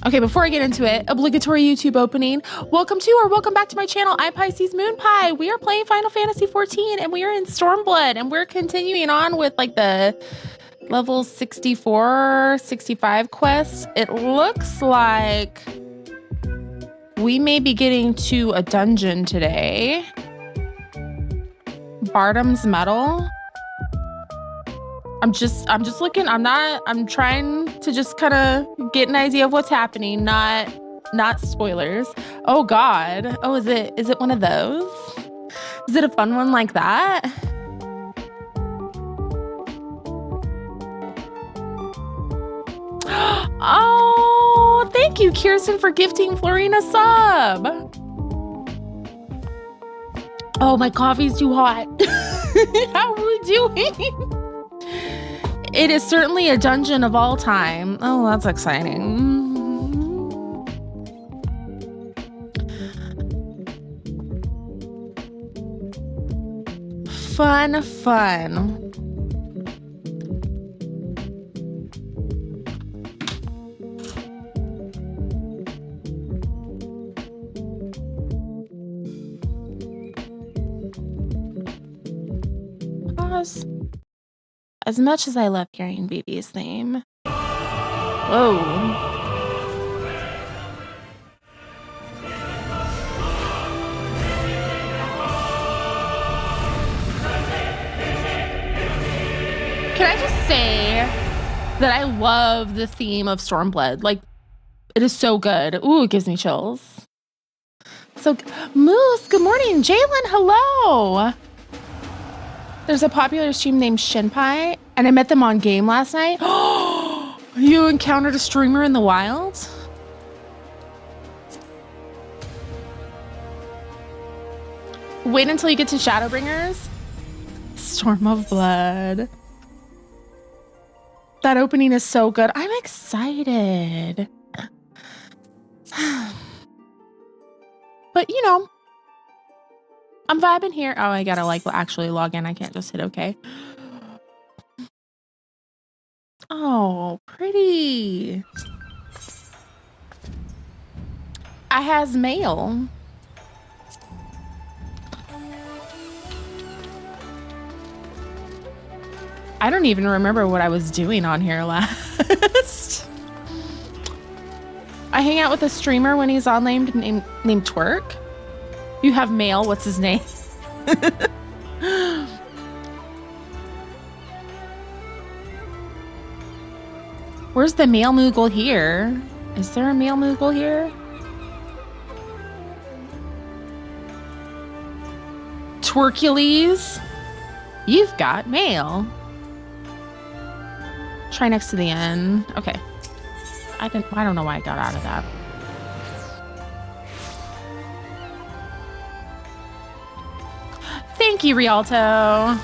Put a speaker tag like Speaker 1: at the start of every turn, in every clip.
Speaker 1: Okay, before I get into it, obligatory YouTube opening. Welcome to or welcome back to my channel. I'm Pisces Moon Pie. We are playing Final Fantasy XIV and we are in Stormblood and we're continuing on with like the level 64, 65 quests. It looks like we may be getting to a dungeon today. Bardam's Medal. I'm just looking. I'm trying to just kind of get an idea of what's happening, not spoilers. Oh God. Oh, is it one of those? Is it a fun one like that? Oh, thank you, Kirsten, for gifting Florina sub. Oh, my coffee's too hot. How are we doing? It is certainly a dungeon of all time. Oh, that's exciting. Fun, fun. Pause. As much as I love hearing BB's name. Whoa. Can I just say that I love the theme of Stormblood? Like, it is so good. Ooh, it gives me chills. So, Moose, good morning. Jalen, hello. There's a popular stream named Shinpai, and I met them on game last night. Oh, you encountered a streamer in the wild? Wait until you get to Shadowbringers. Storm of Blood. That opening is so good. I'm excited. But you know, I'm vibing here. Oh, I gotta like actually log in. I can't just hit OK. Oh, pretty. I has mail. I don't even remember what I was doing on here last. I hang out with a streamer when he's on named Twerk. You have mail. What's his name? Where's the male Moogle here? Is there a male Moogle here? Twerkules, you've got mail. Try next to the end. Okay. I don't know why I got out of that. Thank you, Rialto.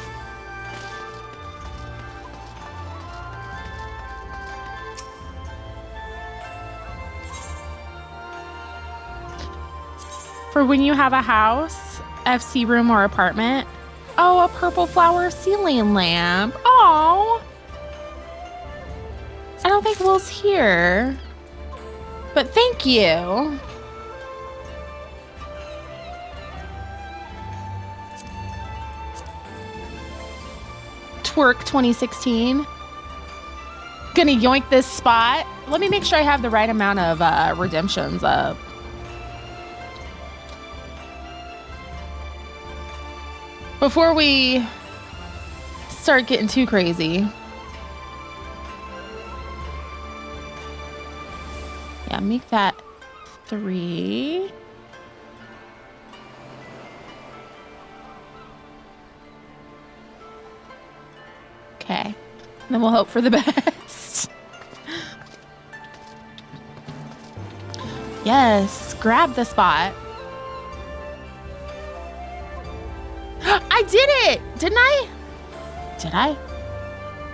Speaker 1: For when you have a house, FC room or apartment. Oh, a purple flower ceiling lamp. Oh. I don't think Will's here. But thank you. Twerk 2016. Gonna yoink this spot. Let me make sure I have the right amount of redemptions up. Before we start getting too crazy. Yeah, make that 3. Okay, then we'll hope for the best. Yes, grab the spot. I did it! Didn't I? Did I?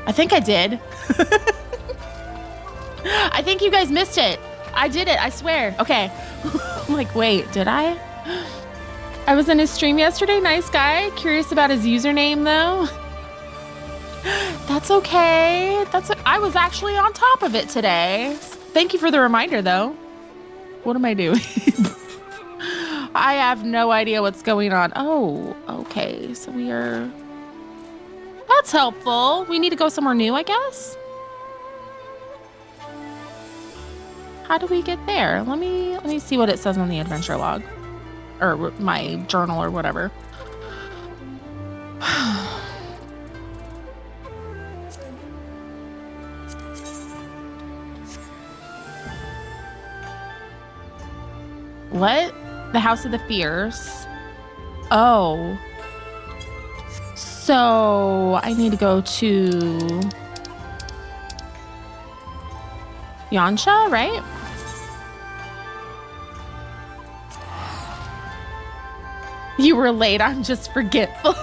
Speaker 1: I think I did. I think you guys missed it. I did it, I swear. Okay. I'm like, wait, did I? I was in his stream yesterday. Nice guy. Curious about his username, though. That's okay. I was actually on top of it today. Thank you for the reminder, though. What am I doing? I have no idea what's going on. Oh, okay. So we are... That's helpful. We need to go somewhere new, I guess? How do we get there? Let me see what it says on the adventure log. Or my journal or whatever. What? The House of the Fierce. Oh. So I need to go to Yanxia, right? You were late. I'm just forgetful.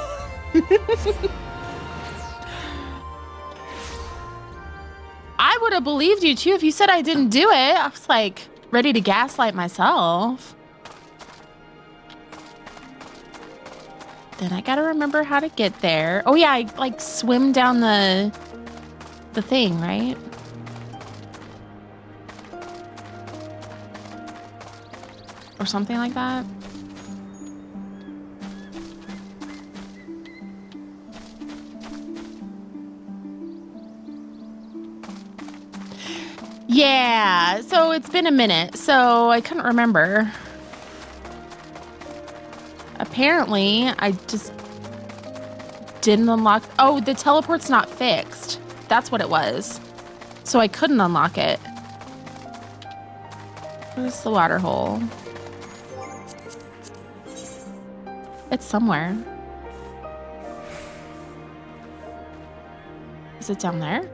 Speaker 1: I would have believed you too if you said I didn't do it. I was like ready to gaslight myself. Then I gotta remember how to get there. Oh yeah, I like swim down the thing, right? Or something like that. Yeah, so it's been a minute, so I couldn't remember. Apparently, I just didn't unlock... Oh, the teleport's not fixed. That's what it was. So I couldn't unlock it. Where's the water hole? It's somewhere. Is it down there?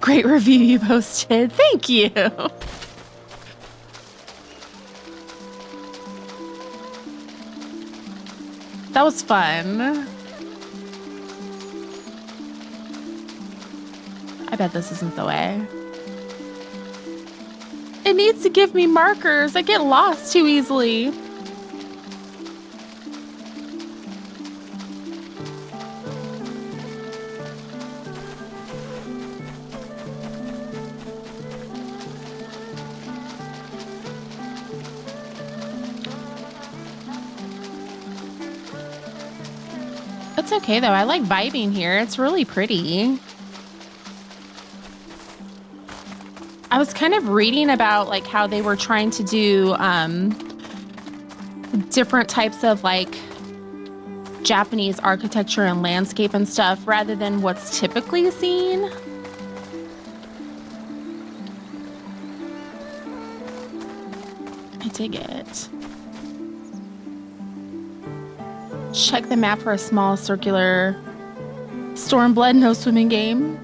Speaker 1: Great review you posted. Thank you. That was fun. I bet this isn't the way. It needs to give me markers. I get lost too easily. It's okay though. I like vibing here. It's really pretty. I was kind of reading about like how they were trying to do different types of like Japanese architecture and landscape and stuff rather than what's typically seen. I dig it. Check the map for a small circular Stormblood no swimming game.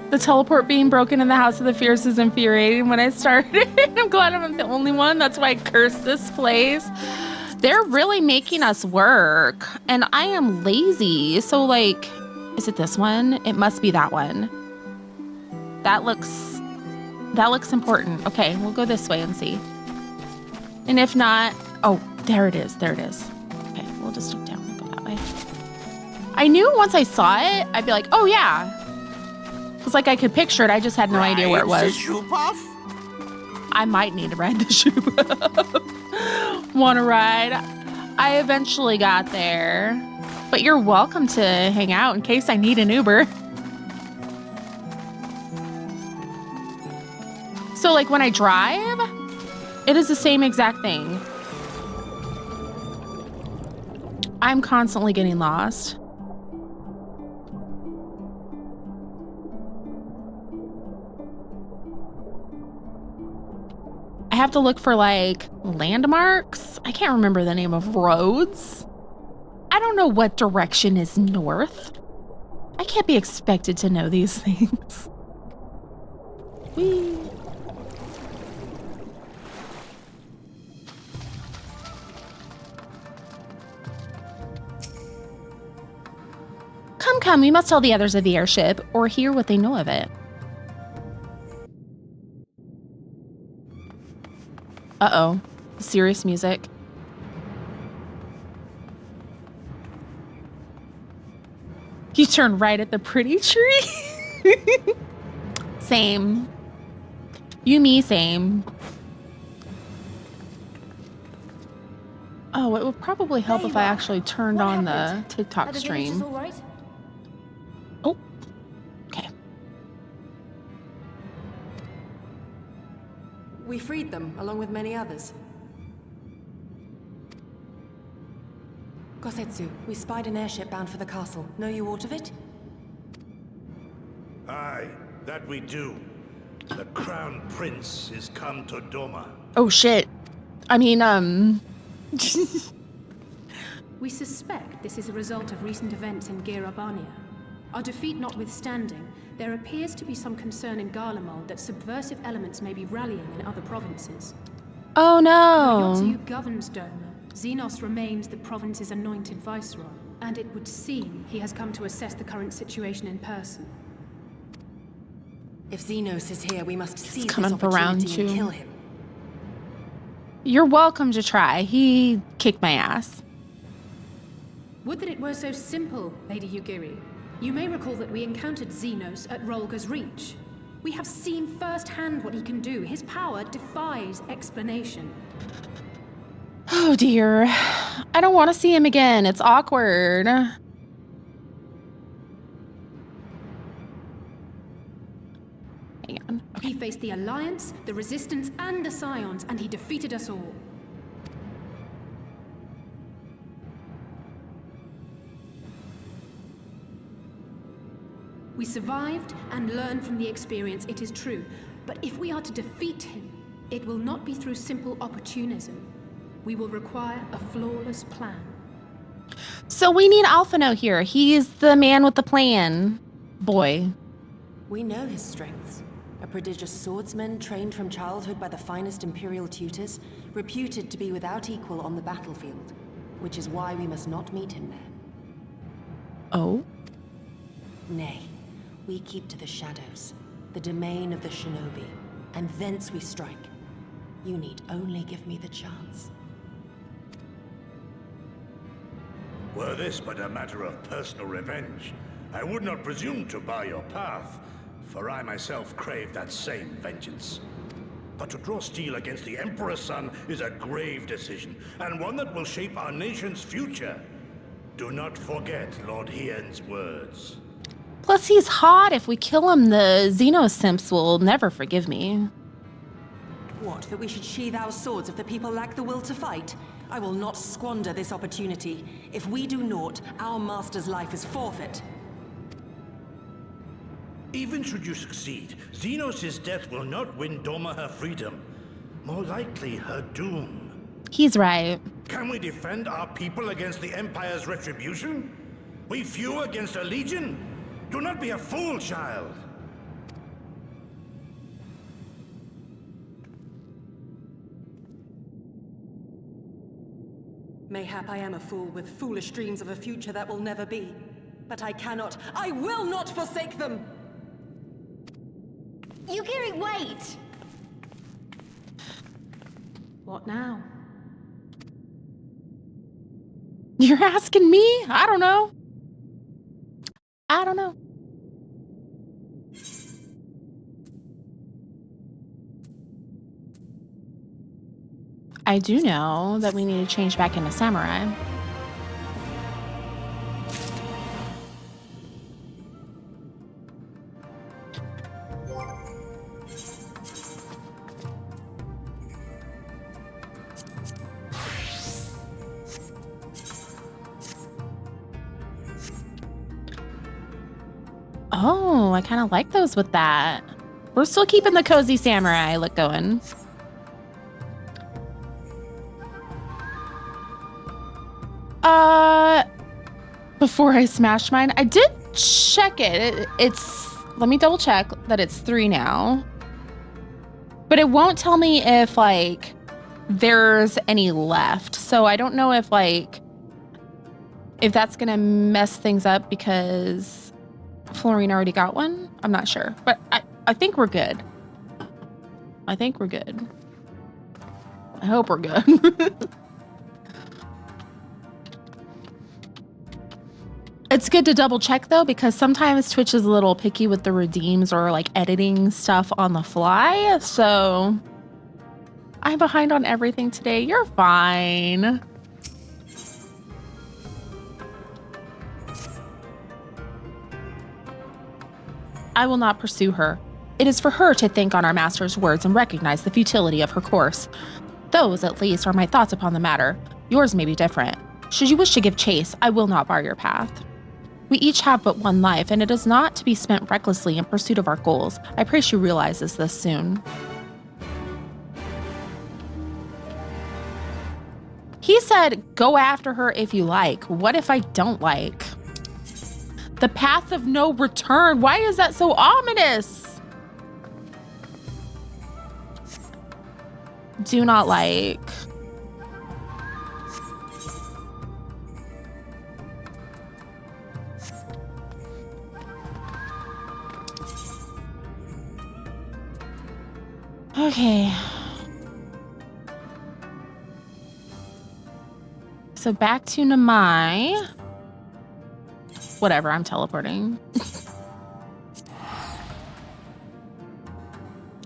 Speaker 1: The teleport being broken in the House of the Fierce is infuriating when I started. I'm glad I'm not the only one. That's why I cursed this place. They're really making us work and I am lazy. So like, is it this one? It must be that one. That looks important. Okay, we'll go this way and see. And if not, oh, there it is. There it is. Okay, we'll just look down and go that way. I knew once I saw it, I'd be like, oh yeah. It's like I could picture it. I just had no idea where it was. I might need to ride the shoe puff. Want to ride? I eventually got there. But you're welcome to hang out in case I need an Uber. So like when I drive, it is the same exact thing. I'm constantly getting lost. I have to look for like landmarks. I can't remember the name of roads. I don't know what direction is north. I can't be expected to know these things. Whee. Come, we must tell the others of the airship or hear what they know of it. Uh-oh. Serious music. You turn right at the pretty tree. Same. You, me, same. Oh, it would probably help if I actually turned on the TikTok stream.
Speaker 2: All right?
Speaker 1: Oh, okay.
Speaker 2: We freed them, along with many others. Gosetsu, we spied an airship bound for the castle. Know you aught of it?
Speaker 3: Aye, that we do. The Crown Prince is come to Doma.
Speaker 1: Oh, shit. I mean,
Speaker 4: We suspect this is a result of recent events in Abania. Our defeat notwithstanding, there appears to be some concern in Garlemald that subversive elements may be rallying in other provinces.
Speaker 1: oh
Speaker 4: Though
Speaker 1: no.
Speaker 4: Yotsuyu governs Doma, Zenos remains the province's anointed viceroy, and it would seem he has come to assess the current situation in person.
Speaker 2: If Zenos is here, we must seize this
Speaker 1: coming for round
Speaker 2: opportunity and
Speaker 1: 2.
Speaker 2: kill him.
Speaker 1: You're welcome to try. He kicked my ass.
Speaker 4: Would that it were so simple, Lady Yugiri. You may recall that we encountered Zenos at Rolga's Reach. We have seen firsthand what he can do. His power defies explanation.
Speaker 1: Oh dear. I don't want to see him again. It's awkward. Hang on. Okay.
Speaker 4: He faced the Alliance, the Resistance, and the Scions, and he defeated us all. We survived and learned from the experience, it is true. But if we are to defeat him, it will not be through simple opportunism. We will require a flawless plan.
Speaker 1: So we need Alphinaud here. He's the man with the plan. Boy.
Speaker 2: We know his strengths. A prodigious swordsman trained from childhood by the finest imperial tutors, reputed to be without equal on the battlefield, which is why we must not meet him there.
Speaker 1: Oh?
Speaker 2: Nay, we keep to the shadows, the domain of the shinobi, and thence we strike. You need only give me the chance.
Speaker 3: Were this but a matter of personal revenge, I would not presume to bar your path, for I myself crave that same vengeance. But to draw steel against the Emperor's son is a grave decision, and one that will shape our nation's future. Do not forget Lord Hien's words.
Speaker 1: Plus, he's hot. If we kill him, the Zenos simps will never forgive me.
Speaker 2: What, that we should sheathe our swords if the people lack the will to fight? I will not squander this opportunity. If we do naught, our master's life is forfeit.
Speaker 3: Even should you succeed, Zenos' death will not win Doma her freedom. More likely, her doom.
Speaker 1: He's right.
Speaker 3: Can we defend our people against the Empire's retribution? We few against a legion? Do not be a fool, child!
Speaker 2: Mayhap I am a fool with foolish dreams of a future that will never be. But I will not forsake them!
Speaker 5: Yugiri, wait!
Speaker 4: What now?
Speaker 1: You're asking me? I don't know. I don't know. I do know that we need to change back into samurai. Oh, I kind of like those with that. We're still keeping the cozy samurai look going. Before I smash mine, I did check it. It's, let me double check that it's 3 now. But it won't tell me if, like, there's any left. So I don't know if, like, if that's gonna mess things up because Florine already got one. I'm not sure. But I think we're good. I think we're good. I hope we're good. It's good to double check though, because sometimes Twitch is a little picky with the redeems or like editing stuff on the fly. So I'm behind on everything today. You're fine. I will not pursue her. It is for her to think on our master's words and recognize the futility of her course. Those, at least, are my thoughts upon the matter. Yours may be different. Should you wish to give chase, I will not bar your path. We each have but one life, and it is not to be spent recklessly in pursuit of our goals. I pray she realizes this soon. He said, go after her if you like. What if I don't like? The path of no return. Why is that so ominous? Do not like. Okay. So back to Namai. Whatever, I'm teleporting.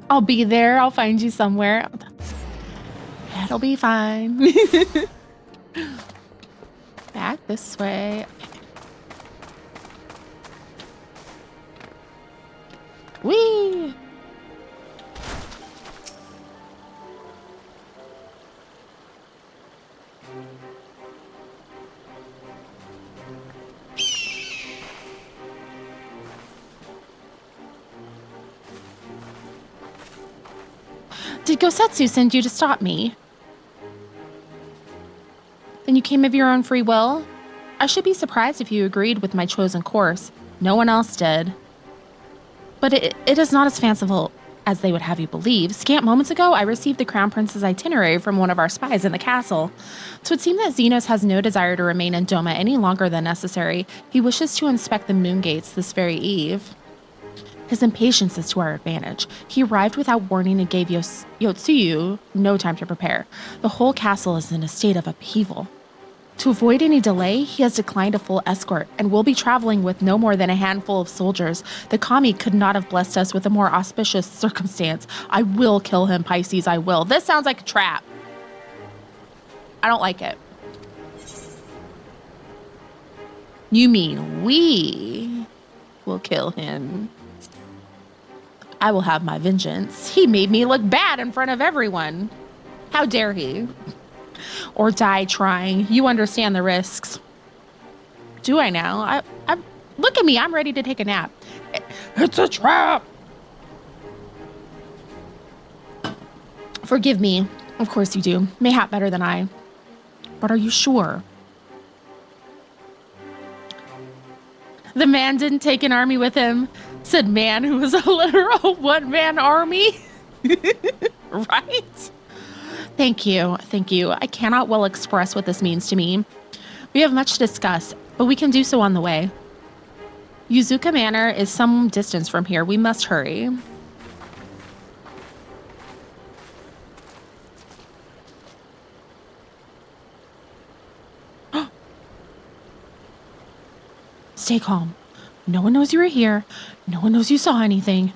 Speaker 1: I'll be there. I'll find you somewhere. That'll be fine. Back this way. Whee! Did Gosetsu send you to stop me? Then you came of your own free will? I should be surprised if you agreed with my chosen course. No one else did. But it is not as fanciful as they would have you believe. Scant moments ago, I received the Crown Prince's itinerary from one of our spies in the castle. So it seemed that Zenos has no desire to remain in Doma any longer than necessary. He wishes to inspect the moon gates this very eve. His impatience is to our advantage. He arrived without warning and gave Yotsuyu no time to prepare. The whole castle is in a state of upheaval. To avoid any delay, he has declined a full escort and will be traveling with no more than a handful of soldiers. The kami could not have blessed us with a more auspicious circumstance. I will kill him, Pisces, I will. This sounds like a trap. I don't like it. You mean we will kill him? I will have my vengeance. He made me look bad in front of everyone. How dare he? Or die trying. You understand the risks. Do I now? I look at me. I'm ready to take a nap. It's a trap. Forgive me. Of course you do. Mayhap better than I. But are you sure? The man didn't take an army with him. Said man who was a literal one-man army. Right? Thank you. Thank you. I cannot well express what this means to me. We have much to discuss, but we can do so on the way. Yuzuka Manor is some distance from here. We must hurry. Stay calm. No one knows you were here. No one knows you saw anything.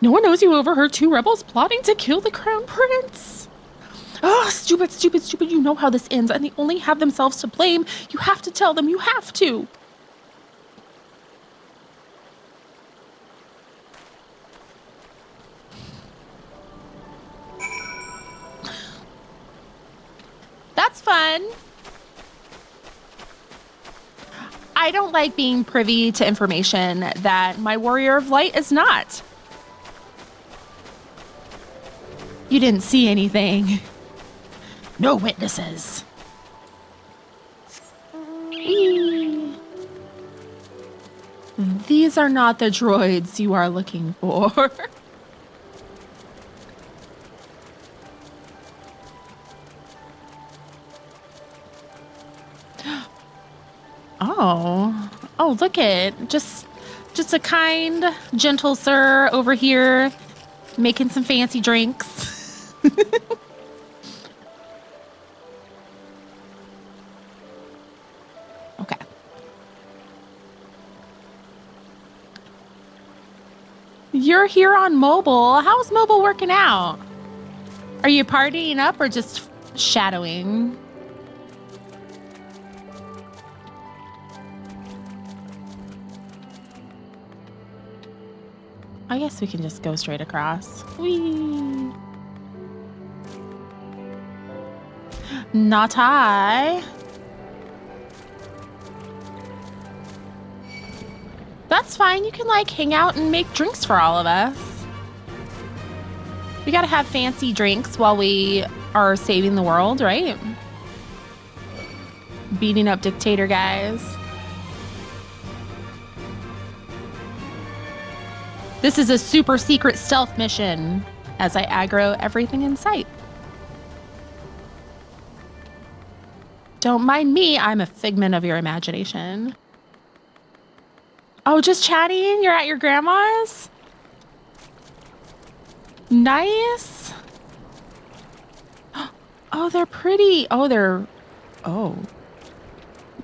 Speaker 1: No one knows you overheard two rebels plotting to kill the Crown Prince. Oh, stupid, stupid, stupid. You know how this ends, and they only have themselves to blame. You have to tell them. You have to. That's fun. I don't like being privy to information that my warrior of light is not. You didn't see anything. No witnesses. Eee. These are not the droids you are looking for. Oh, look it. Just a kind, gentle sir over here making some fancy drinks. Okay. You're here on mobile. How's mobile working out? Are you partying up or just shadowing? I guess we can just go straight across. Whee! Not I. That's fine. You can like hang out and make drinks for all of us. We gotta have fancy drinks while we are saving the world, right? Beating up dictator guys. This is a super secret stealth mission as I aggro everything in sight. Don't mind me, I'm a figment of your imagination. Oh, just chatting? You're at your grandma's? Nice. Oh, they're pretty. Oh,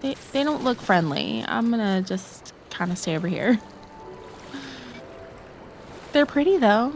Speaker 1: they don't look friendly. I'm gonna just kind of stay over here. They're pretty though.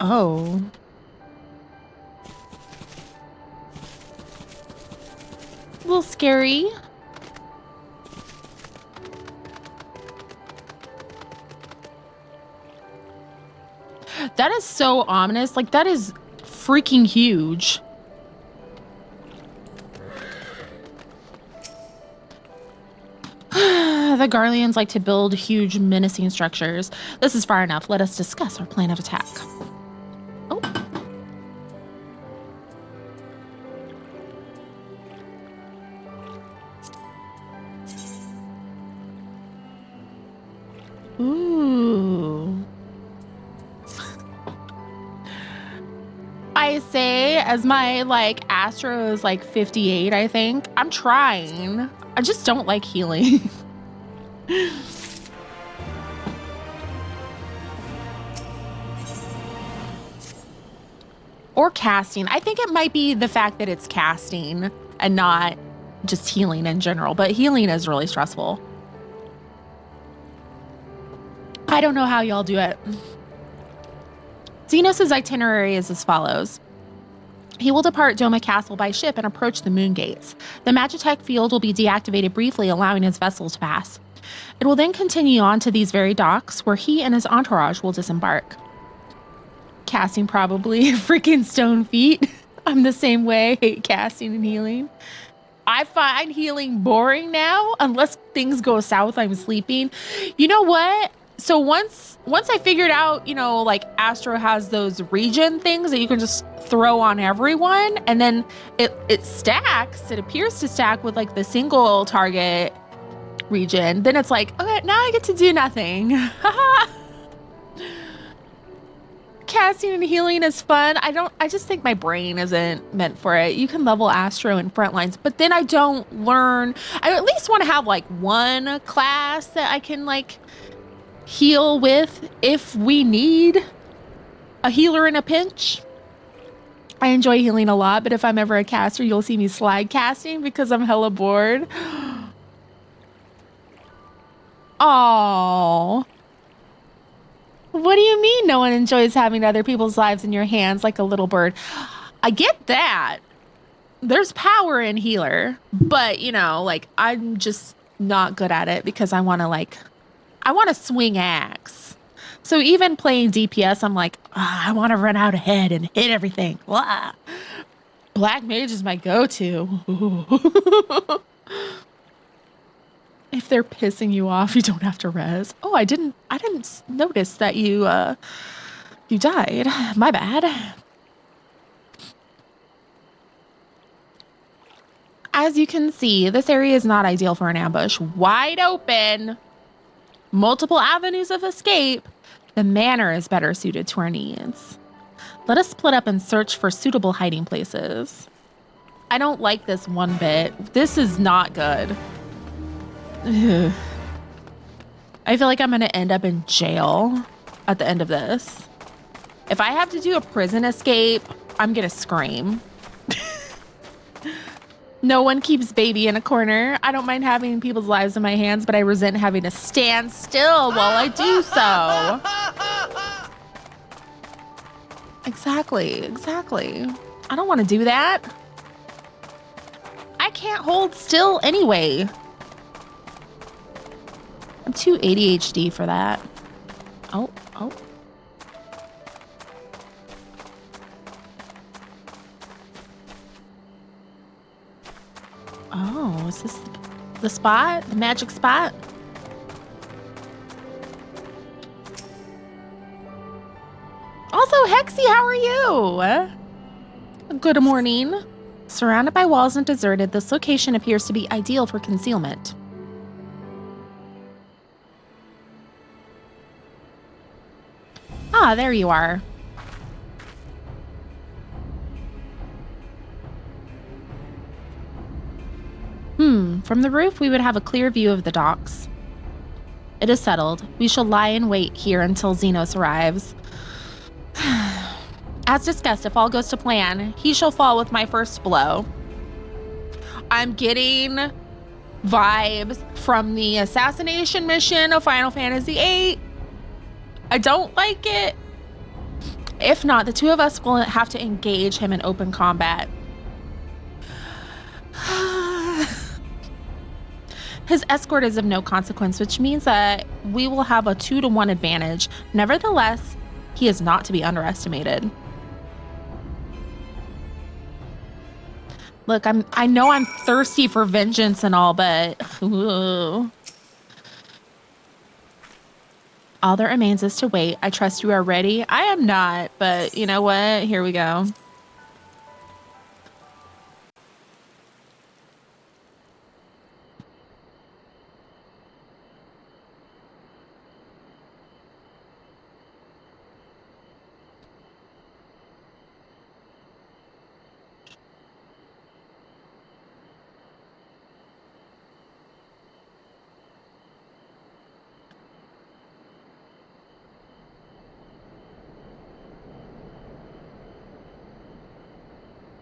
Speaker 1: Oh. A little scary. That is so ominous. Like, that is freaking huge. The Garleans like to build huge, menacing structures. This is far enough. Let us discuss our plan of attack. Oh. Ooh. I say, as my, like, Astro is, like, 58, I think. I'm trying. I just don't like healing. Or casting. I think it might be the fact that it's casting and not just healing in general, but healing is really stressful. I don't know how y'all do it. Zenos' itinerary is as follows. He will depart Doma Castle by ship and approach the moon gates. The Magitech field will be deactivated briefly, allowing his vessel to pass. It will then continue on to these very docks where he and his entourage will disembark. Casting probably freaking stone feet. I'm the same way. I hate casting and healing. I find healing boring now. Unless things go south, I'm sleeping. You know what? So once I figured out, you know, like Astro has those region things that you can just throw on everyone, and then it stacks. It appears to stack with like the single target region. Then it's like, okay, now I get to do nothing. Casting and healing is fun. I just think my brain isn't meant for it. You can level Astro in front lines, but then I don't learn. I at least want to have like one class that I can like heal with if we need a healer in a pinch. I enjoy healing a lot, but if I'm ever a caster, you'll see me slide casting because I'm hella bored. Oh. What do you mean no one enjoys having other people's lives in your hands like a little bird? I get that. There's power in healer, but you know, like I'm just not good at it because I want to swing axe. So even playing DPS, I'm like, I want to run out ahead and hit everything. Blah. Black mage is my go-to. If they're pissing you off, you don't have to res. Oh, I didn't notice that you died. My bad. As you can see, this area is not ideal for an ambush. Wide open, multiple avenues of escape. The manor is better suited to our needs. Let us split up and search for suitable hiding places. I don't like this one bit. This is not good. Ugh. I feel like I'm gonna end up in jail at the end of this. If I have to do a prison escape, I'm gonna scream. No one keeps baby in a corner. I don't mind having people's lives in my hands, but I resent having to stand still while I do so. Exactly. I don't want to do that. I can't hold still anyway. I'm too ADHD for that. Oh. Oh, is this the spot? The magic spot? Also, Hexy, how are you? Good morning. Surrounded by walls and deserted, this location appears to be ideal for concealment. Ah, there you are. From the roof, we would have a clear view of the docks. It is settled. We shall lie in wait here until Zenos arrives. As discussed, if all goes to plan, he shall fall with my first blow. I'm getting vibes from the assassination mission of Final Fantasy VIII. I don't like it. If not, the two of us will have to engage him in open combat. His escort is of no consequence, which means that we will have a 2-to-1 advantage. Nevertheless, he is not to be underestimated. Look, I know I'm thirsty for vengeance and all, but ooh. All that remains is to wait. I trust you are ready. I am not, but you know what? Here we go.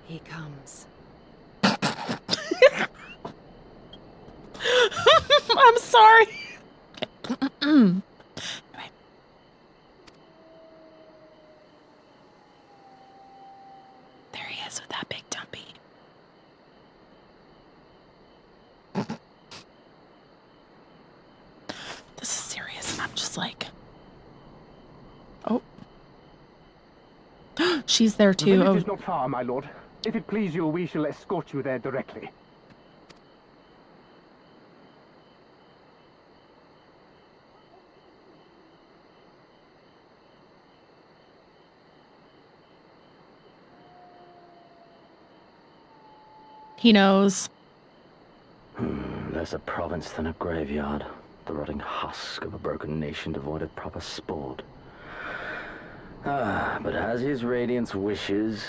Speaker 2: He comes.
Speaker 1: I'm sorry. Okay. Anyway. There he is with that big dumpy. This is serious, and I'm just like, oh. She's there too.
Speaker 5: The village is not far, my lord. If it please you, we shall escort you there directly.
Speaker 1: He knows.
Speaker 6: Less a province than a graveyard. The rotting husk of a broken nation devoid of proper sport. But as his radiance wishes...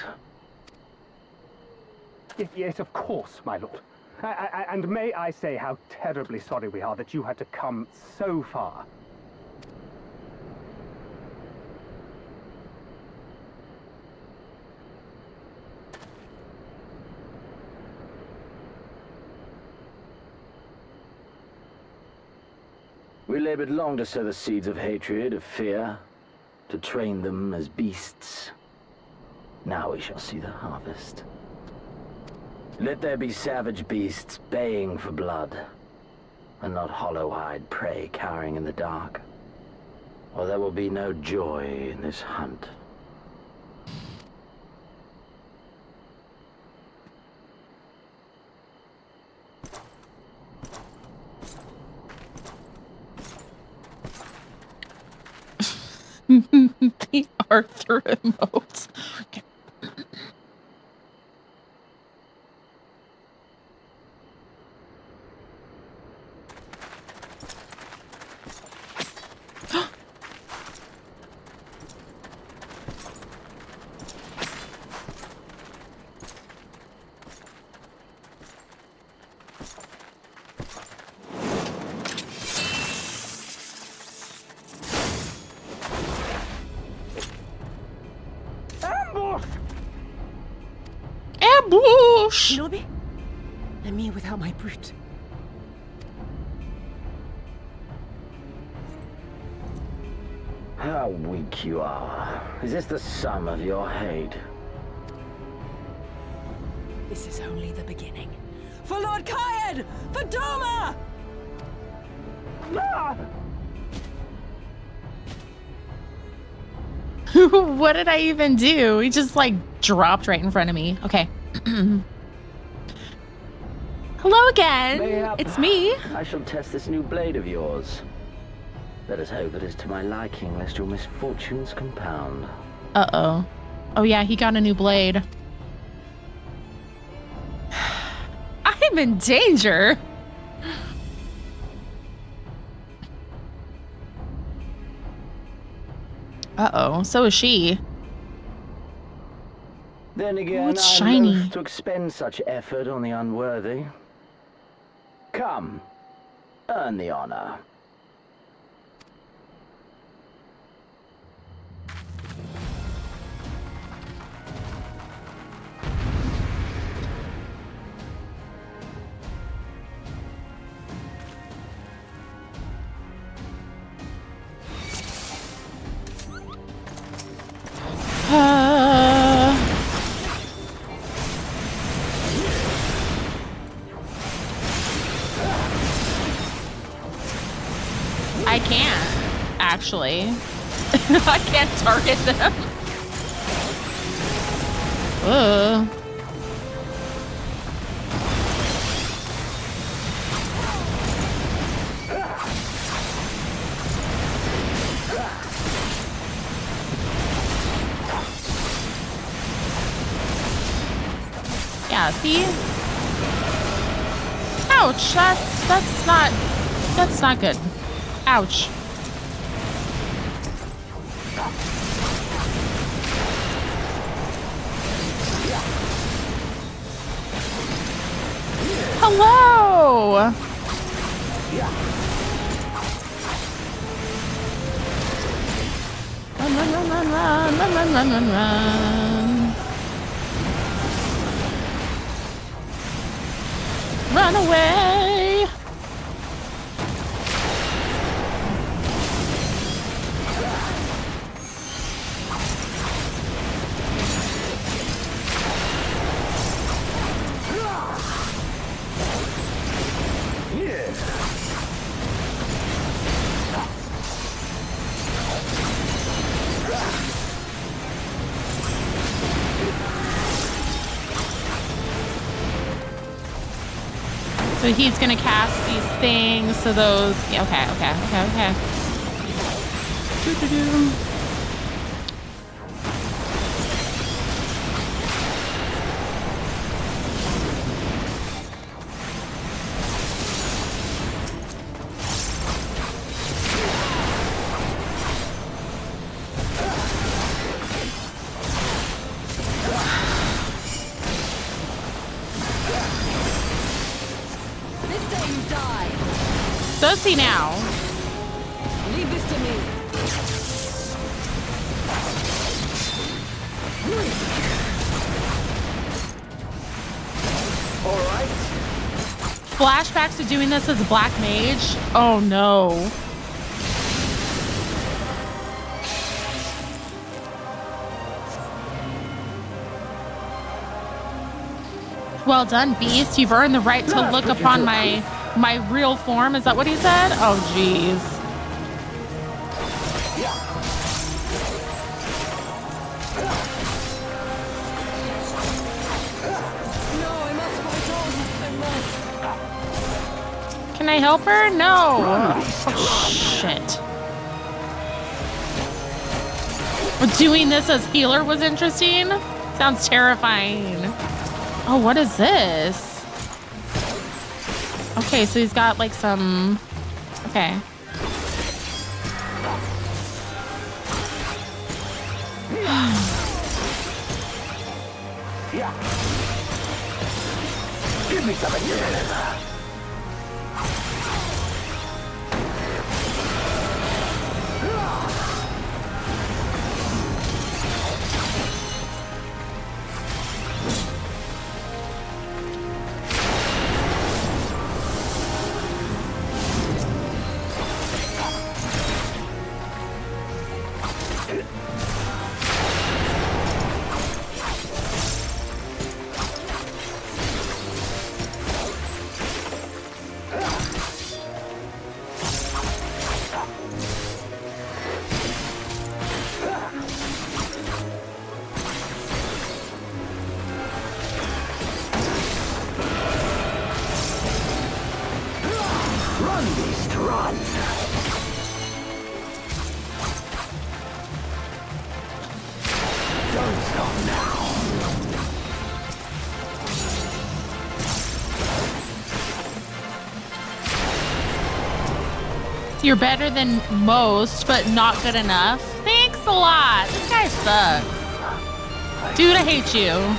Speaker 5: Yes, of course, my lord. And may I say how terribly sorry we are that you had to come so far.
Speaker 6: We labored long to sow the seeds of hatred, of fear, to train them as beasts. Now we shall see the harvest. Let there be savage beasts baying for blood, and not hollow-eyed prey cowering in the dark, or there will be no joy in this hunt.
Speaker 1: The Arthur emotes. Okay. bush.
Speaker 2: Shinobi? And me without my brute.
Speaker 6: How weak you are. Is this the sum of your hate?
Speaker 2: This is only the beginning. For Lord Hien! For Doma!
Speaker 1: What did I even do? He just like dropped right in front of me. Okay. Hello again.
Speaker 6: Mayhap
Speaker 1: It's me.
Speaker 6: I shall test this new blade of yours. Let us hope it is to my liking, lest your misfortunes compound.
Speaker 1: Uh-oh. Oh yeah, he got a new blade. I'm in danger. Uh-oh, so is she.
Speaker 6: Then again,
Speaker 1: it's
Speaker 6: I'm
Speaker 1: shiny.
Speaker 6: loath to expend such effort on the unworthy. Come, earn the honor.
Speaker 1: I can't, actually. I can't target them. Ugh. Yeah, see? Ouch, that's not good. Ouch. Hello! Run, run, run, run, run, run, run, run, run, run. Run away! So he's gonna cast these things, so those, yeah, okay. Doo-doo-doo. Does he now?
Speaker 2: Leave this to me.
Speaker 6: All right.
Speaker 1: Flashbacks to doing this as a black mage? Oh no. Well done, beast. You've earned the right to look upon my real form. Is that what he said? Oh, jeez. Can I help her? No. Oh, shit. Doing this as healer was interesting. Sounds terrifying. Oh, what is this? Okay, so he's got like some... Okay.
Speaker 6: Give me some again. Don't stop now.
Speaker 1: You're better than most, but not good enough. Thanks a lot. This guy sucks. Dude, I hate you.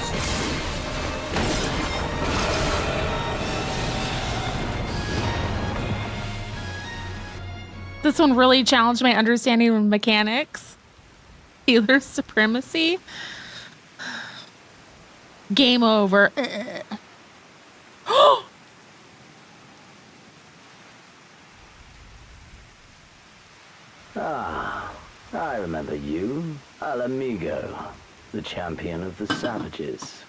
Speaker 1: This one really challenged my understanding of mechanics. Healer supremacy. Game over.
Speaker 6: Ah, I remember you. Al Amigo, the champion of the savages.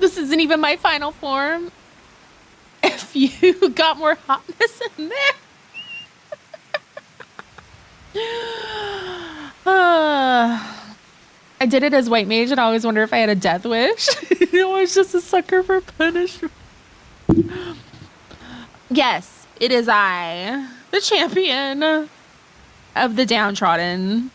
Speaker 1: This isn't even my final form. If you got more hotness in there. I did it as white mage and I always wonder if I had a death wish. I was just a sucker for punishment. Yes, it is I, the champion of the downtrodden.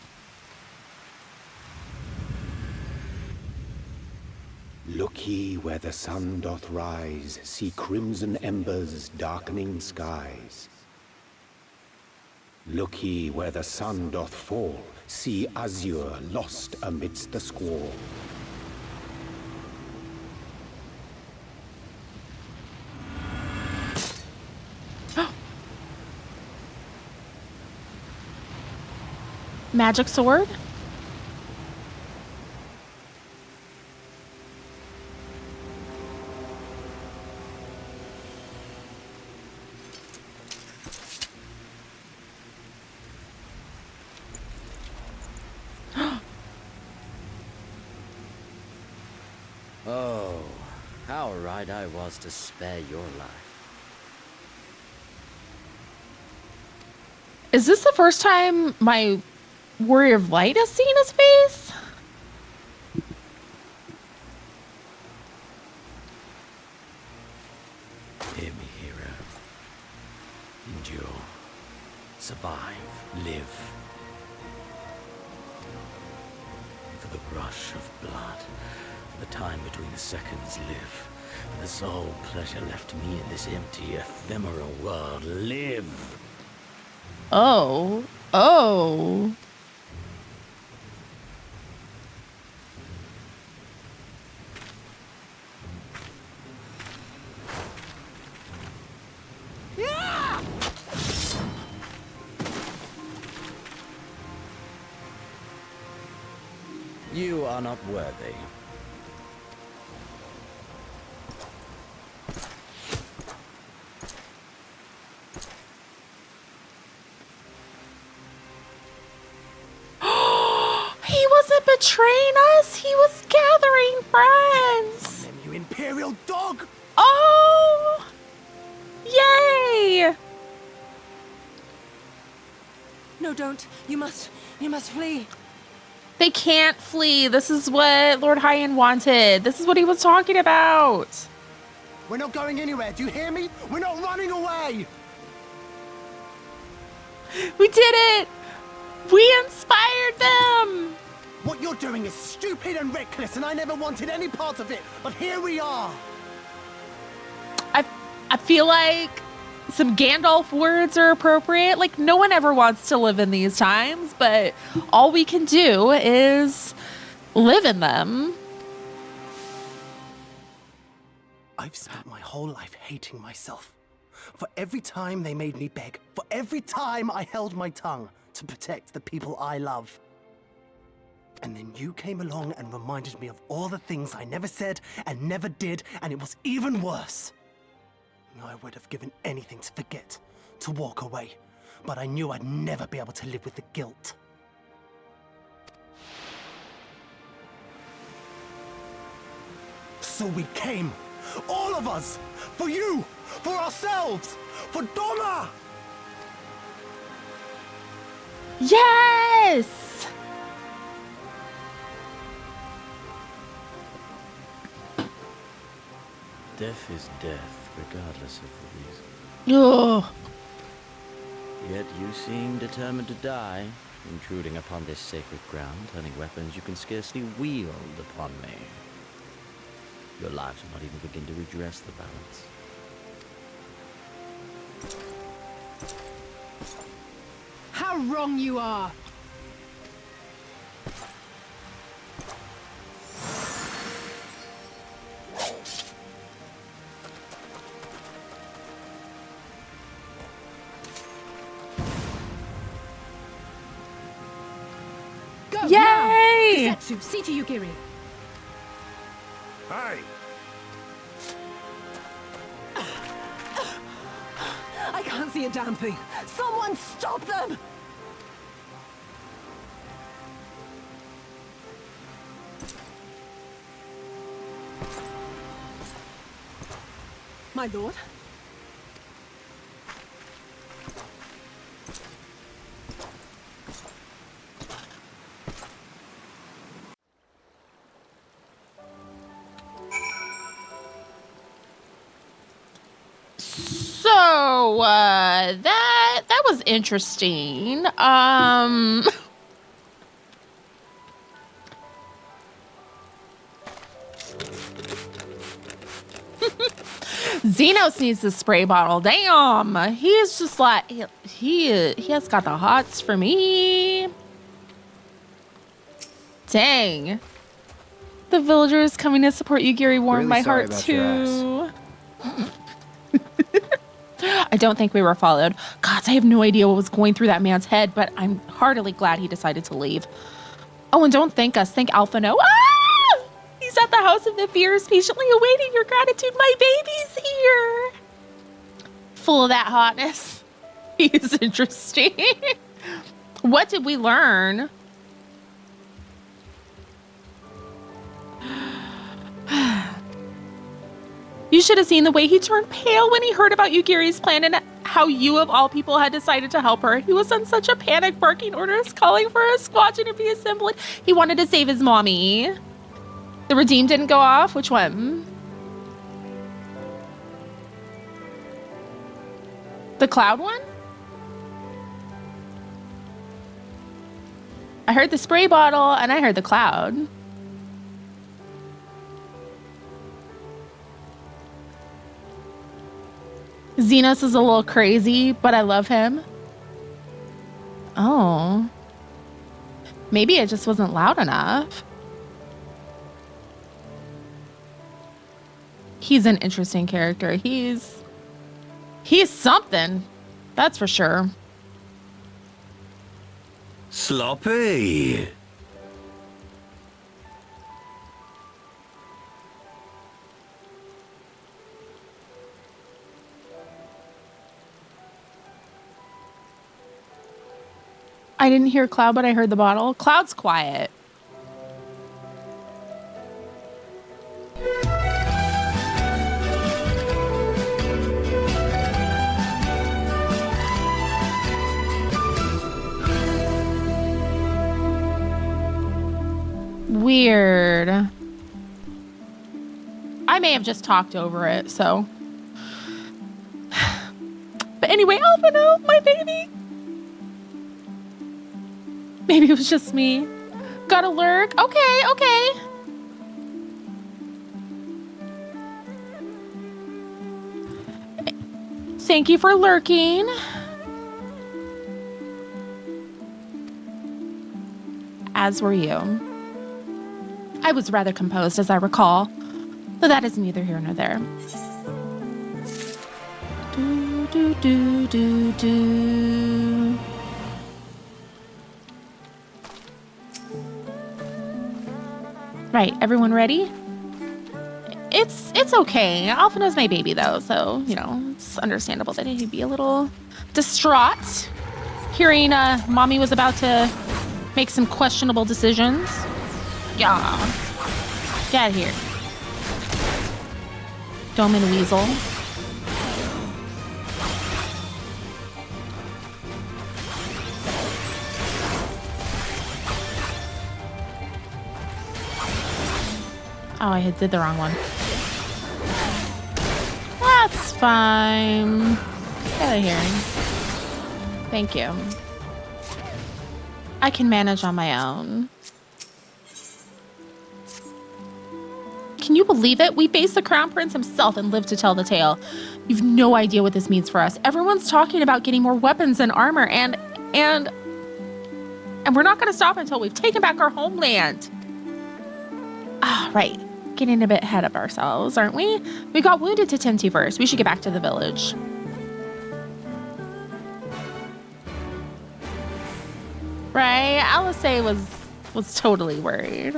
Speaker 7: Look ye where the sun doth rise, see crimson embers darkening skies. Look ye where the sun doth fall, see azure lost amidst the squall.
Speaker 1: Magic sword?
Speaker 8: Oh, how right I was to spare your life.
Speaker 1: Is this the first time my Warrior of Light has seen his face?
Speaker 8: Hear me, hero. Endure. Survive. Live. For the rush of blood. For the time between the seconds, live. For the sole pleasure left me in this empty, ephemeral world, live.
Speaker 1: Oh. Oh.
Speaker 8: You are not worthy.
Speaker 1: He wasn't betraying us. He was gathering friends.
Speaker 5: Damn you imperial dog!
Speaker 1: Oh! Yay!
Speaker 2: No, don't. You must flee.
Speaker 1: They can't flee. This is what Lord Hien wanted. This is what he was talking about.
Speaker 5: We're not going anywhere, do you hear me? We're not running away!
Speaker 1: We did it! We inspired them!
Speaker 5: What you're doing is stupid and reckless, and I never wanted any part of it, but here we are!
Speaker 1: I feel like some Gandalf words are appropriate. Like, no one ever wants to live in these times, but all we can do is live in them.
Speaker 5: I've spent my whole life hating myself. For every time they made me beg, for every time I held my tongue to protect the people I love. And then you came along and reminded me of all the things I never said and never did, and it was even worse. I would have given anything to forget, to walk away, but I knew I'd never be able to live with the guilt. So we came, all of us, for you, for ourselves, for Doma!
Speaker 1: Yes!
Speaker 8: Death is death, regardless of the reason.
Speaker 1: Ugh.
Speaker 8: Yet you seem determined to die. intruding upon this sacred ground, turning weapons you can scarcely wield upon me. Your lives will not even begin to redress the balance.
Speaker 4: How wrong you are! Go!
Speaker 1: Yay!
Speaker 4: Now! Zetsu, see to Yugiri.
Speaker 3: Hi!
Speaker 2: I can't see a damn thing. Someone stop them! My lord?
Speaker 1: So, that was interesting. Zenos needs the spray bottle. Damn, he's just like he has got the hots for me. Dang, the villagers coming to support Yugiri warmed my heart too. I don't think we were followed. God, I have no idea what was going through that man's head, but I'm heartily glad he decided to leave. Oh, and don't thank us. Thank Alphinaud. Ah! He's at the House of the Fears, patiently awaiting your gratitude. My baby's here. Full of that hotness. He's interesting. What did we learn? You should have seen the way he turned pale when he heard about Yugiri's plan and how you, of all people, had decided to help her. He was in such a panic, barking orders, calling for a squadron to be assembled. He wanted to save his mommy. The Redeem didn't go off? Which one? The Cloud one? I heard the spray bottle and I heard the Cloud. Zenos is a little crazy, but I love him. Oh. Maybe it just wasn't loud enough. He's an interesting character. He's something. That's for sure.
Speaker 9: Sloppy.
Speaker 1: I didn't hear Cloud, but I heard the bottle. Cloud's quiet. Weird. I may have just talked over it, so. But anyway, Alphinaud, my baby. Maybe it was just me. Gotta lurk. Okay, okay. Thank you for lurking. As were you. I was rather composed, as I recall, though that is neither here nor there. Do, do, do, do, do. Right, everyone ready? It's okay. Alphinaud's my baby, though, so, you know, it's understandable that he'd be a little distraught hearing mommy was about to make some questionable decisions. Yeah. Get out of here. Doma and Weasel. Oh, I did the wrong one. That's fine. Get out of here. Thank you. I can manage on my own. Can you believe it? We faced the Crown Prince himself and lived to tell the tale. You've no idea what this means for us. Everyone's talking about getting more weapons and armor, and we're not going to stop until we've taken back our homeland. Ah, right. Getting a bit ahead of ourselves, aren't we? We got wounded to tend to first. We should get back to the village. Right? Alice was totally worried.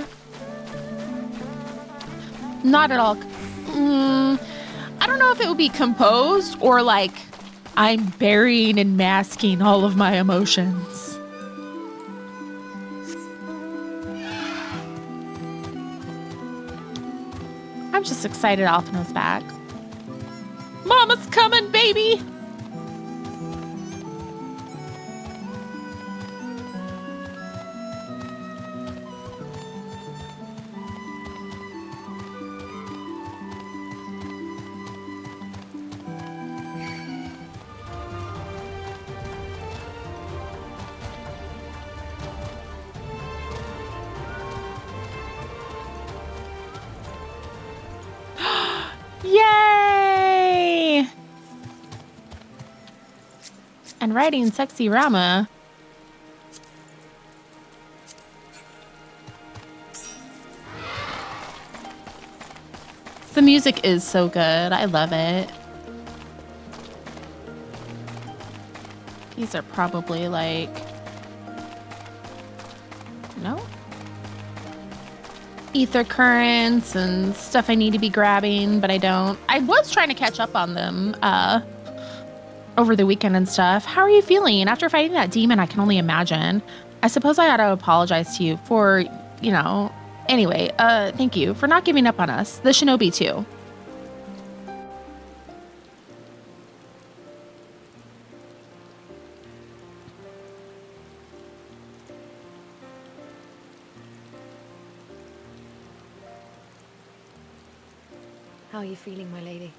Speaker 1: Not at all. I don't know if it would be composed or like I'm burying and masking all of my emotions. I'm just excited Alphinaud's back. Mama's coming, baby! Yay! And riding sexy Rama. The music is so good. I love it. These are probably like... No? Ether currents and stuff I need to be grabbing, but I don't. I was trying to catch up on them over the weekend and stuff. How are you feeling? After fighting that demon, I can only imagine. I suppose I ought to apologize to you for, you know... Anyway, thank you for not giving up on us. The shinobi, too.
Speaker 2: How are you feeling, my lady?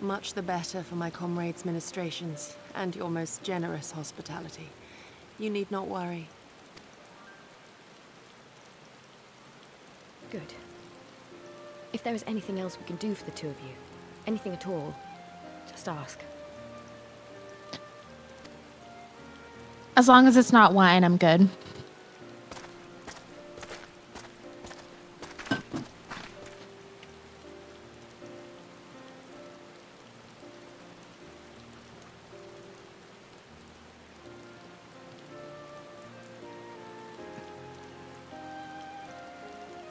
Speaker 2: Much the better for my comrades' ministrations and your most generous hospitality. You need not worry.
Speaker 10: Good. If there is anything else we can do for the two of you, anything at all, just ask.
Speaker 1: As long as it's not wine, I'm good.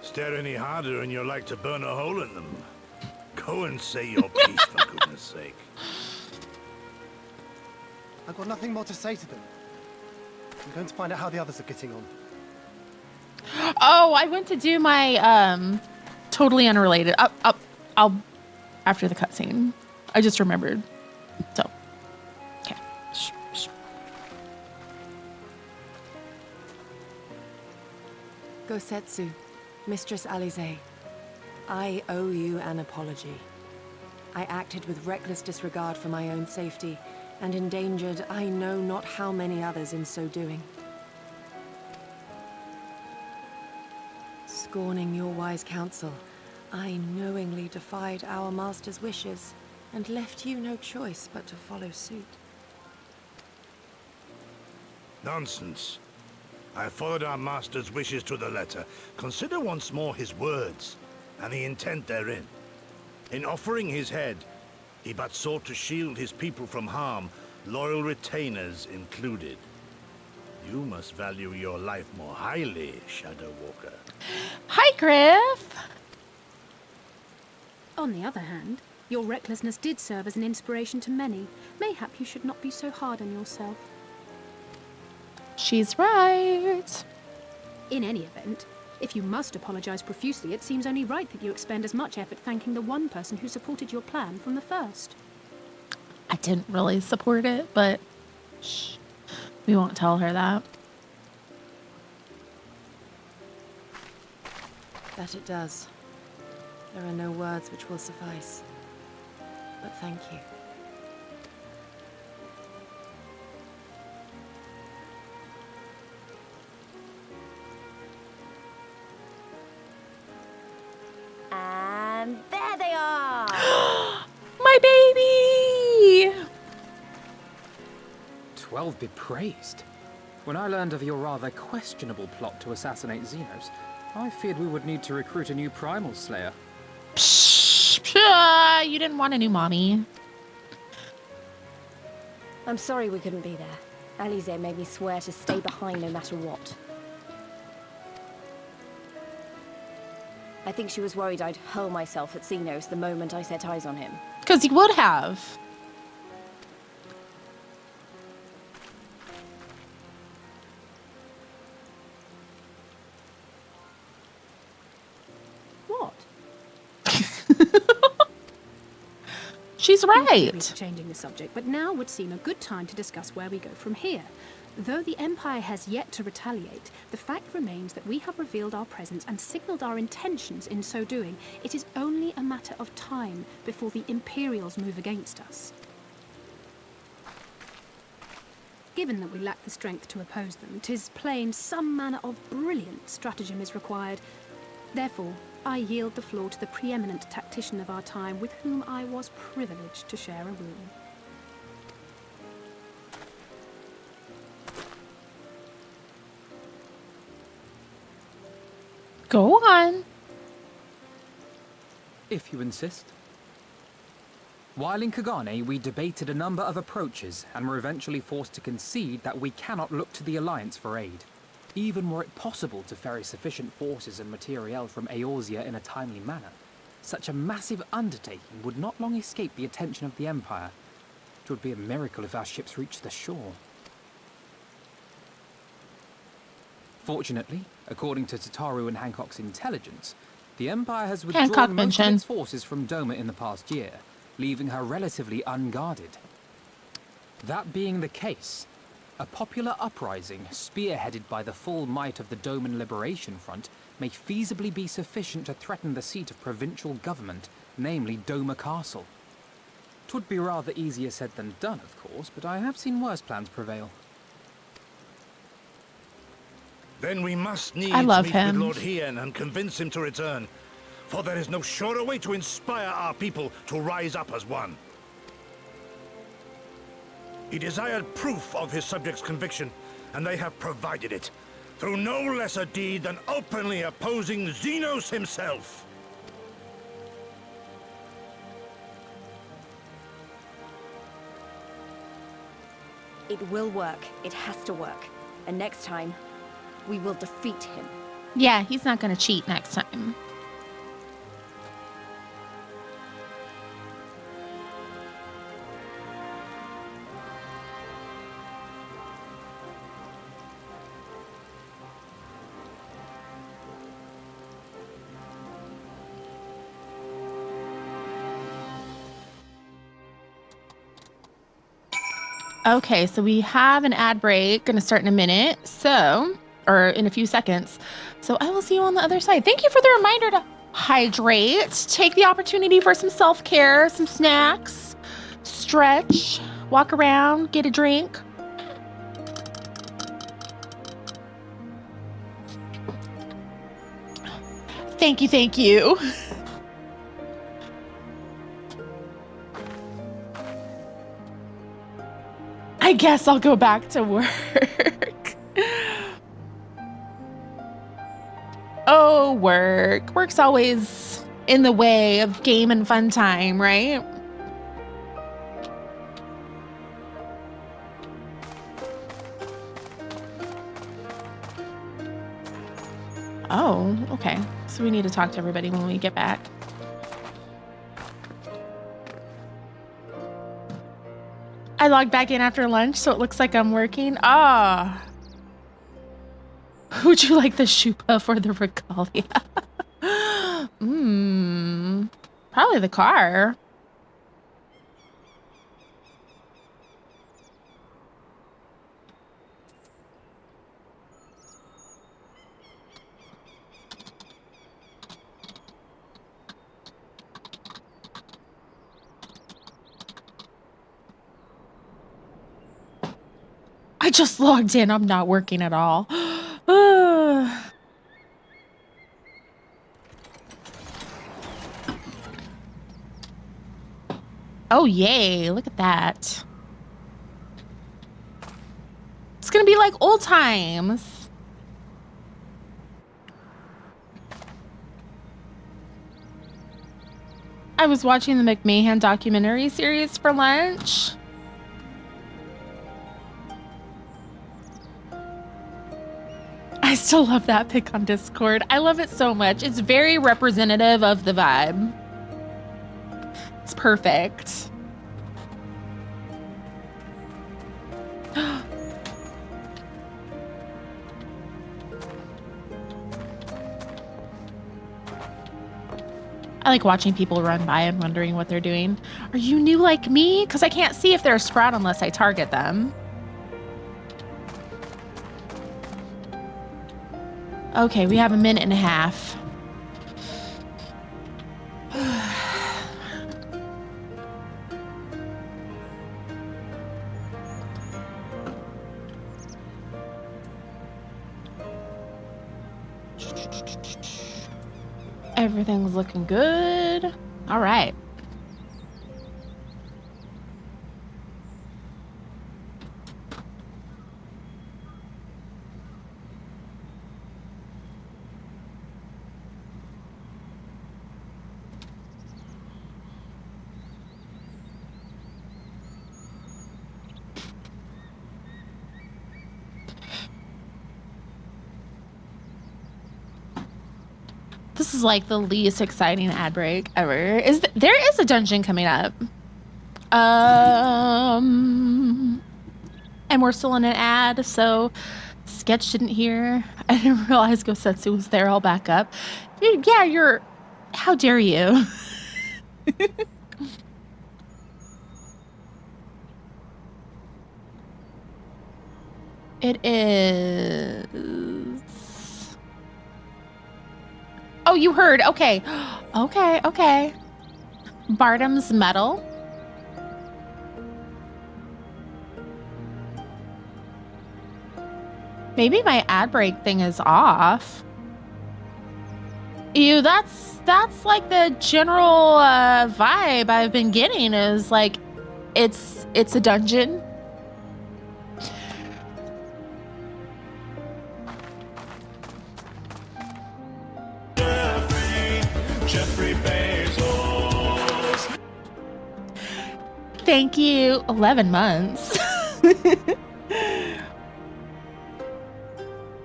Speaker 3: Stare any harder and you're like to burn a hole in them. Go and say your piece, for goodness sake.
Speaker 5: I've got nothing more to say to them. I'm going to find out how the others are getting on.
Speaker 1: Oh, I went to do my totally unrelated. I'll after the cutscene. I just remembered. So, okay.
Speaker 2: Gosetsu, Mistress Alize, I owe you an apology. I acted with reckless disregard for my own safety, and endangered I know not how many others in so doing. Scorning your wise counsel, I knowingly defied our master's wishes, and left you no choice but to follow suit.
Speaker 3: Nonsense. I followed our master's wishes to the letter. Consider once more his words, and the intent therein. In offering his head, he but sought to shield his people from harm, loyal retainers included. You must value your life more highly, Shadow Walker.
Speaker 1: Hi, Griff.
Speaker 4: On the other hand, your recklessness did serve as an inspiration to many. Mayhap you should not be so hard on yourself.
Speaker 1: She's right.
Speaker 4: In any event, if you must apologize profusely, it seems only right that you expend as much effort thanking the one person who supported your plan from the first.
Speaker 1: I didn't really support it, but shh, we won't tell her that.
Speaker 2: That it does. There are no words which will suffice. But thank you.
Speaker 11: XIV be praised. When I learned of your rather questionable plot to assassinate Zenos, I feared we would need to recruit a new primal slayer.
Speaker 1: Psh, psh, you didn't want a new mommy.
Speaker 10: I'm sorry we couldn't be there. Alize made me swear to stay behind no matter what. I think she was worried I'd hurl myself at Zenos the moment I set eyes on him.
Speaker 1: Because he would have.
Speaker 4: What?
Speaker 1: She's right.
Speaker 4: Changing the subject, but now would seem a good time to discuss where we go from here. Though the Empire has yet to retaliate, the fact remains that we have revealed our presence and signaled our intentions in so doing. It is only a matter of time before the Imperials move against us. Given that we lack the strength to oppose them, 'tis plain some manner of brilliant stratagem is required. Therefore, I yield the floor to the preeminent tactician of our time, with whom I was privileged to share a room.
Speaker 1: Go on.
Speaker 11: If you insist. While in Kagane, we debated a number of approaches and were eventually forced to concede that we cannot look to the Alliance for aid. Even were it possible to ferry sufficient forces and materiel from Eorzea in a timely manner, such a massive undertaking would not long escape the attention of the Empire. It would be a miracle if our ships reached the shore. Fortunately, according to Tataru and Hancock's intelligence, the Empire has withdrawn most of its forces from Doma in the past year, leaving her relatively unguarded. That being the case, a popular uprising, spearheaded by the full might of the Doman Liberation Front, may feasibly be sufficient to threaten the seat of provincial government, namely Doma Castle. 'Twould be rather easier said than done, of course, but I have seen worse plans prevail.
Speaker 3: Then we must needs
Speaker 1: meet
Speaker 3: with Lord Hien and convince him to return, for there is no surer way to inspire our people to rise up as one. He desired proof of his subjects' conviction, and they have provided it, through no less a deed than openly opposing Zenos himself.
Speaker 10: It will work. It has to work. And next time, we will defeat him.
Speaker 1: Yeah, he's not going to cheat next time. Okay, so we have an ad break, gonna start in a minute, or in a few seconds. So I will see you on the other side. Thank you for the reminder to hydrate. Take the opportunity for some self-care, some snacks, stretch, walk around, get a drink. Thank you, thank you. I guess I'll go back to work. Oh, work. Work's always in the way of game and fun time, right? Oh, okay. So we need to talk to everybody when we get back. I logged back in after lunch, so it looks like I'm working. Ah. Would you like the shupa for the regalia? Probably the car. I just logged in. I'm not working at all. Oh, yay. Look at that. gonna be like old times. I was watching the McMahon documentary series for lunch. I still love that pic on Discord. I love it so much. It's very representative of the vibe. It's perfect. I like watching people run by and wondering what they're doing. Are you new like me? Because I can't see if they're a sprout unless I target them. Okay, we have a minute and a half. Everything's looking good. All right. This is like the least exciting ad break ever. There is a dungeon coming up. And we're still in an ad, so Sketch didn't hear. I didn't realize Gosetsu was there. I'll back up. Dude, yeah, you're... How dare you? It is... Oh, you heard. Okay. Okay. Bardom's Medal. Maybe my ad break thing is off. Ew, that's like the general vibe I've been getting is like it's a dungeon. Thank you. 11 months.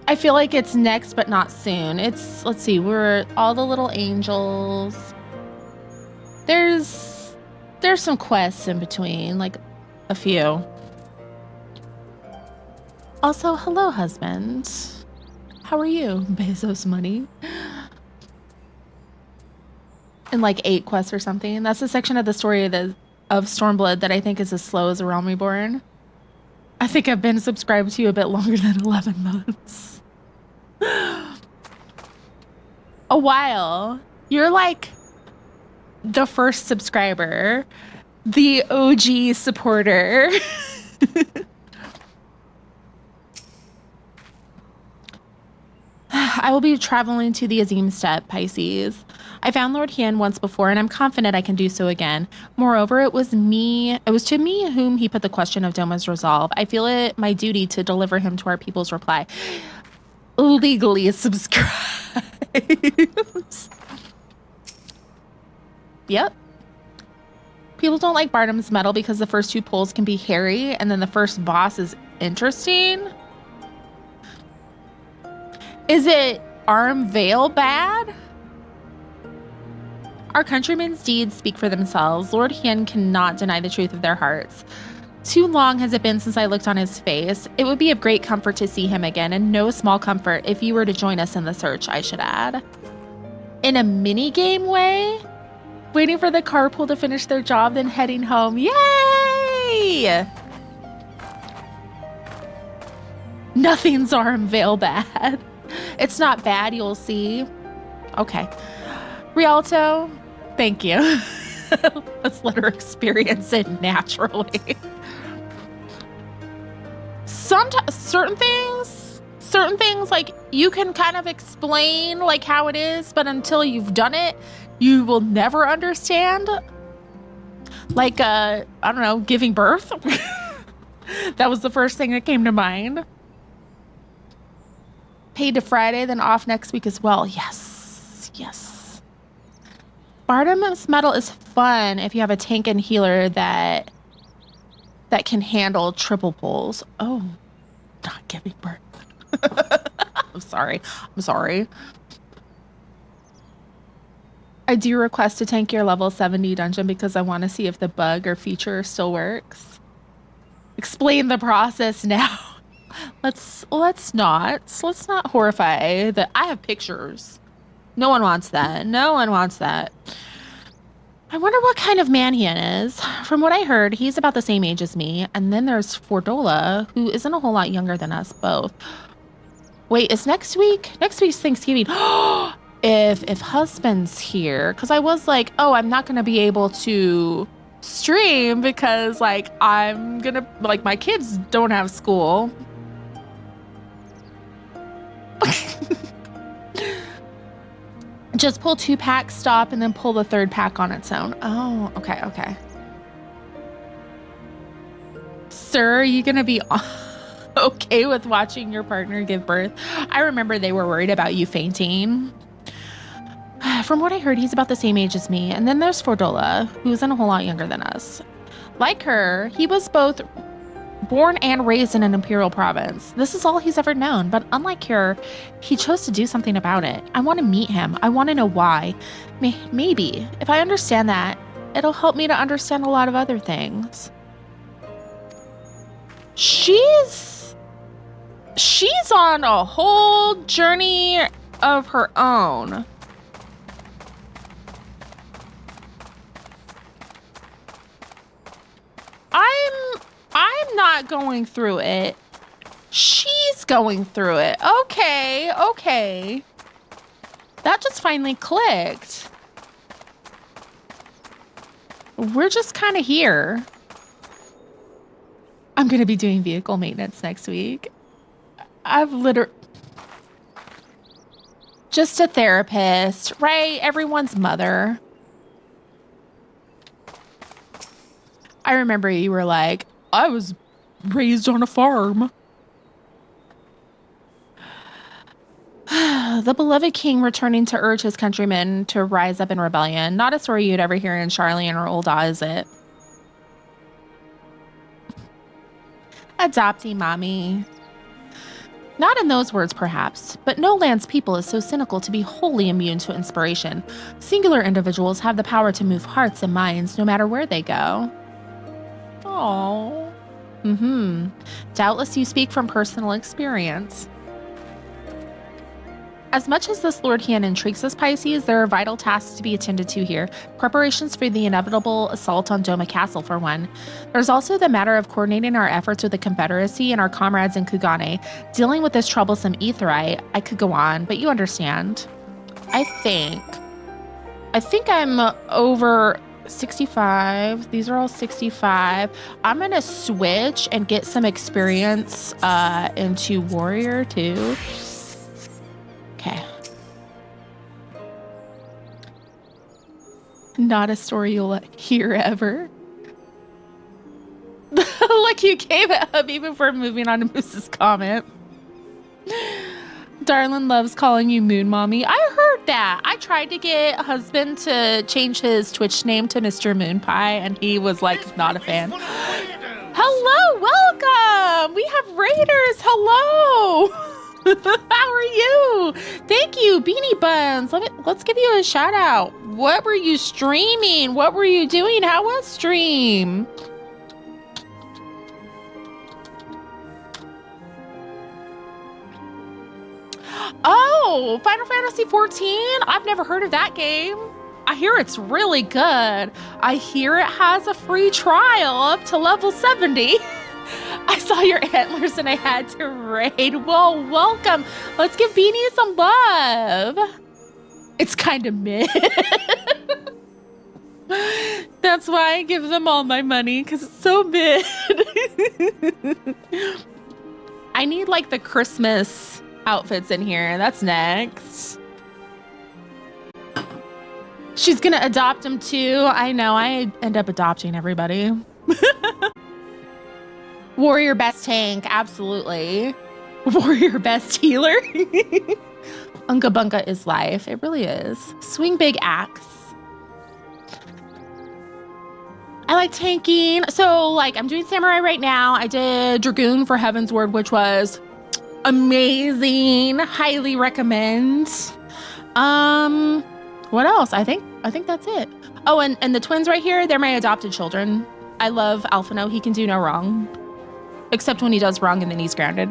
Speaker 1: I feel like it's next, but not soon. Let's see, we're all the little angels. There's some quests in between, like a few. Also, hello, husband. How are you? Bezos money. In like 8 quests or something. That's the section of the story of Stormblood that I think is as slow as A Realm Reborn. I think I've been subscribed to you a bit longer than 11 months. A while. You're like the first subscriber, the OG supporter. I will be traveling to the Azim Steppe, Pisces. I found Lord Hien once before, and I'm confident I can do so again. Moreover, it was to me whom he put the question of Doma's resolve. I feel it my duty to deliver him to our people's reply. Legally subscribe. Yep. People don't like Bardom's Medal because the first 2 pulls can be hairy, and then the first boss is interesting. Is it Arm Veil bad? Our countrymen's deeds speak for themselves. Lord Hien cannot deny the truth of their hearts. Too long has it been since I looked on his face. It would be of great comfort to see him again, and no small comfort if you were to join us in the search, I should add. In a mini-game way? Waiting for the carpool to finish their job, then heading home. Yay! Nothing's Arm Veil bad. It's not bad, you'll see. Okay. Rialto, thank you. Let's let her experience it naturally. Certain things, like, you can kind of explain, like, how it is, but until you've done it, you will never understand. Like, I don't know, giving birth. That was the first thing that came to mind. paid to Friday, then off next week as well. Yes, yes. Bartimus Metal is fun if you have a tank and healer that can handle triple pulls. Oh, not giving birth. I'm sorry. I do request a tank your level 70 dungeon because I want to see if the bug or feature still works. Explain the process now. Let's not horrify that. I have pictures. No one wants that. No one wants that. I wonder what kind of man Hien is. From what I heard, he's about the same age as me. And then there's Fordola, who isn't a whole lot younger than us both. Wait, is next week? Next week's Thanksgiving. If husband's here, because I was like, oh, I'm not gonna be able to stream because like my kids don't have school. Just pull 2 packs, stop, and then pull the 3rd pack on its own. Oh, okay. Sir, are you gonna be okay with watching your partner give birth? I remember they were worried about you fainting. From what I heard, he's about the same age as me. And then there's Fordola, who isn't a whole lot younger than us. Like her, he was both born and raised in an imperial province. This is all he's ever known, but unlike her, he chose to do something about it. I want to meet him. I want to know why. Maybe, if I understand that, it'll help me to understand a lot of other things. She's on a whole journey of her own. I'm not going through it. She's going through it. Okay. That just finally clicked. We're just kind of here. I'm going to be doing vehicle maintenance next week. I've literally... Just a therapist, right? Everyone's mother. I remember you were like, I was raised on a farm. The beloved king returning to urge his countrymen to rise up in rebellion. Not a story you'd ever hear in Charlene or Ul'dah, is it? Adoptee mommy. Not in those words, perhaps, but no land's people is so cynical to be wholly immune to inspiration. Singular individuals have the power to move hearts and minds no matter where they go. Oh. Doubtless you speak from personal experience. As much as this Lord Hien intrigues us, Pisces, there are vital tasks to be attended to here. Preparations for the inevitable assault on Doma Castle, for one. There's also the matter of coordinating our efforts with the Confederacy and our comrades in Kugane, dealing with this troublesome Aetheryte. I could go on, but you understand. I think I'm over 65. These are all 65. I'm going to switch and get some experience into Warrior, too. Okay. Not a story you'll hear ever. Look, you gave it up even before moving on to Moose's comment. Darlin loves calling you Moon Mommy. I heard that. I tried to get husband to change his Twitch name to Mr. Moon Pie, and he was like not a fan. Hello, welcome. We have Raiders. Hello. How are you? Thank you, Beanie Buns. Let's give you a shout out. What were you streaming? What were you doing? How was stream? Oh, Final Fantasy 14? I've never heard of that game. I hear it's really good. I hear it has a free trial up to level 70. I saw your antlers and I had to raid. Well, welcome. Let's give Beanie some love. It's kind of mid. That's why I give them all my money, because it's so mid. I need like the Christmas outfits in here. That's next. She's gonna adopt him too. I know, I end up adopting everybody. Warrior best tank, absolutely. Warrior best healer. Unga Bunga is life. It really is. Swing big axe. I like tanking. So like I'm doing samurai right now. I did dragoon for Heaven's Word, which was amazing. Highly recommend. What else? I think that's it. Oh, and the twins right here, they're my adopted children. I love Alphinaud. He can do no wrong. Except when he does wrong and then he's grounded.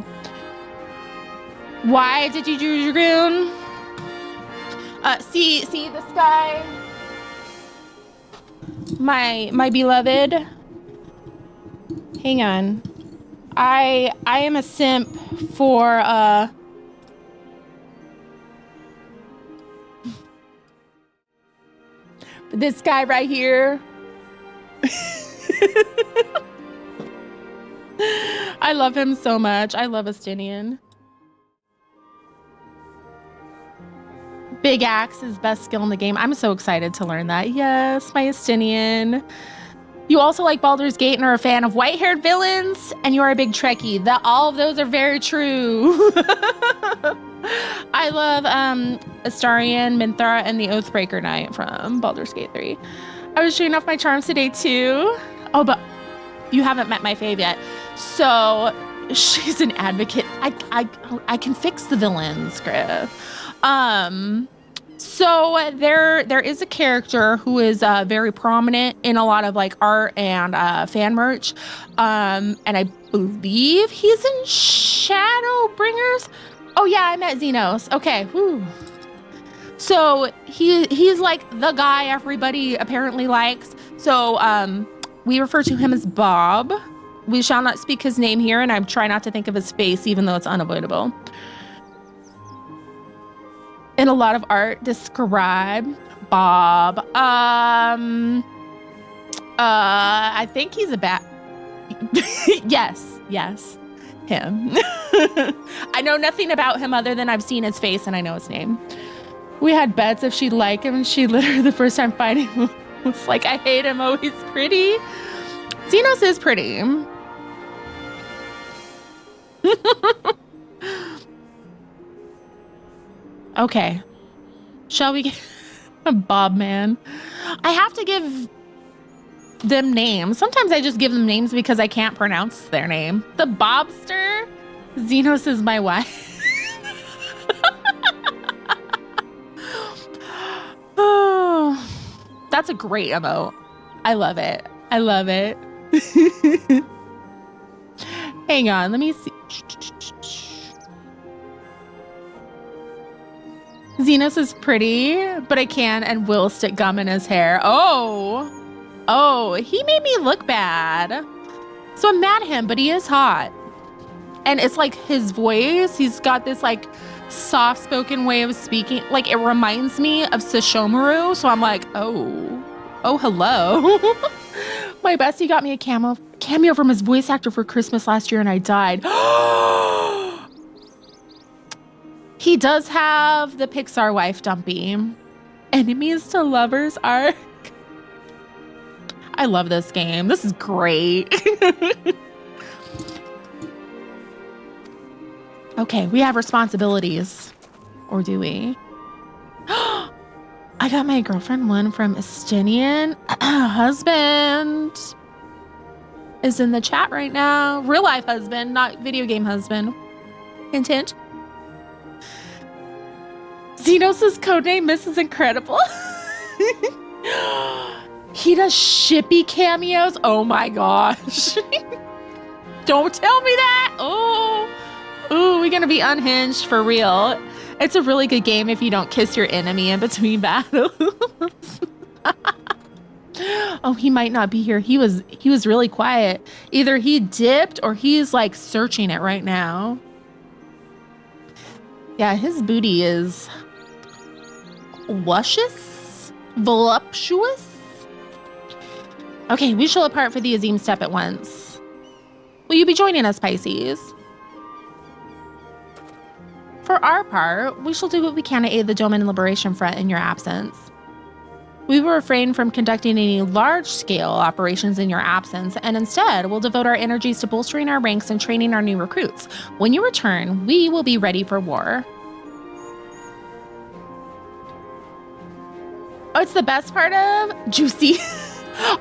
Speaker 1: Why did you do dragoon? See this guy? My beloved. Hang on. I am a simp for this guy right here. I love him so much. I love ESTINIEN. Big axe is best skill in the game. I'm so excited to learn that. Yes, my ESTINIEN. You also like Baldur's Gate and are a fan of white-haired villains, and you are a big Trekkie. All of those are very true. I love Astarion, Minthara, and the Oathbreaker Knight from Baldur's Gate 3. I was showing off my charms today too. Oh, but you haven't met my fave yet. So she's an advocate. I can fix the villains, Griff. So there is a character who is very prominent in a lot of like art and fan merch. And I believe he's in Shadowbringers. Oh yeah, I met Zenos. Okay. Whew. So he's like the guy everybody apparently likes. So we refer to him as Bob. We shall not speak his name here, and I try not to think of his face, even though it's unavoidable. In a lot of art, describe Bob. I think he's a bat. Yes, him. I know nothing about him other than I've seen his face and I know his name. We had bets if she'd like him, and she literally the first time fighting him was like, I hate him. Oh, he's pretty. Zenos is pretty. Okay. Shall we get a Bob man? I have to give them names. Sometimes I just give them names because I can't pronounce their name. The Bobster. Zenos is my wife. Oh, that's a great emote. I love it. I love it. Hang on, let me see. Zenos is pretty, but I can and will stick gum in his hair. Oh, he made me look bad. So I'm mad at him, but he is hot. And it's like his voice, he's got this like soft-spoken way of speaking. Like it reminds me of Sesshomaru. So I'm like, oh, hello. My bestie got me a cameo from his voice actor for Christmas last year and I died. He does have the Pixar wife dumpy. Enemies to lovers arc. I love this game. This is great. Okay, we have responsibilities. Or do we? I got my girlfriend one from ESTINIEN. Husband is in the chat right now. Real life husband, not video game husband. Hint, hint. Zenos' codename Mrs. Incredible. He does shippy cameos. Oh my gosh. Don't tell me that. Oh, we're gonna be unhinged for real. It's a really good game if you don't kiss your enemy in between battles. Oh, he might not be here. He was really quiet. Either he dipped or he's like searching it right now. Yeah, his booty is luscious, voluptuous. Okay, we shall depart for the Azim Steppe at once. Will you be joining us, Pisces? For our part, we shall do what we can to aid the Doma and Liberation Front in your absence. We will refrain from conducting any large-scale operations in your absence, and instead we'll devote our energies to bolstering our ranks and training our new recruits. When you return, we will be ready for war. Oh, it's the best part of Juicy.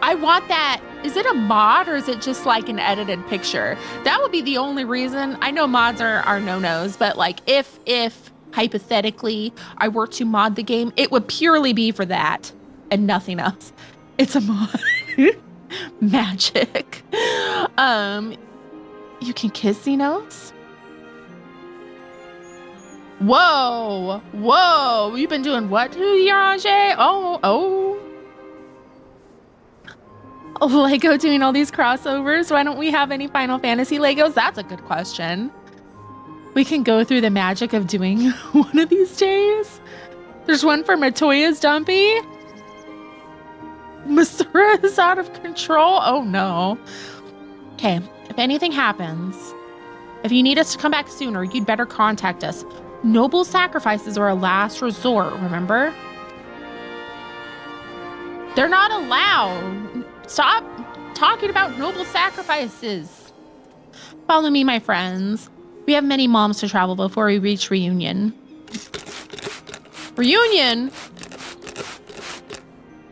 Speaker 1: I want that. Is it a mod or is it just like an edited picture? That would be the only reason. I know mods are no-nos, but like if hypothetically I were to mod the game, it would purely be for that and nothing else. It's a mod. Magic. You can kiss Zenos? Whoa, whoa, you've been doing what to Yaranger? Oh. Lego doing all these crossovers. Why don't we have any Final Fantasy Legos? That's a good question. We can go through the magic of doing one of these days. There's one for Matoya's Dumpy. Masura is out of control. Oh no. Okay, if anything happens, if you need us to come back sooner, you'd better contact us. Noble sacrifices are a last resort, remember? They're not allowed. Stop talking about noble sacrifices. Follow me, my friends. We have many moms to travel before we reach Reunion. Reunion?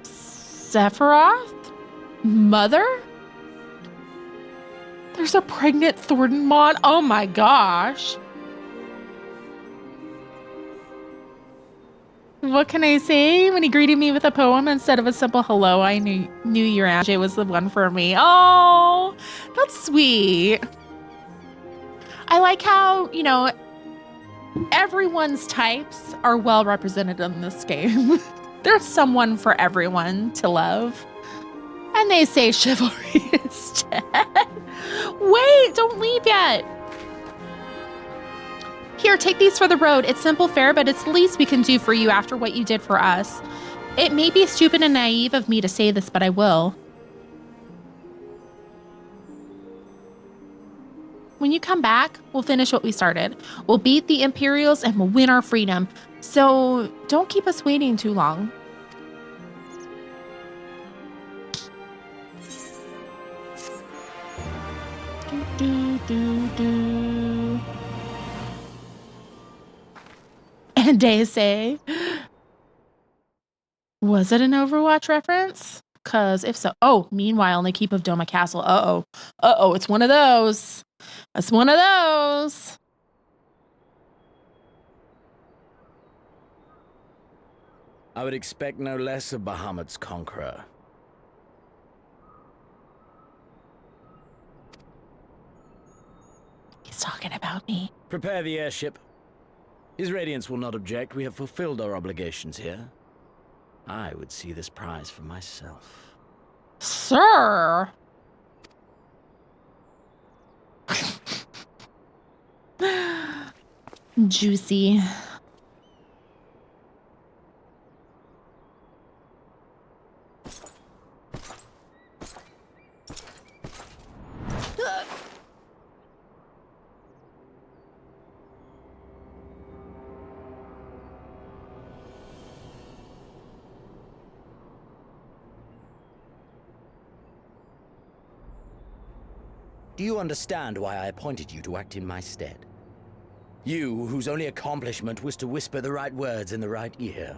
Speaker 1: Sephiroth? Mother? There's a pregnant Thornton mod? Oh my gosh. What can I say? When he greeted me with a poem instead of a simple hello, I knew Yugiri was the one for me. Oh, that's sweet. I like how, you know, everyone's types are well represented in this game. There's someone for everyone to love. And they say chivalry is dead. Wait, don't leave yet. Here, take these for the road. It's simple fare, but it's the least we can do for you after what you did for us. It may be stupid and naive of me to say this, but I will. When you come back, we'll finish what we started. We'll beat the Imperials and we'll win our freedom. So don't keep us waiting too long. And they say, was it an Overwatch reference? Because if so, oh, meanwhile, in the keep of Doma Castle, uh-oh, it's one of those. It's one of those.
Speaker 8: I would expect no less of Bahamut's conqueror.
Speaker 1: He's talking about me.
Speaker 8: Prepare the airship. His Radiance will not object. We have fulfilled our obligations here. I would see this prize for myself.
Speaker 1: Sir! Juicy.
Speaker 8: Do you understand why I appointed you to act in my stead? You, whose only accomplishment was to whisper the right words in the right ear.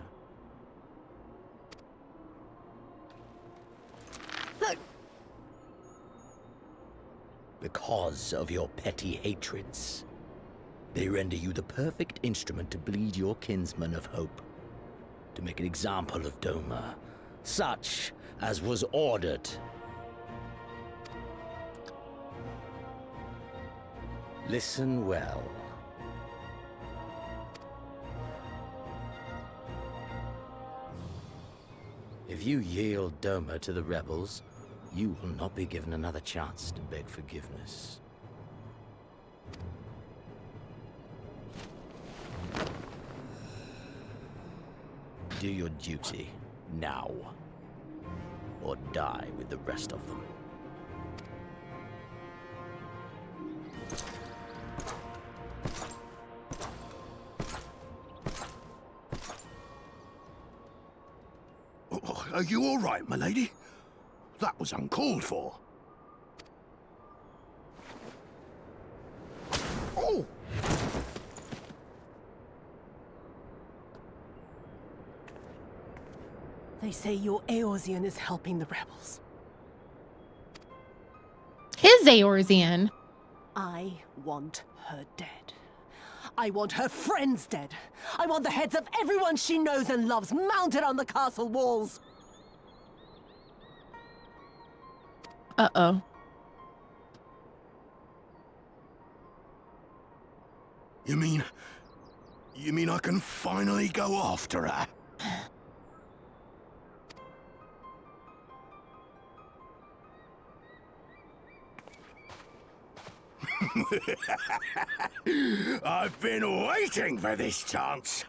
Speaker 8: Because of your petty hatreds. They render you the perfect instrument to bleed your kinsman of hope. To make an example of Doma, such as was ordered. Listen well. If you yield Doma to the rebels, you will not be given another chance to beg forgiveness. Do your duty now, or die with the rest of them.
Speaker 3: Are you all right, my lady? That was uncalled for. Oh!
Speaker 12: They say your Eorzean is helping the rebels.
Speaker 1: His Eorzean?
Speaker 12: I want her dead. I want her friends dead. I want the heads of everyone she knows and loves mounted on the castle walls.
Speaker 1: Uh-oh.
Speaker 3: You mean I can finally go after her? I've been waiting for this chance.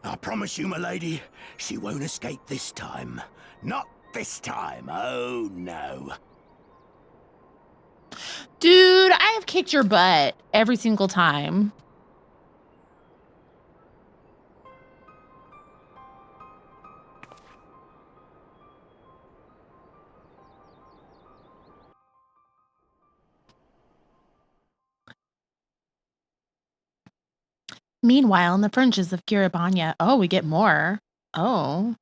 Speaker 3: I promise you, my lady, she won't escape this time. Not this time, oh no.
Speaker 1: Dude, I have kicked your butt every single time. Meanwhile, in the fringes of Abania, oh, we get more. Oh.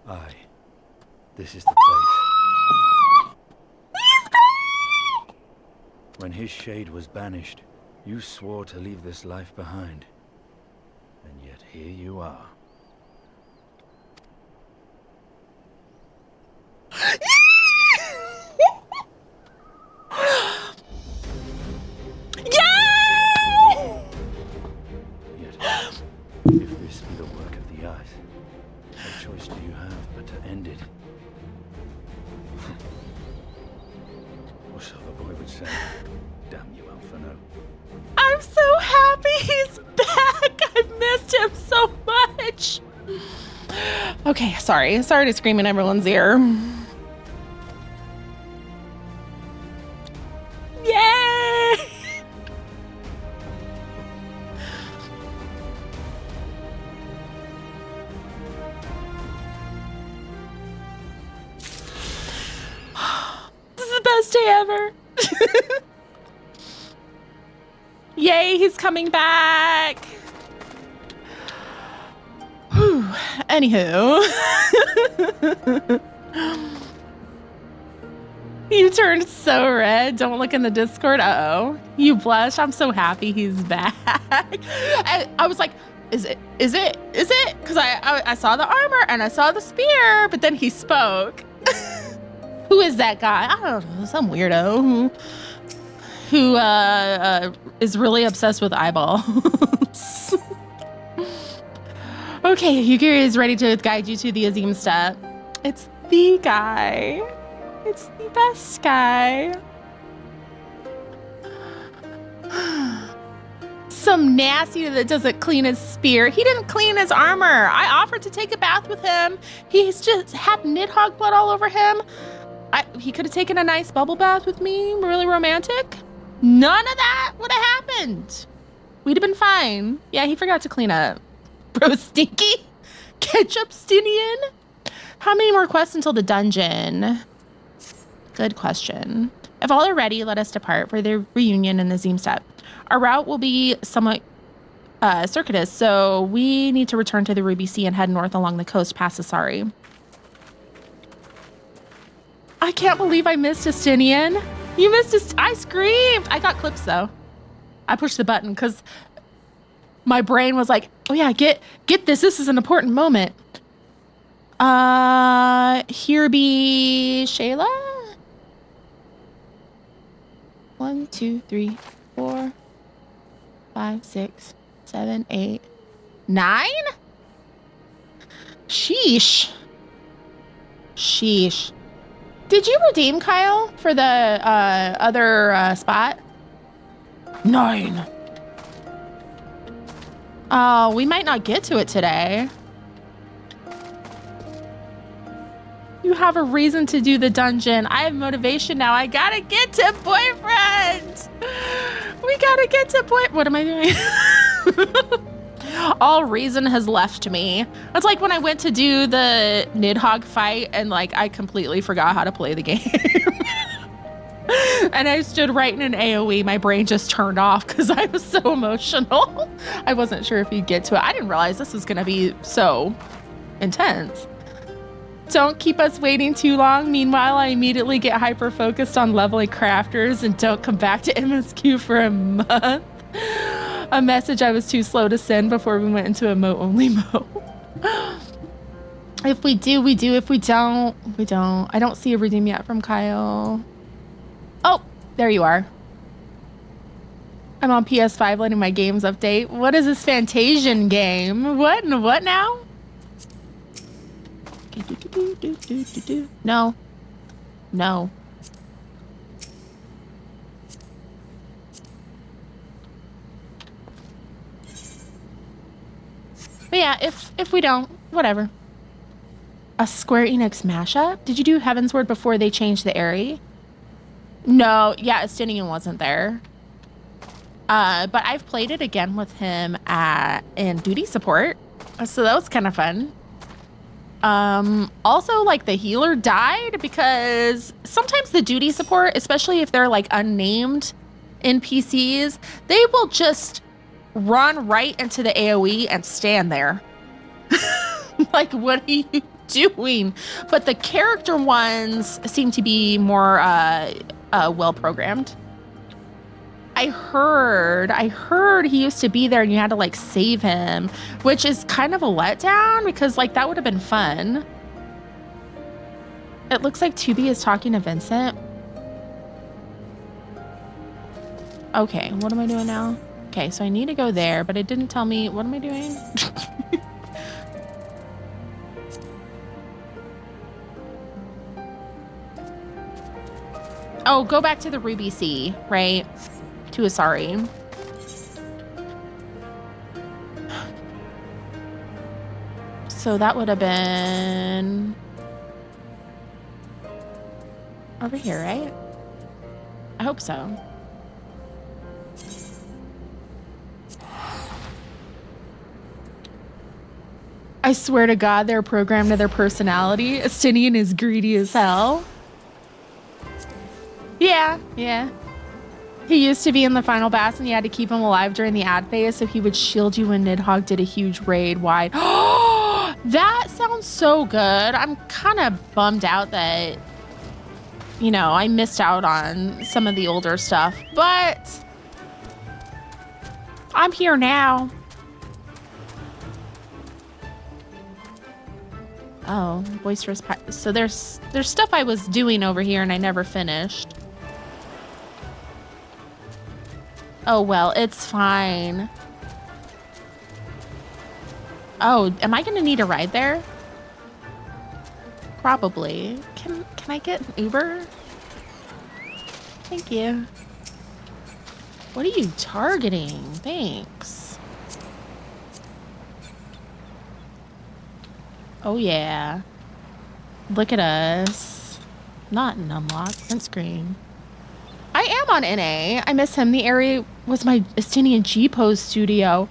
Speaker 13: Aye. This is the place. When his shade was banished, you swore to leave this life behind. And yet here you are. Yet, if this be the work of the eyes, what choice do you have but to end it? Or so the boy would say. Damn you, Alphinaud.
Speaker 1: I'm so happy he's back. I've missed him so much. Okay, sorry. Sorry to scream in everyone's ear. Yay! This is the best day ever. Yay, he's coming back. Whew. Anywho. You turned so red. Don't look in the Discord. Uh-oh. You blush. I'm so happy he's back. I was like, is it? Because I saw the armor and I saw the spear, but then he spoke. Who is that guy? I don't know. Some weirdo who is really obsessed with eyeballs. Okay, Yugiri is ready to guide you to the Azim Steppe. It's the guy. It's the best guy. Some nasty that doesn't clean his spear. He didn't clean his armor. I offered to take a bath with him. He's just had Nidhogg blood all over him. He could have taken a nice bubble bath with me, really romantic. None of that would have happened. We'd have been fine. Yeah, he forgot to clean up. Bro, stinky. Ketchup STINIEN. How many more quests until the dungeon? Good question. If all are ready, let us depart for the reunion in the Azim Steppe. Our route will be somewhat circuitous, so we need to return to the Ruby Sea and head north along the coast past Asari. I can't believe I missed ESTINIEN. You missed I screamed. I got clips though. I pushed the button because my brain was like, oh yeah, get this. This is an important moment. Here be Xaela. 1, 2, 3, 4, 5, 6, 7, 8, 9. Sheesh. Did you redeem Kyle for the other spot? 9. Oh, we might not get to it today. You have a reason to do the dungeon. I have motivation now. I gotta get to boyfriend. We gotta get to boy. What am I doing? All reason has left me. It's like when I went to do the Nidhogg fight and like I completely forgot how to play the game. And I stood right in an AoE. My brain just turned off because I was so emotional. I wasn't sure if you'd get to it. I didn't realize this was going to be so intense. Don't keep us waiting too long. Meanwhile, I immediately get hyper-focused on leveling crafters and don't come back to MSQ for a month. A message I was too slow to send before we went into emote-only mode. If we do, we do. If we don't, we don't. I don't see a redeem yet from Kyle. Oh, there you are. I'm on PS5 letting my games update. What is this Fantasian game? What and what now? No. No. But yeah, if we don't, whatever. A Square Enix mashup? Did you do Heavensward before they changed the area? No, yeah, ESTINIEN wasn't there. But I've played it again with him in duty support. So that was kind of fun. Also, like, the healer died because sometimes the duty support, especially if they're, like, unnamed NPCs, they will just run right into the AoE and stand there. Like, what are you doing? But the character ones seem to be more well-programmed. I heard he used to be there and you had to like save him, which is kind of a letdown because like that would have been fun. It looks like Tubi is talking to Vincent. Okay, what am I doing now? Okay, so I need to go there, but it didn't tell me. What am I doing? Oh, go back to the Ruby Sea, right? To Asari. So that would have been over here, right? I hope so. I swear to God, they're programmed to their personality. ESTINIEN is greedy as hell. Yeah, yeah. He used to be in the final boss and you had to keep him alive during the ad phase so he would shield you when Nidhogg did a huge raid wide. Oh, that sounds so good. I'm kind of bummed out that, you know, I missed out on some of the older stuff, but I'm here now. Oh, boisterous. So there's stuff I was doing over here and I never finished. Oh, well, it's fine. Oh, am I gonna need a ride there? Probably. Can I get an Uber? Thank you. What are you targeting? Thanks. Oh, yeah. Look at us. Not an unlock. Print screen. I am on NA. I miss him. The area was my ESTINIEN G-Pose studio.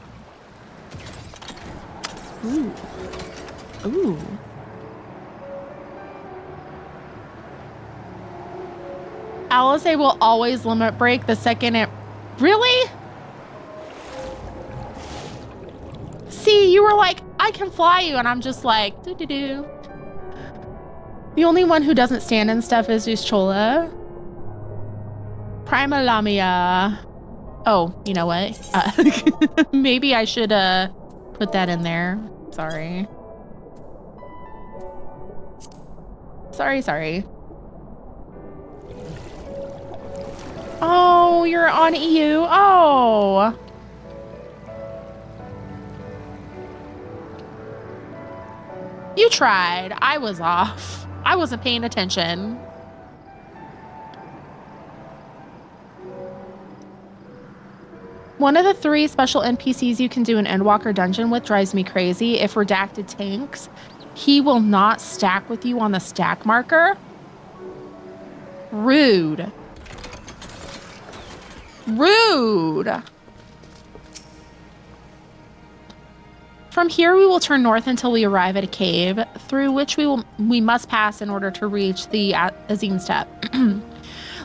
Speaker 1: Ooh. Ooh. Alice will always limit break the second it... Really? See, you were like, I can fly you, and I'm just like, doo-doo-doo. The only one who doesn't stand in stuff is Chola. Prima Lamia. Oh, you know what? Maybe I should put that in there. Sorry. Sorry. Oh, you're on EU. Oh. You tried. I was off. I wasn't paying attention. One of the 3 special NPCs you can do an Endwalker dungeon with drives me crazy. If redacted tanks, He will not stack with you on the stack marker. Rude. Rude. From here, we will turn north until we arrive at a cave, through which we must pass in order to reach the Azim Steppe.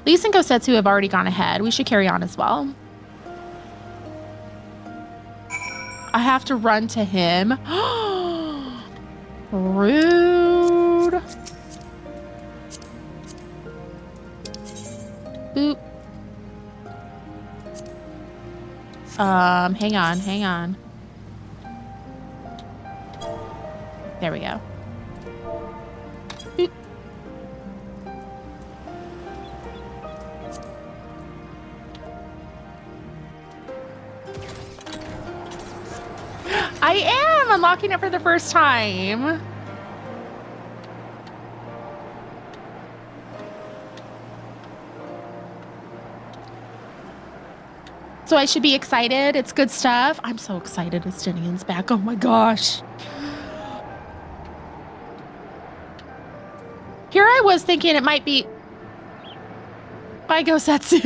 Speaker 1: Lyse and Gosetsu have already gone ahead. We should carry on as well. I have to run to him. Rude. Boop. Hang on. There we go. Boop. I am unlocking it for the first time. So I should be excited. It's good stuff. I'm so excited Estinien's back. Oh my gosh. Here I was thinking it might be... Bye, Gosetsu.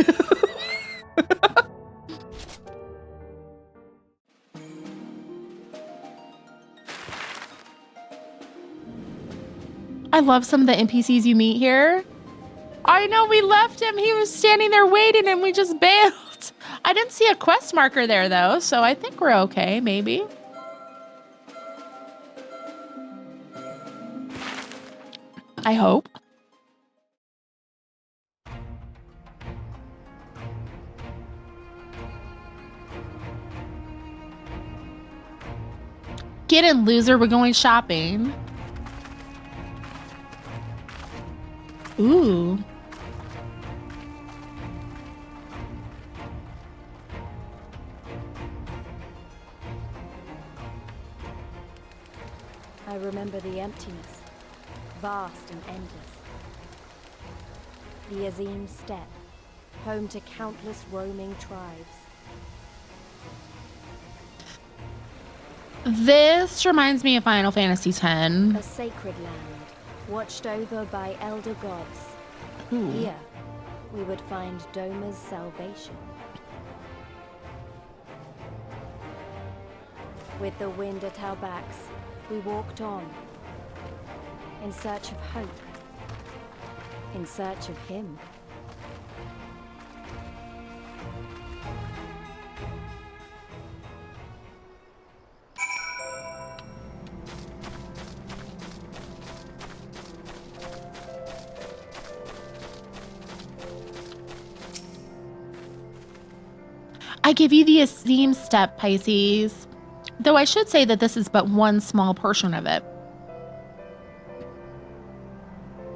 Speaker 1: I love some of the NPCs you meet here. I know, we left him. He was standing there waiting and we just bailed. I didn't see a quest marker there though, so I think we're okay, maybe. I hope. Get in, loser. We're going shopping. Ooh.
Speaker 10: I remember the emptiness, vast and endless. The Azim Steppe, home to countless roaming tribes.
Speaker 1: This reminds me of Final Fantasy X.
Speaker 10: A sacred land, watched over by elder gods.
Speaker 1: Ooh.
Speaker 10: Here, we would find Doma's salvation. With the wind at our backs, we walked on, in search of hope, in search of him.
Speaker 1: I give you the Azim Steppe, Pisces. Though I should say that this is but one small portion of it.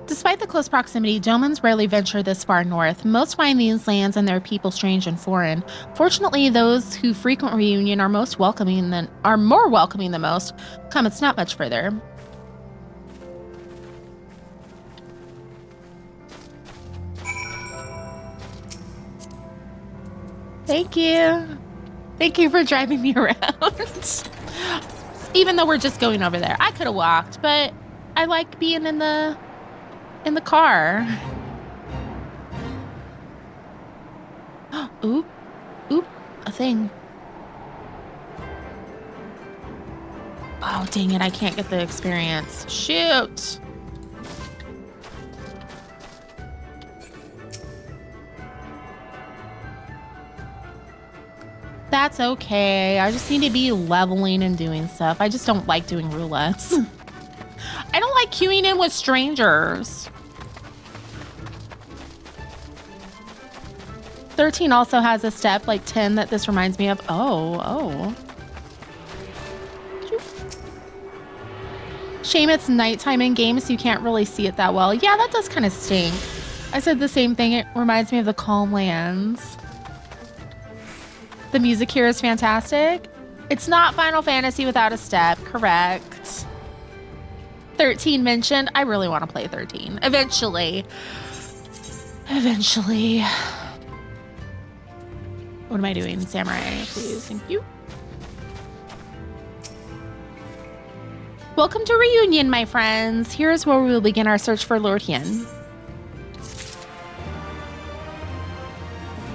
Speaker 1: Despite the close proximity, Domans rarely venture this far north. Most find these lands and their people strange and foreign. Fortunately, those who frequent reunion are more welcoming than most. Come, it's not much further. Thank you. Thank you for driving me around. Even though we're just going over there. I could have walked, but I like being in the car. Oop. Oop. A thing. Oh, dang it. I can't get the experience. Shoot. That's okay. I just need to be leveling and doing stuff. I just don't like doing roulettes. I don't like queuing in with strangers. 13 also has a step like 10 that this reminds me of. Oh. Shame it's nighttime in game, so you can't really see it that well. Yeah, that does kind of stink. I said the same thing. It reminds me of the Calm Lands. The music here is fantastic. It's not Final Fantasy without a step, correct. 13 mentioned. I really want to play 13. Eventually. What am I doing? Samurai, please. Thank you. Welcome to Reunion, my friends. Here's where we will begin our search for Lord Hien.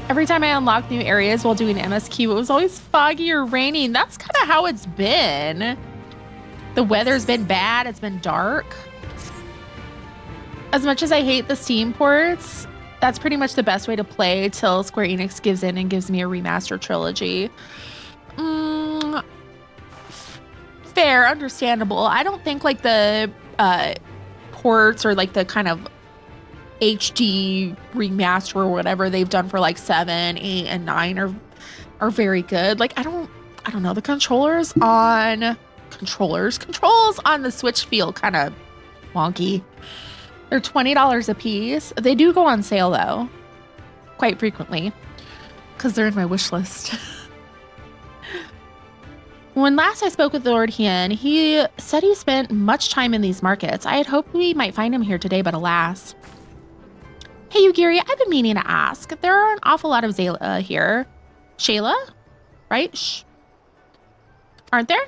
Speaker 1: Every time I unlock new areas while doing MSQ, it was always foggy or raining. That's kind of how it's been. The weather's been bad. It's been dark. As much as I hate the Steam ports, that's pretty much the best way to play till Square Enix gives in and gives me a remaster trilogy. Fair, understandable. I don't think like the ports or like the kind of HD remaster or whatever they've done for like 7, 8, and 9 are very good. Like I don't know. The controls on the Switch feel kind of wonky. They're $20 a piece. They do go on sale though, quite frequently, because they're in my wish list. When last I spoke with Lord Hien, he said he spent much time in these markets. I had hoped we might find him here today, but alas. Hey Yugiri, I've been meaning to ask. There are an awful lot of Xaela here. Xaela? Right? Aren't there?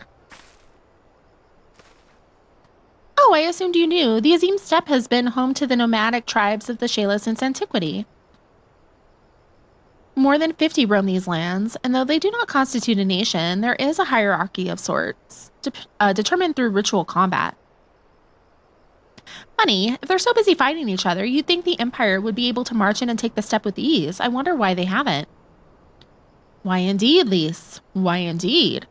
Speaker 1: Oh, I assumed you knew. The Azim Steppe has been home to the nomadic tribes of the Xaela since antiquity. More than 50 roam these lands, and though they do not constitute a nation, there is a hierarchy of sorts, determined through ritual combat. Funny, if they're so busy fighting each other, you'd think the Empire would be able to march in and take the steppe with ease. I wonder why they haven't. Why indeed, Lyse? Why indeed?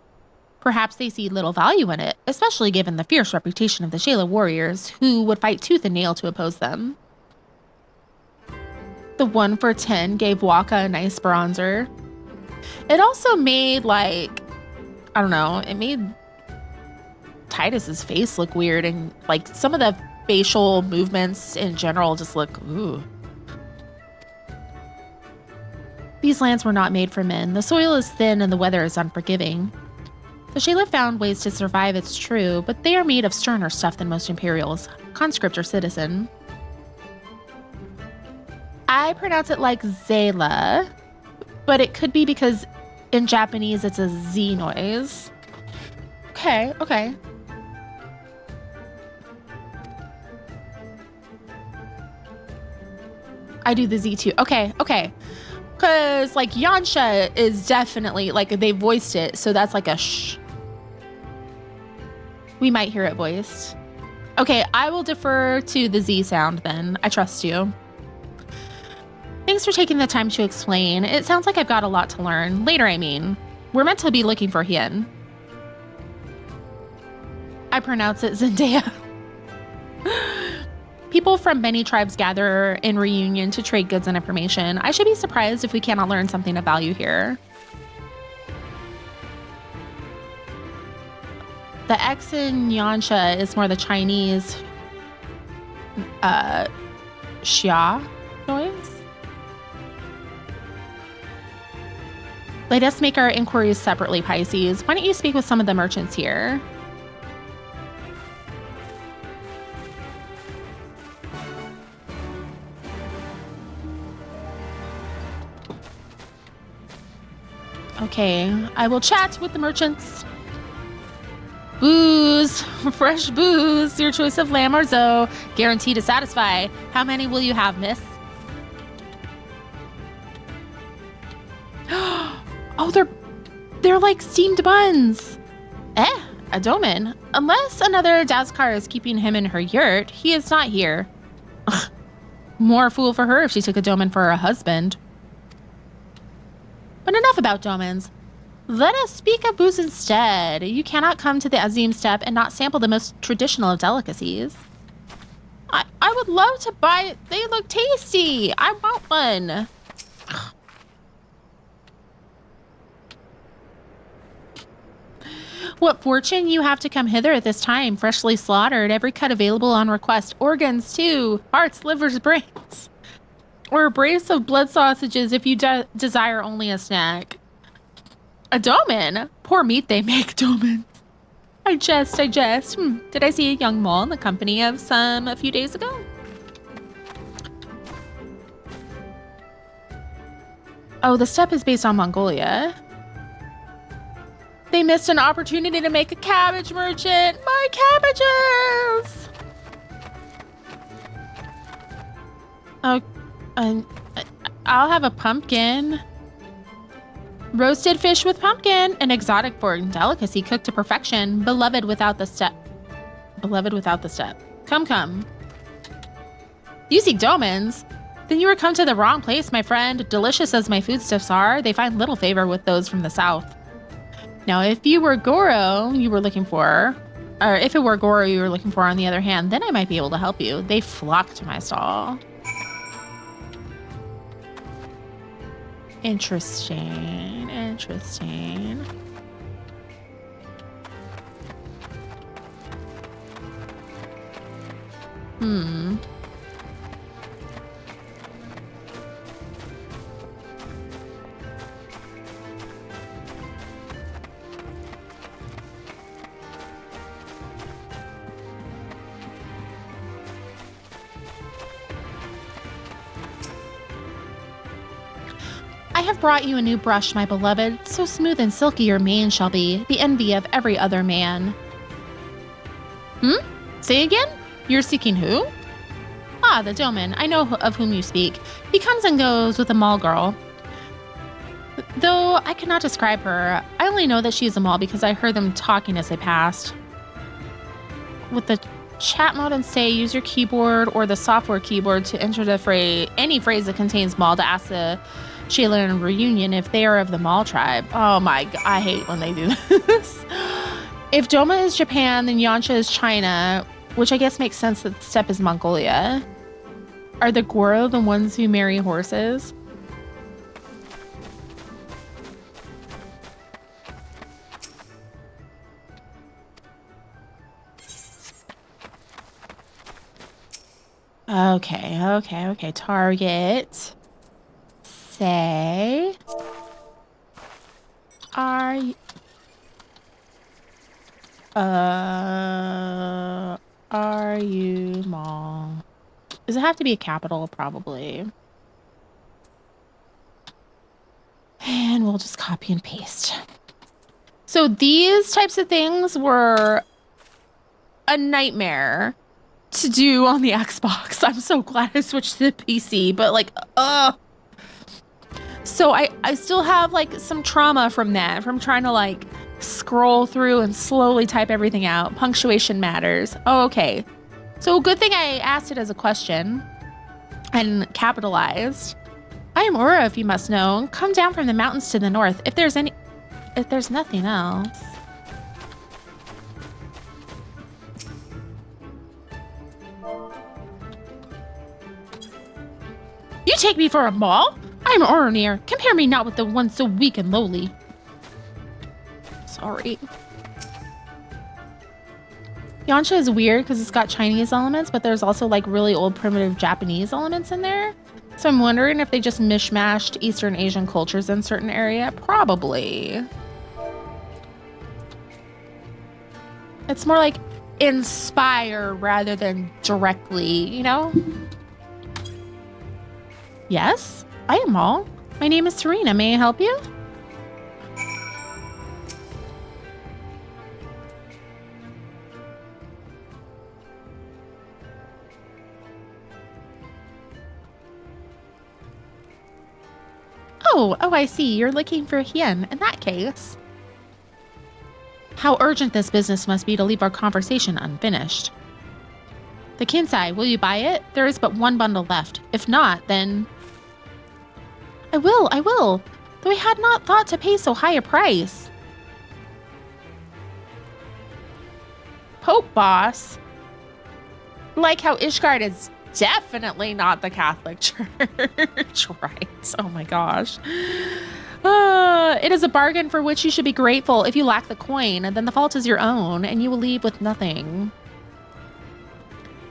Speaker 1: Perhaps they see little value in it, especially given the fierce reputation of the Xaela warriors, who would fight tooth and nail to oppose them. The 1 for 10 gave Waka a nice bronzer. It also made, like, I don't know, it made Titus's face look weird, and like some of the facial movements in general just look, ooh. These lands were not made for men. The soil is thin and the weather is unforgiving. The Xaela found ways to survive, it's true, but they are made of sterner stuff than most Imperials, conscript or citizen. I pronounce it like Xaela, but it could be because in Japanese it's a Z noise. Okay, okay. I do the Z too. Okay, okay. Because like Yanxia is definitely like they voiced it, so that's like a sh. We might hear it voiced. Okay, I will defer to the Z sound then. I trust you. Thanks for taking the time to explain. It sounds like I've got a lot to learn. Later, I mean. We're meant to be looking for Hien. I pronounce it Zendaya. People from many tribes gather in Reunion to trade goods and information. I should be surprised if we cannot learn something of value here. The X in Yanxia is more the Chinese xia noise. Let us make our inquiries separately, Pisces. Why don't you speak with some of the merchants here? Okay, I will chat with the merchants. Booze, fresh booze, your choice of lamb or zo, guaranteed to satisfy. How many will you have, miss? Oh, they're like steamed buns. A doman. Unless another Dazkar is keeping him in her yurt, he is not here. More fool for her if she took a doman for her husband. But enough about domans. Let us speak of booze instead. You cannot come to the Azim Steppe and not sample the most traditional of delicacies. I would love to buy it. They look tasty. I want one. What fortune you have to come hither at this time, freshly slaughtered, every cut available on request. Organs, too. Hearts, livers, brains. Or a brace of blood sausages if you desire only a snack. A doman? Poor meat they make, domans. I jest. Did I see a young mole in the company of some a few days ago? Oh, the steppe is based on Mongolia. They missed an opportunity to make a cabbage merchant. My cabbages! Oh, I'll have a pumpkin. Roasted fish with pumpkin, an exotic foreign delicacy cooked to perfection, beloved without the step. Beloved without the step. Come, come. You seek domans? Then you were come to the wrong place, my friend. Delicious as my foodstuffs are, they find little favor with those from the south. Now, if you were Goro you were looking for, or if it were Goro you were looking for, on the other hand, then I might be able to help you. They flock to my stall. Interesting, interesting. I have brought you a new brush, my beloved. So smooth and silky your mane shall be, the envy of every other man. Say again? You're seeking who? Ah, the Doman. I know of whom you speak. He comes and goes with a mall girl. Though I cannot describe her, I only know that she is a mall because I heard them talking as they passed. With the chat mode and say, use your keyboard or the software keyboard to enter the any phrase that contains mall to ask the Xaela and reunion if they are of the mall tribe. Oh my god, I hate when they do this. If Doma is Japan, then Yanxia is China, which I guess makes sense that Steppe is Mongolia. Are the Goro the ones who marry horses? Okay. Target. Say. Are you mall? Does it have to be a capital? Probably. And we'll just copy and paste. So these types of things were a nightmare to do on the Xbox. I'm so glad I switched to the PC, but like, So I still have like some trauma from that, from trying to like scroll through and slowly type everything out. Punctuation matters. Oh, okay. So good thing I asked it as a question and capitalized. I am Aura, if you must know. Come down from the mountains to the north. If there's nothing else. You take me for a mall? I'm Oronir. Compare me not with the one so weak and lowly. Sorry. Yanxia is weird because it's got Chinese elements, but there's also like really old primitive Japanese elements in there. So I'm wondering if they just mishmashed Eastern Asian cultures in certain area. Probably. It's more like inspire rather than directly, you know? Yes, I am all. My name is Cirina. May I help you? Oh, I see. You're looking for Hien. In that case. How urgent this business must be to leave our conversation unfinished. The Kinsai, will you buy it? There is but one bundle left. If not, then... I will. Though I had not thought to pay so high a price. Pope boss? Like how Ishgard is definitely not the Catholic Church, right? Oh my gosh. It is a bargain for which you should be grateful. If you lack the coin, then the fault is your own, and you will leave with nothing.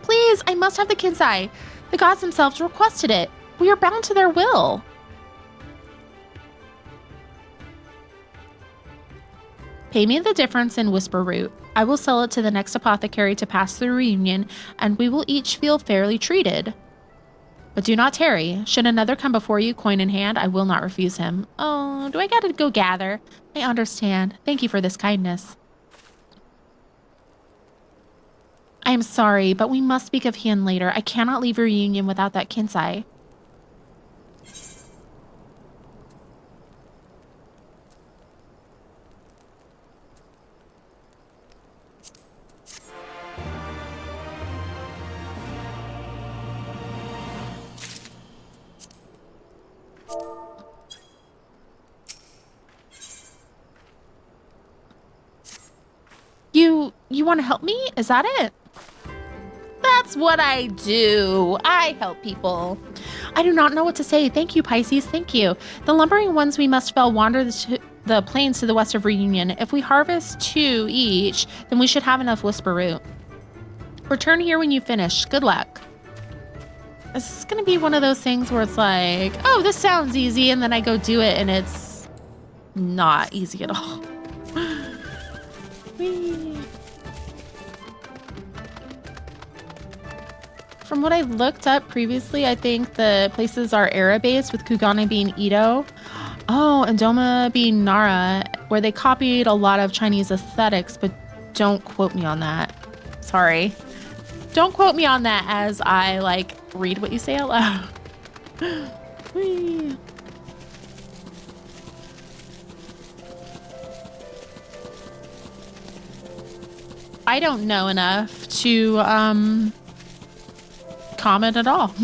Speaker 1: Please, I must have the Kinsai. The gods themselves requested it. We are bound to their will. Pay me the difference in whisper root. I will sell it to the next apothecary to pass the reunion, and we will each feel fairly treated. But do not tarry. Should another come before you, coin in hand, I will not refuse him. Oh, do I gotta go gather? I understand. Thank you for this kindness. I am sorry, but we must speak of Hien later. I cannot leave your reunion without that kinsai. You want to help me? Is that it? That's what I do. I help people. I do not know what to say. Thank you, Pisces. Thank you. The lumbering ones we must fell wander the plains to the west of Reunion. If we harvest 2 each, then we should have enough whisper root. Return here when you finish. Good luck. Is this going to be one of those things where it's like, oh, this sounds easy, and then I go do it, and it's not easy at all. Whee. From what I looked up previously, I think the places are Era-based, with Kugane being Edo. Oh, and Doma being Nara, where they copied a lot of Chinese aesthetics, but don't quote me on that. Sorry. Don't quote me on that as I, like, read what you say out loud. Whee. I don't know enough to, comment at all.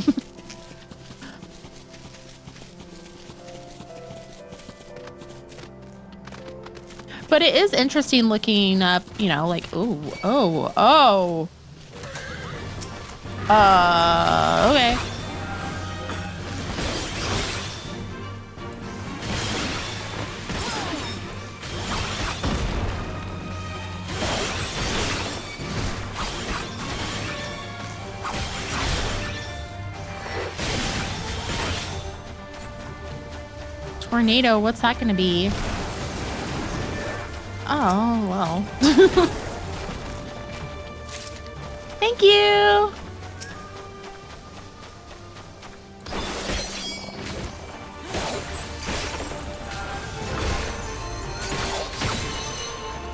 Speaker 1: But it is interesting looking up, you know, like, oh. Okay. Tornado, what's that gonna be? Oh, well. Thank you.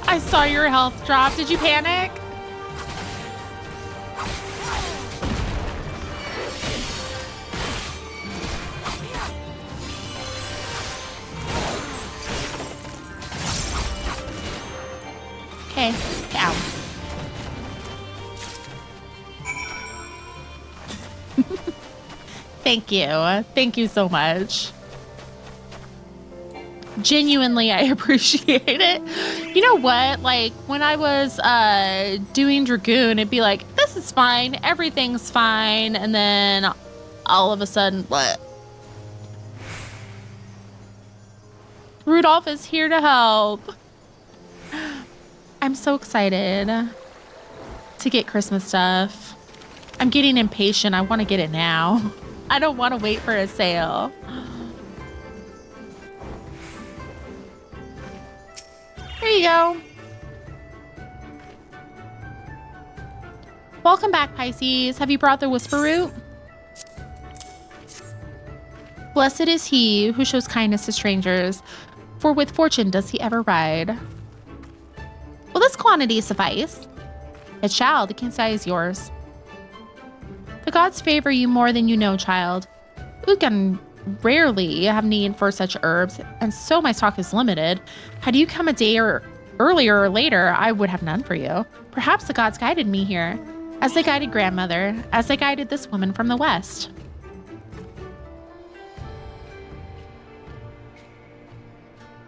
Speaker 1: I saw your health drop. Did you panic? Okay. Ow. Thank you. Thank you so much. Genuinely, I appreciate it. You know what? Like, when I was doing Dragoon, it'd be like, this is fine. Everything's fine. And then all of a sudden, what? Rudolph is here to help. I'm so excited to get Christmas stuff. I'm getting impatient. I want to get it now. I don't want to wait for a sale. There you go. Welcome back, Pisces. Have you brought the whisper root? Blessed is he who shows kindness to strangers, for with fortune does he ever ride. Will this quantity suffice? It shall. The kinsai is yours. The gods favor you more than you know, child. We can rarely have need for such herbs, and so my stock is limited. Had you come a day or earlier or later, I would have none for you. Perhaps the gods guided me here, as they guided grandmother, as they guided this woman from the west.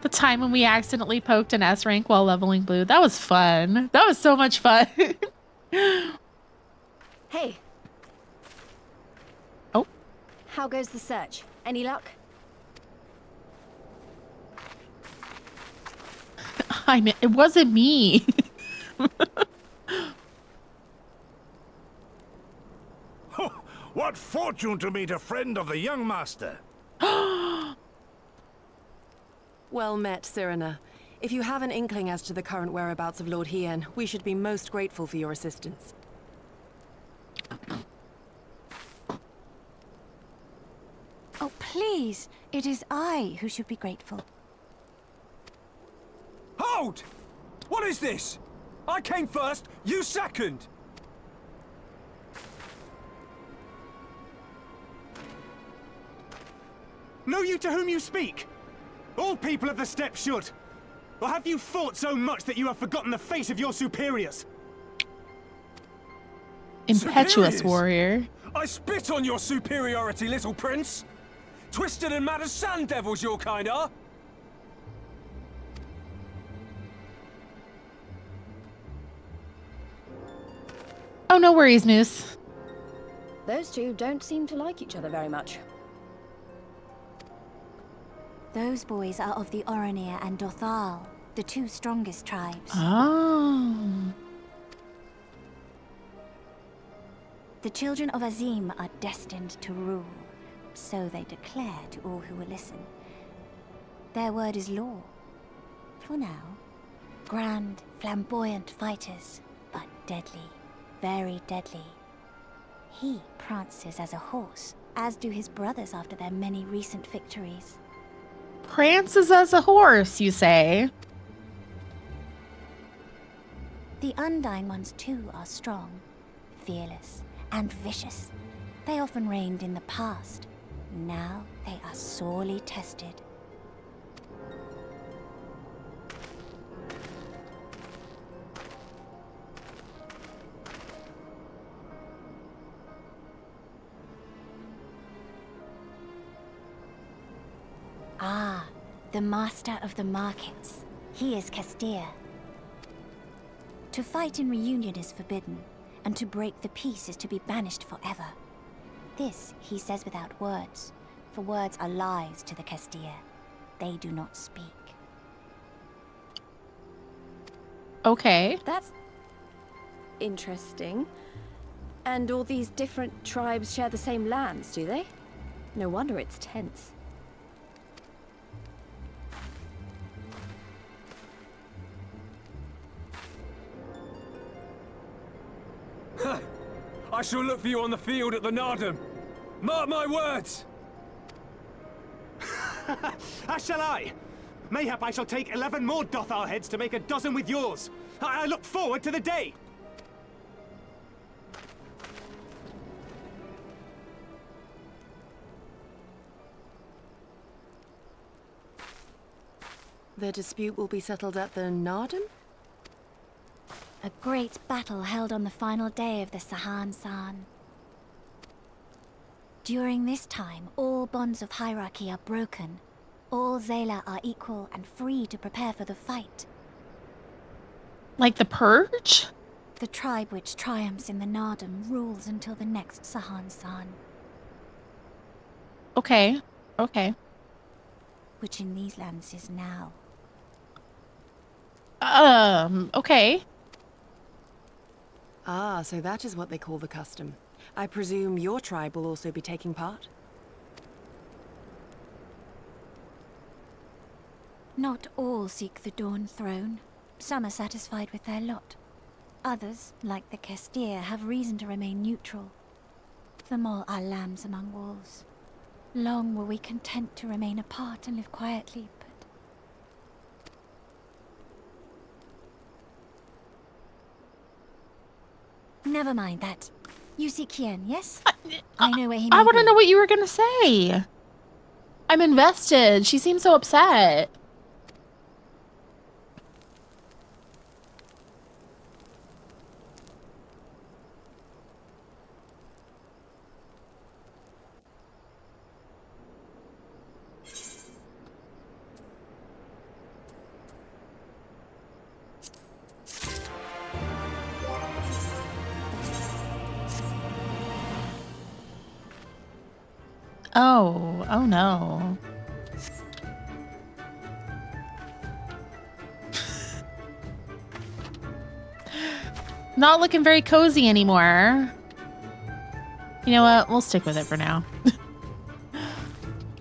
Speaker 1: The time when we accidentally poked an S rank while leveling blue. That was fun. That was so much fun.
Speaker 10: Hey.
Speaker 1: Oh.
Speaker 10: How goes the search? Any luck?
Speaker 1: I mean, it wasn't me.
Speaker 3: What fortune to meet a friend of the young master.
Speaker 2: Well met, Cirina. If you have an inkling as to the current whereabouts of Lord Hien, we should be most grateful for your assistance.
Speaker 10: Please, it is I who should be grateful.
Speaker 14: Hold! What is this? I came first, you second!
Speaker 15: Know you to whom you speak? All people of the steppe should. Or have you fought so much that you have forgotten the face of your superiors?
Speaker 1: Impetuous warrior.
Speaker 14: I spit on your superiority, little prince! Twisted and mad as sand devils your kind are!
Speaker 1: Oh, no worries, Moose.
Speaker 16: Those two don't seem to like each other very much.
Speaker 10: Those boys are of the Oranir and Dothal, the two strongest tribes.
Speaker 1: Oh.
Speaker 10: The children of Azim are destined to rule, so they declare to all who will listen. Their word is law. For now. Grand, flamboyant fighters, but deadly. Very deadly. He prances as a horse, as do his brothers after their many recent victories.
Speaker 1: Prances as a horse, you say?
Speaker 10: The Undying ones too are strong, fearless, and vicious. They often reigned in the past. Now they are sorely tested. Ah, the master of the markets. He is Castilla. To fight in reunion is forbidden, and to break the peace is to be banished forever. This he says without words, for words are lies to the Castilla. They do not speak.
Speaker 1: Okay.
Speaker 16: That's interesting. And all these different tribes share the same lands, do they? No wonder it's tense.
Speaker 14: I shall look for you on the field at the Naadam. Mark my words!
Speaker 15: As shall I. Mayhap I shall take 11 more Dothal heads to make a dozen with yours. I look forward to the day.
Speaker 2: The dispute will be settled at the Naadam?
Speaker 10: A great battle held on the final day of the Sahan-San. During this time, all bonds of hierarchy are broken. All Xaela are equal and free to prepare for the fight.
Speaker 1: Like the Purge?
Speaker 10: The tribe which triumphs in the Naadam rules until the next Sahan-San.
Speaker 1: Okay. Okay.
Speaker 10: Which in these lands is now.
Speaker 1: Okay.
Speaker 2: Ah, so that is what they call the custom. I presume your tribe will also be taking part?
Speaker 10: Not all seek the Dawn Throne. Some are satisfied with their lot. Others, like the Castilla, have reason to remain neutral. Them all are lambs among wolves. Long were we content to remain apart and live quietly, but... Never mind that. You seek Hien, yes? I know where he may
Speaker 1: I want to
Speaker 10: be.
Speaker 1: know what you were going to say. I'm invested. She seems so upset. Oh no. Not looking very cozy anymore. You know what? We'll stick with it for now.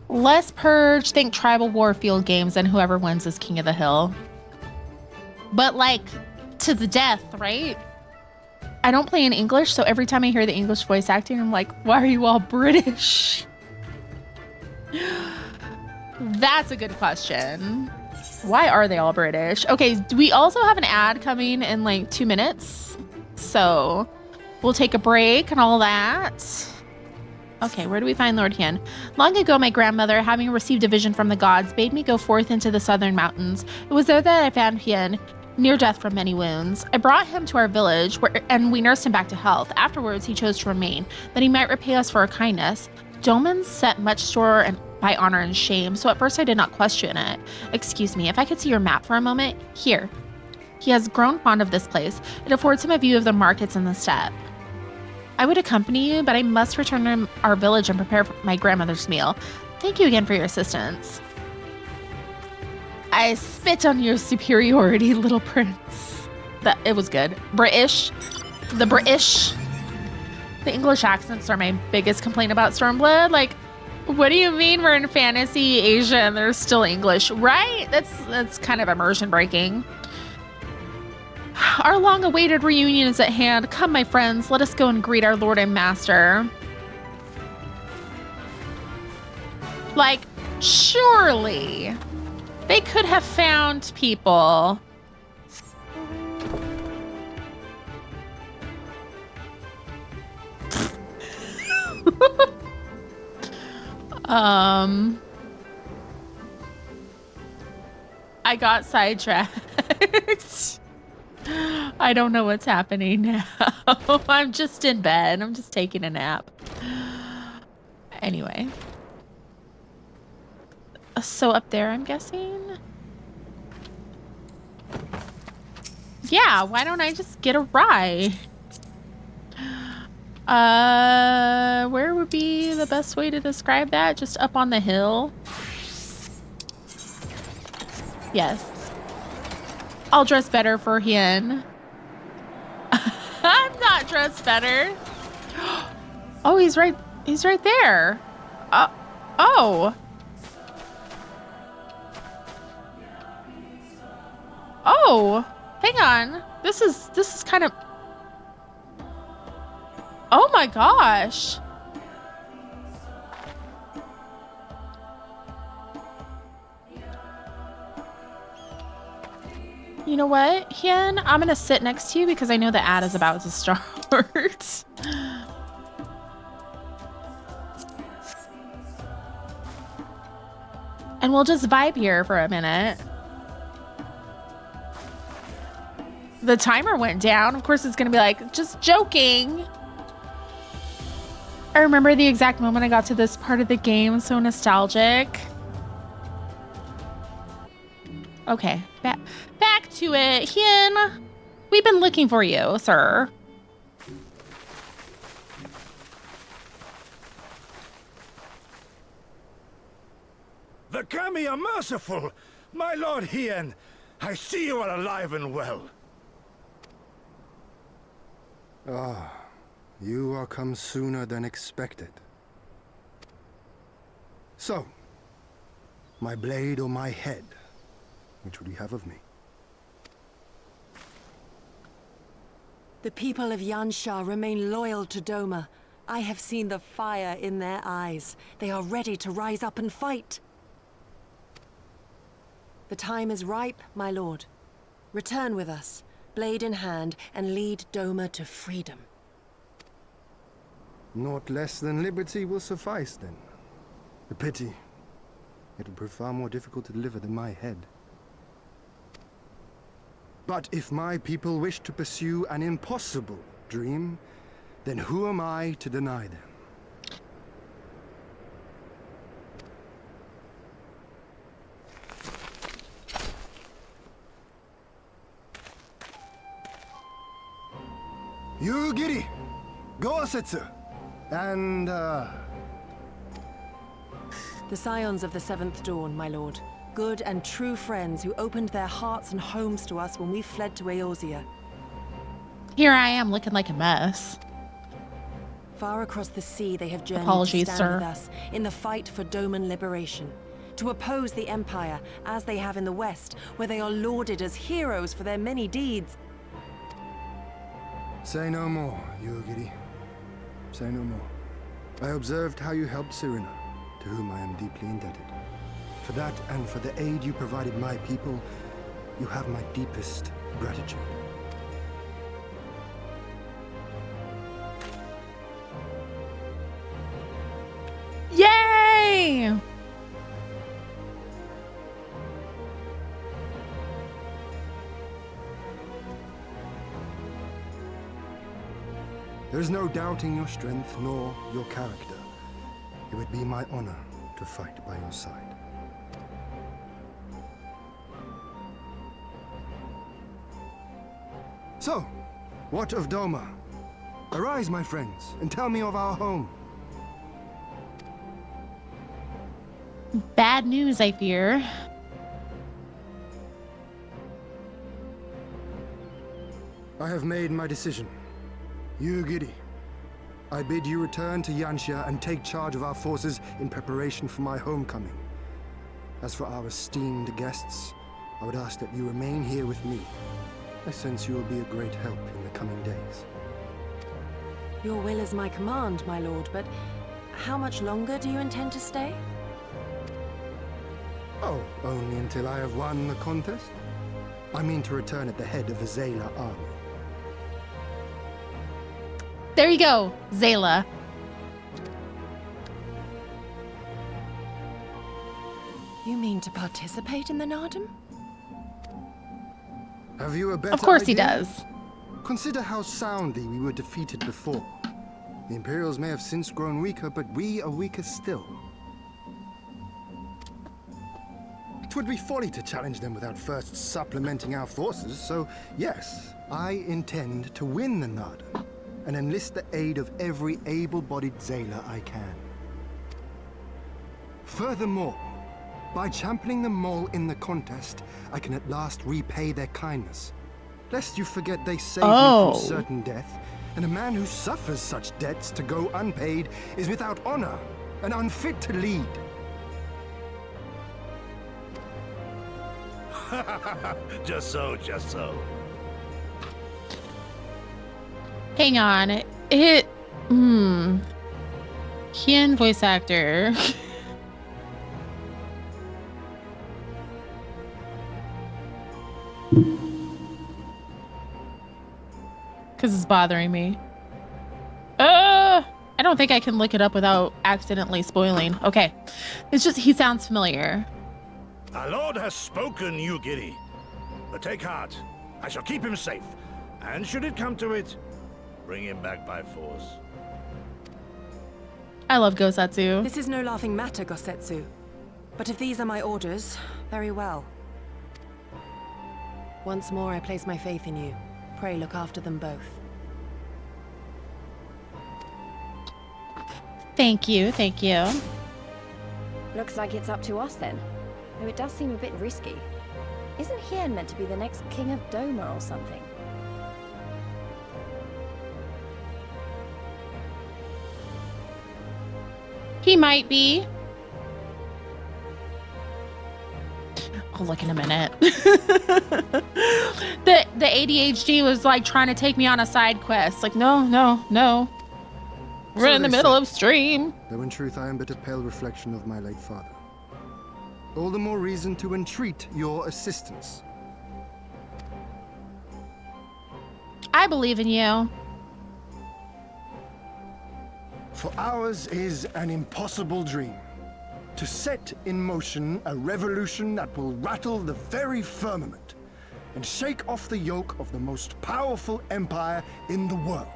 Speaker 1: Less purge, think tribal war field games, and whoever wins is king of the hill. But like, to the death, right? I don't play in English, so every time I hear the English voice acting, I'm like, why are you all British? That's a good question. Why are they all British? Okay, we also have an ad coming in like 2 minutes. So we'll take a break and all that. Okay, where do we find Lord Hien? Long ago, my grandmother, having received a vision from the gods, bade me go forth into the southern mountains. It was there that I found Hien, near death from many wounds. I brought him to our village, and we nursed him back to health. Afterwards, he chose to remain, that he might repay us for our kindness. Domans set much store by honor and shame, so at first I did not question it. Excuse me, if I could see your map for a moment? Here. He has grown fond of this place. It affords him a view of the markets and the steppe. I would accompany you, but I must return to our village and prepare my grandmother's meal. Thank you again for your assistance. I spit on your superiority, little prince. It was good. British. The British. The English accents are my biggest complaint about Stormblood. Like, what do you mean we're in fantasy Asia and they're still English, right? That's kind of immersion breaking. Our long-awaited reunion is at hand. Come, my friends, let us go and greet our lord and master. Like, surely they could have found people. I got sidetracked. I don't know what's happening now. I'm just in bed. I'm just taking a nap. Anyway. So up there, I'm guessing? Yeah, why don't I just get a ride? Where would be the best way to describe that? Just up on the hill? Yes. I'll dress better for Hien. I'm not dressed better. Oh, he's right there. Oh. Oh, hang on. This is kind of... Oh my gosh. You know what, Hien? I'm gonna sit next to you because I know the ad is about to start. And we'll just vibe here for a minute. The timer went down. Of course, it's gonna be like, just joking. I remember the exact moment I got to this part of the game. So nostalgic. Okay, back to it. Hien, we've been looking for you, sir.
Speaker 3: The Kami are merciful! My Lord Hien, I see you are alive and well.
Speaker 17: Ah, you are come sooner than expected. So, my blade or my head? Which would you have of me?
Speaker 2: The people of Yanxia remain loyal to Doma. I have seen the fire in their eyes. They are ready to rise up and fight. The time is ripe, my lord. Return with us, blade in hand, and lead Doma to freedom.
Speaker 17: Naught less than liberty will suffice, then. A pity. It would prove far more difficult to deliver than my head. But if my people wish to pursue an impossible dream, then who am I to deny them? Yugiri! Gosetsu! And,
Speaker 2: The Scions of the Seventh Dawn, my lord. Good and true friends who opened their hearts and homes to us when we fled to Eorzea.
Speaker 1: Here I am looking like a mess.
Speaker 2: Far across the sea, they have journeyed
Speaker 1: Apologies,
Speaker 2: to stand
Speaker 1: sir.
Speaker 2: with us in the fight for Doman liberation. To oppose the Empire, as they have in the West, where they are lauded as heroes for their many deeds.
Speaker 17: say no more, Yugiri. Say no more. I observed how you helped Cirina, to whom I am deeply indebted. For that and for the aid you provided my people, you have my deepest gratitude.
Speaker 1: Yay!
Speaker 17: There is no doubting your strength nor your character. It would be my honor to fight by your side. So, what of Doma? Arise, my friends, and tell me of our home.
Speaker 1: Bad news, I fear.
Speaker 17: I have made my decision. Yugiri, I bid you return to Yanxia and take charge of our forces in preparation for my homecoming. As for our esteemed guests, I would ask that you remain here with me. I sense you will be a great help in the coming days.
Speaker 2: Your will is my command, my lord, but how much longer do you intend to stay?
Speaker 17: Oh, only until I have won the contest? I mean to return at the head of the Xaela army.
Speaker 1: There you go, Xaela.
Speaker 2: You mean to participate in the Naadam?
Speaker 17: Have you a better
Speaker 1: Of course
Speaker 17: idea?
Speaker 1: he does.
Speaker 17: Consider how soundly we were defeated before. The Imperials may have since grown weaker, but we are weaker still. It would be folly to challenge them without first supplementing our forces, so yes, I intend to win the Naadam and enlist the aid of every able-bodied Xaela I can. Furthermore, by championing them all in the contest, I can at last repay their kindness. Lest you forget they saved me from certain death, and a man who suffers such debts to go unpaid is without honor and unfit to lead.
Speaker 3: Just so, just so.
Speaker 1: Hang on. Hien voice actor. Because it's bothering me. I don't think I can look it up without accidentally spoiling. Okay. It's just, he sounds familiar.
Speaker 3: Our lord has spoken, Yugiri. But take heart. I shall keep him safe. And should it come to it, bring him back by force.
Speaker 1: I love Gosetsu.
Speaker 2: This is no laughing matter, Gosetsu. But if these are my orders, very well. Once more, I place my faith in you. Pray look after them both.
Speaker 1: Thank you, thank you.
Speaker 16: Looks like it's up to us then. Though it does seem a bit risky. Isn't Hien meant to be the next king of Doma or something?
Speaker 1: He might be. I'll look in a minute. The ADHD was like trying to take me on a side quest. Like, no. We're in the middle of stream.
Speaker 17: Though in truth I am but a pale reflection of my late father. All the more reason to entreat your assistance.
Speaker 1: I believe in you.
Speaker 17: For ours is an impossible dream. To set in motion a revolution that will rattle the very firmament and shake off the yoke of the most powerful empire in the world.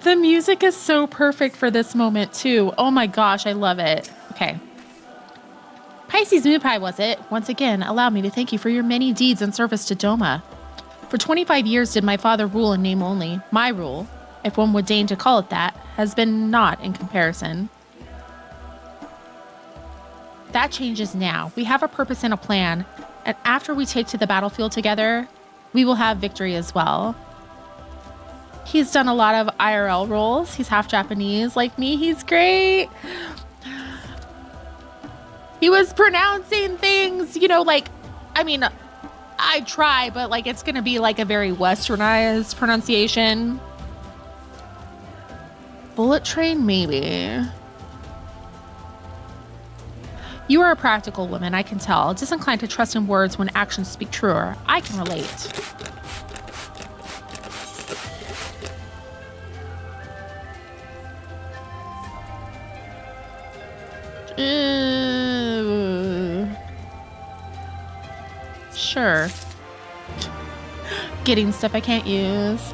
Speaker 1: The music is so perfect for this moment too. Oh my gosh, I love it. Okay. Pisces Moon Pie was it? Once again, allow me to thank you for your many deeds and service to Doma. For 25 years did my father rule in name only. My rule, if one would deign to call it that, has been naught in comparison. That changes now. We have a purpose and a plan, and after we take to the battlefield together, we will have victory as well. He's done a lot of IRL roles. He's half Japanese like me. He's great. He was pronouncing things, you know, like, I mean, I try, but like it's gonna be like a very westernized pronunciation. Bullet train, maybe. You are a practical woman, I can tell. Disinclined to trust in words when actions speak truer. I can relate. Sure. Getting stuff I can't use.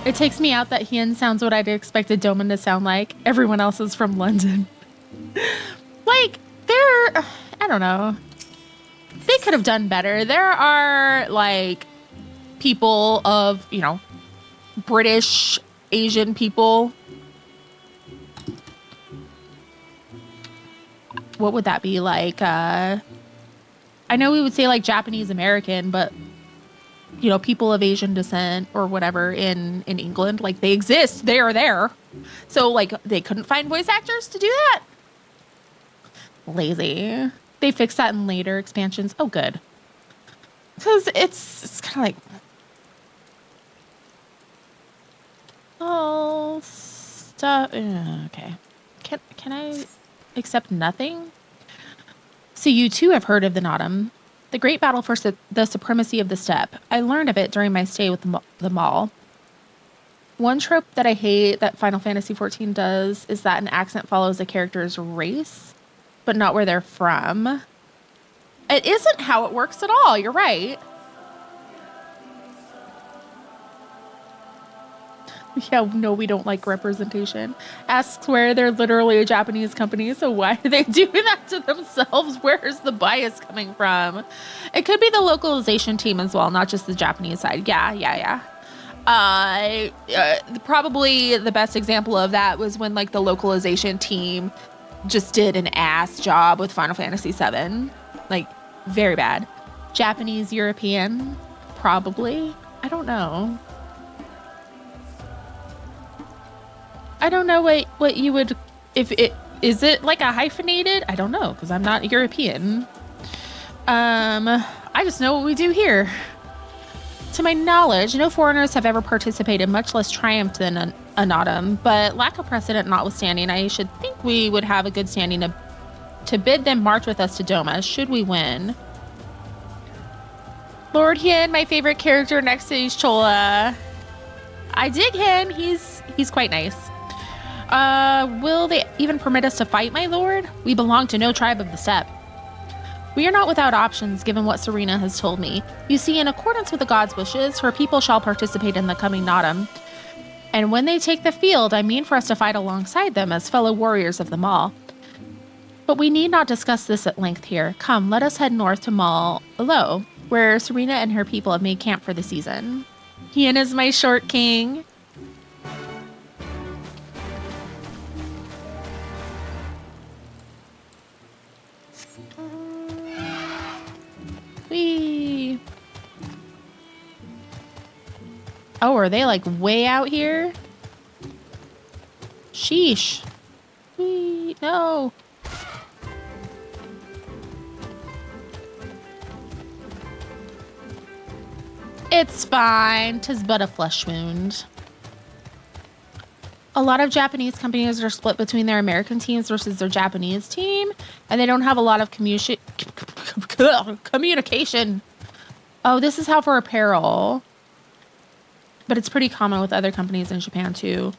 Speaker 1: It takes me out that Hien sounds what I'd expected Doma to sound like. Everyone else is from London. Like, I don't know. They could have done better. There are, like, people of, you know, British, Asian people. What would that be like? I know we would say, like, Japanese American, but, you know, people of Asian descent or whatever in England, like, they exist. They are there. So, like, they couldn't find voice actors to do that? Lazy. They fixed that in later expansions. Oh, good. Because it's kind of like... Oh, stuff. Okay. Can I accept nothing? So you too have heard of the Naadam, the great battle for the supremacy of the steppe. I learned of it during my stay with the mall. One trope that I hate that Final Fantasy XIV does is that an accent follows a character's race, but not where they're from. It isn't how it works at all. You're right. Yeah, no, we don't like representation. Ask Square, they're literally a Japanese company, so why are they doing that to themselves? Where's the bias coming from? It could be the localization team as well, not just the Japanese side. Yeah. Probably the best example of that was when, like, the localization team just did an ass job with Final Fantasy VII. Like, very bad. Japanese, European, probably. I don't know. I don't know what you would, is it like a hyphenated? I don't know, because I'm not European. I just know what we do here. To my knowledge, no foreigners have ever participated, much less triumphed in a Naadam, but lack of precedent notwithstanding, I should think we would have a good standing to bid them march with us to Doma, should we win. Lord Hien, my favorite character next to Chola. I dig him. He's quite nice. Will they even permit us to fight, my lord? We belong to no tribe of the steppe. We are not without options, given what Cirina has told me. You see, in accordance with the god's wishes, her people shall participate in the coming Naadam. And when they take the field, I mean for us to fight alongside them as fellow warriors of the Mall. But we need not discuss this at length here. Come, let us head north to Mall below, where Cirina and her people have made camp for the season. Hien is my short king. Whee! Oh, are they like way out here? Sheesh. Whee! No. It's fine. 'Tis but a flesh wound. A lot of Japanese companies are split between their American teams versus their Japanese team, and they don't have a lot of communication. Oh, this is how for apparel. But it's pretty common with other companies in Japan, too.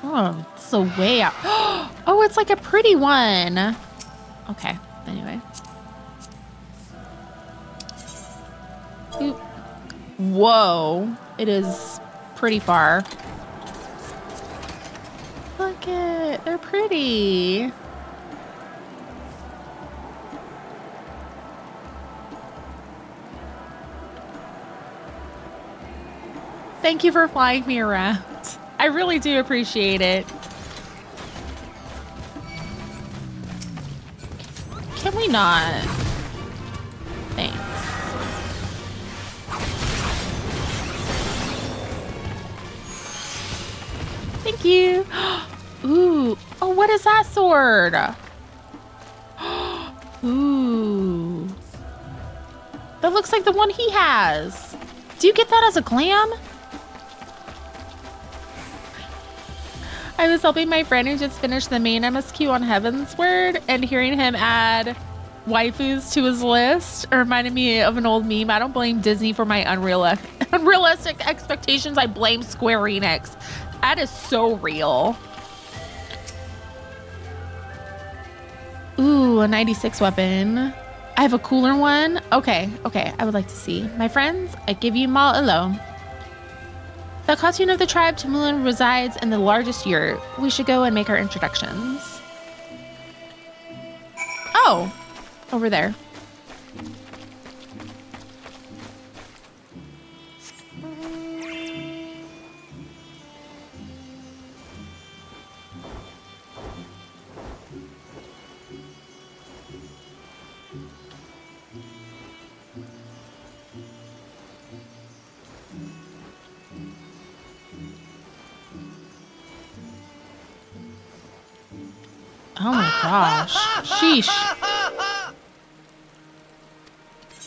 Speaker 1: Oh, it's so way out. Oh, it's like a pretty one. Okay, anyway. Whoa, it is pretty far. Look it, they're pretty. Thank you for flying me around. I really do appreciate it. Can we not? Thanks. Thank you. Ooh. Oh, what is that sword? Ooh. That looks like the one he has. Do you get that as a glam? I was helping my friend who just finished the main MSQ on Heaven's Word, and hearing him add waifus to his list reminded me of an old meme. I don't blame Disney for my unrealistic expectations. I blame Square Enix. That is so real. Ooh, a 96 weapon. I have a cooler one. Okay, I would like to see. My friends, I give you mal alone. The cartoon of the tribe Temulun resides in the largest yurt. We should go and make our introductions. Oh, over there. Oh my gosh. Sheesh.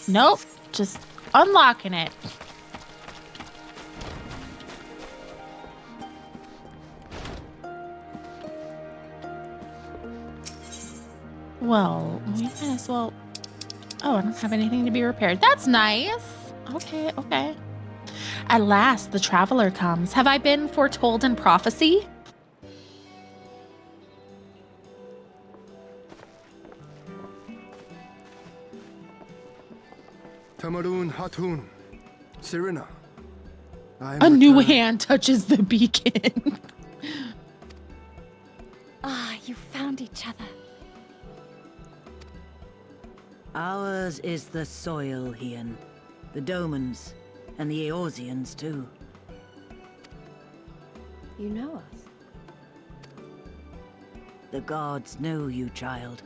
Speaker 1: Nope. Just unlocking it. Well, we might as well... Oh, I don't have anything to be repaired. That's nice. Okay. At last, the traveler comes. Have I been foretold in prophecy?
Speaker 17: Temulun Hatun, Cirina.
Speaker 1: A new hand touches the beacon.
Speaker 10: Ah, you found each other.
Speaker 18: Ours is the soil, Hien. The Domans, and the Eorzeans too.
Speaker 16: You know us?
Speaker 18: The gods know you, child.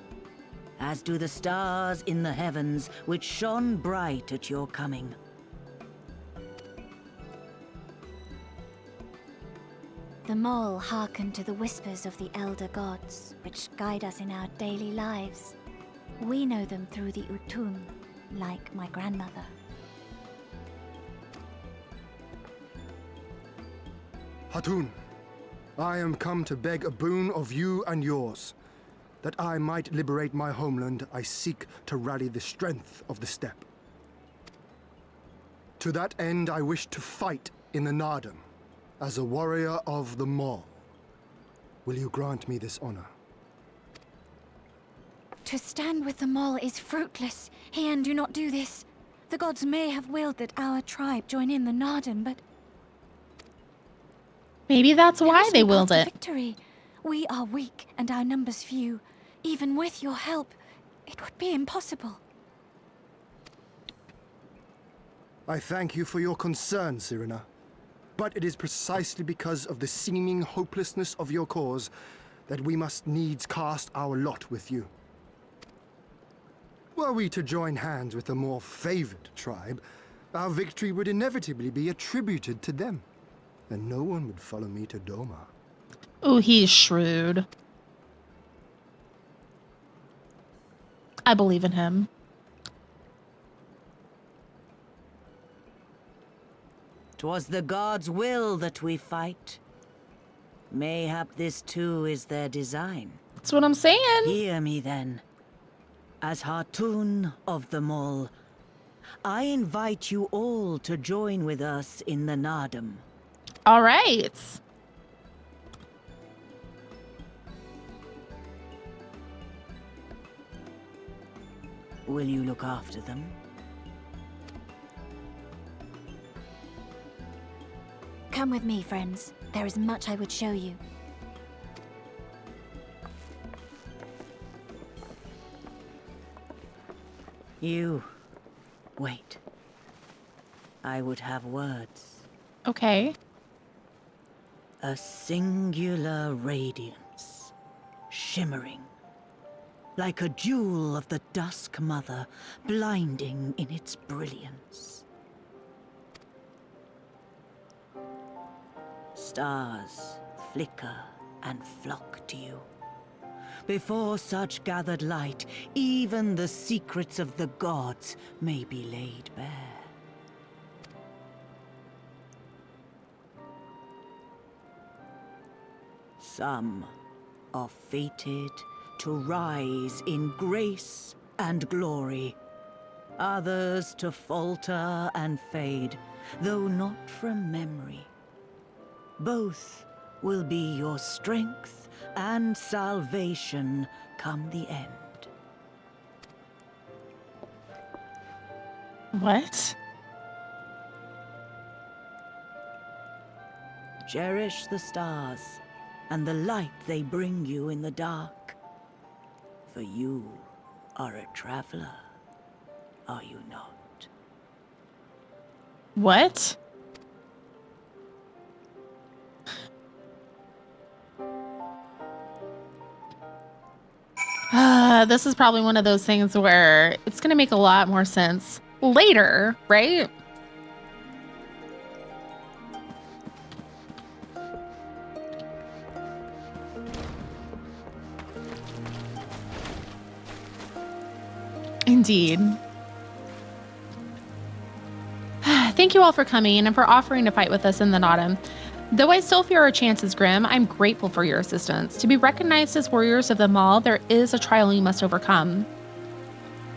Speaker 18: As do the stars in the heavens, which shone bright at your coming.
Speaker 10: The mole hearkened to the whispers of the elder gods, which guide us in our daily lives. We know them through the Utun, like my grandmother.
Speaker 17: Hatun, I am come to beg a boon of you and yours. That I might liberate my homeland, I seek to rally the strength of the steppe. To that end, I wish to fight in the Naadam, as a warrior of the Mall. Will you grant me this honor?
Speaker 10: To stand with the Mall is fruitless. Hien, do not do this. The gods may have willed that our tribe join in the Naadam, but...
Speaker 1: Maybe that's why they willed it.
Speaker 10: Victory. We are weak and our numbers few. Even with your help, it would be impossible.
Speaker 17: I thank you for your concern, Cirina. But it is precisely because of the seeming hopelessness of your cause that we must needs cast our lot with you. Were we to join hands with a more favored tribe, our victory would inevitably be attributed to them, and no one would follow me to Doma.
Speaker 1: Oh, he's shrewd. I believe in him.
Speaker 18: "'Twas the gods' will that we fight. Mayhap this too is their design.
Speaker 1: That's what I'm saying.
Speaker 18: Hear me then. As Hatun of the Mall, I invite you all to join with us in the Naadam.
Speaker 1: All right.
Speaker 18: Will you look after them?
Speaker 10: Come with me, friends. There is much I would show you.
Speaker 18: You... wait. I would have words.
Speaker 1: Okay.
Speaker 18: A singular radiance, shimmering. Like a jewel of the Dusk Mother, blinding in its brilliance. Stars flicker and flock to you. Before such gathered light, even the secrets of the gods may be laid bare. Some are fated to rise in grace and glory, others to falter and fade, though not from memory. Both will be your strength and salvation come the end.
Speaker 1: What?
Speaker 18: Cherish the stars and the light they bring you in the dark. For you are a traveler, are you not?
Speaker 1: What? This is probably one of those things where it's going to make a lot more sense later, right? Indeed. Thank you all for coming and for offering to fight with us in the Naadam. Though I still fear our chances grim, I'm grateful for your assistance. To be recognized as warriors of the Maul, there is a trial you must overcome.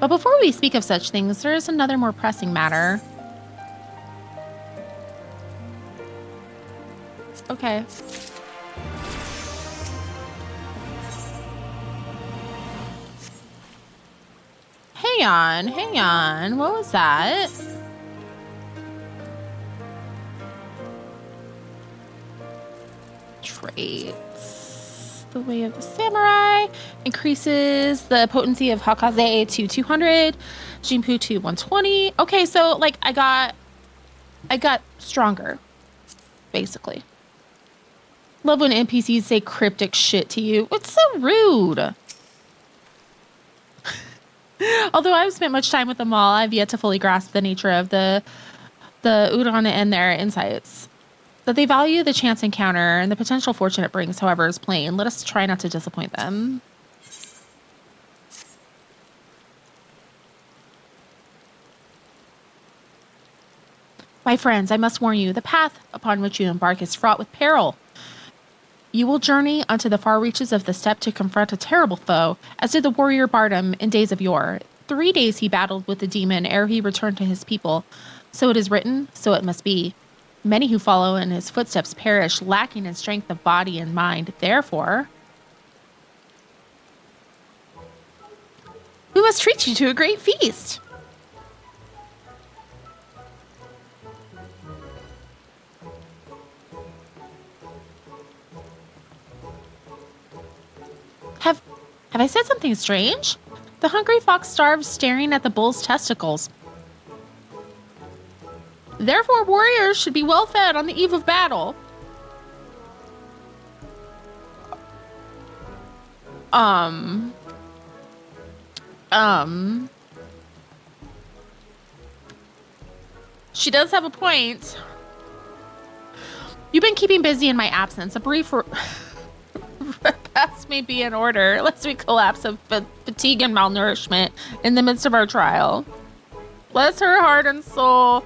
Speaker 1: But before we speak of such things, there is another more pressing matter. Okay. Hang on. What was that? Traits. The Way of the Samurai increases the potency of Hakaze to 200, Jinpu to 120. Okay, so like I got stronger, basically. Love when NPCs say cryptic shit to you. It's so rude. Although I've spent much time with them all, I've yet to fully grasp the nature of the Udon and their insights. That they value the chance encounter and the potential fortune it brings, however, is plain. Let us try not to disappoint them. My friends, I must warn you, the path upon which you embark is fraught with peril. You will journey unto the far reaches of the steppe to confront a terrible foe, as did the warrior Bardam in days of yore. 3 days he battled with the demon ere he returned to his people. So it is written, so it must be. Many who follow in his footsteps perish, lacking in strength of body and mind. Therefore, we must treat you to a great feast. Have I said something strange? The hungry fox starves staring at the bull's testicles. Therefore, warriors should be well fed on the eve of battle. She does have a point. You've been keeping busy in my absence. A brief repast may be in order, lest we collapse of fatigue and malnourishment in the midst of our trial. Bless her heart and soul.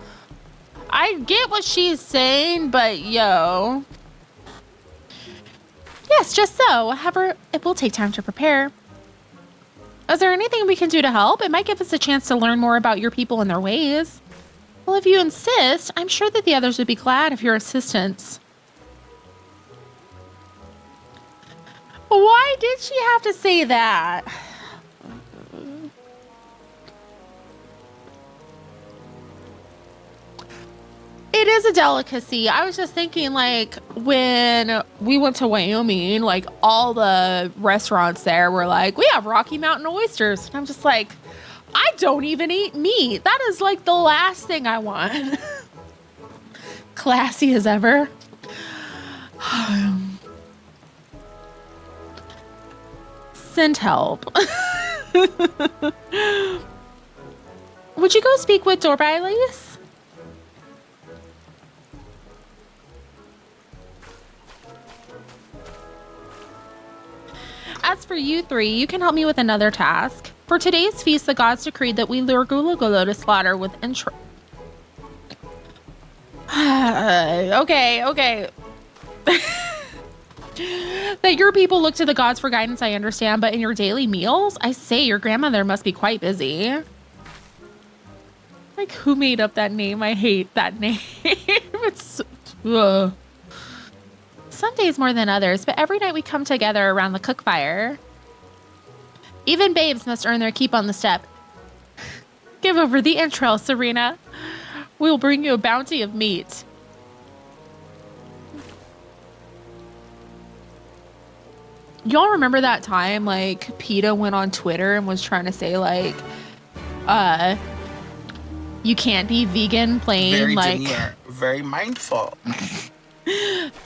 Speaker 1: I get what she's saying, but yo. Yes, just so. However, it will take time to prepare. Is there anything we can do to help? It might give us a chance to learn more about your people and their ways. Well, if you insist, I'm sure that the others would be glad of your assistance. Why did she have to say that? It is a delicacy. I was just thinking, like, when we went to Wyoming, like, all the restaurants there were like, we have Rocky Mountain oysters. And I'm just like, I don't even eat meat. That is, like, the last thing I want. Classy as ever. Send help. Would you go speak with Lyse? as for you three, you can help me with another task. For today's feast, the gods decreed that we lure Gulu Gulu to slaughter with okay. That your people look to the gods for guidance, I understand, but in your daily meals, I say your grandmother must be quite busy. Like, who made up that name? I hate that name. It's ugh. Some days more than others, but every night we come together around the cook fire. Even babes must earn their keep on the step. Give over the entrails, Cirina. We'll bring you a bounty of meat. Y'all remember that time, like, PETA went on Twitter and was trying to say, like, you can't be vegan playing,
Speaker 19: very
Speaker 1: like...
Speaker 19: demure, very mindful.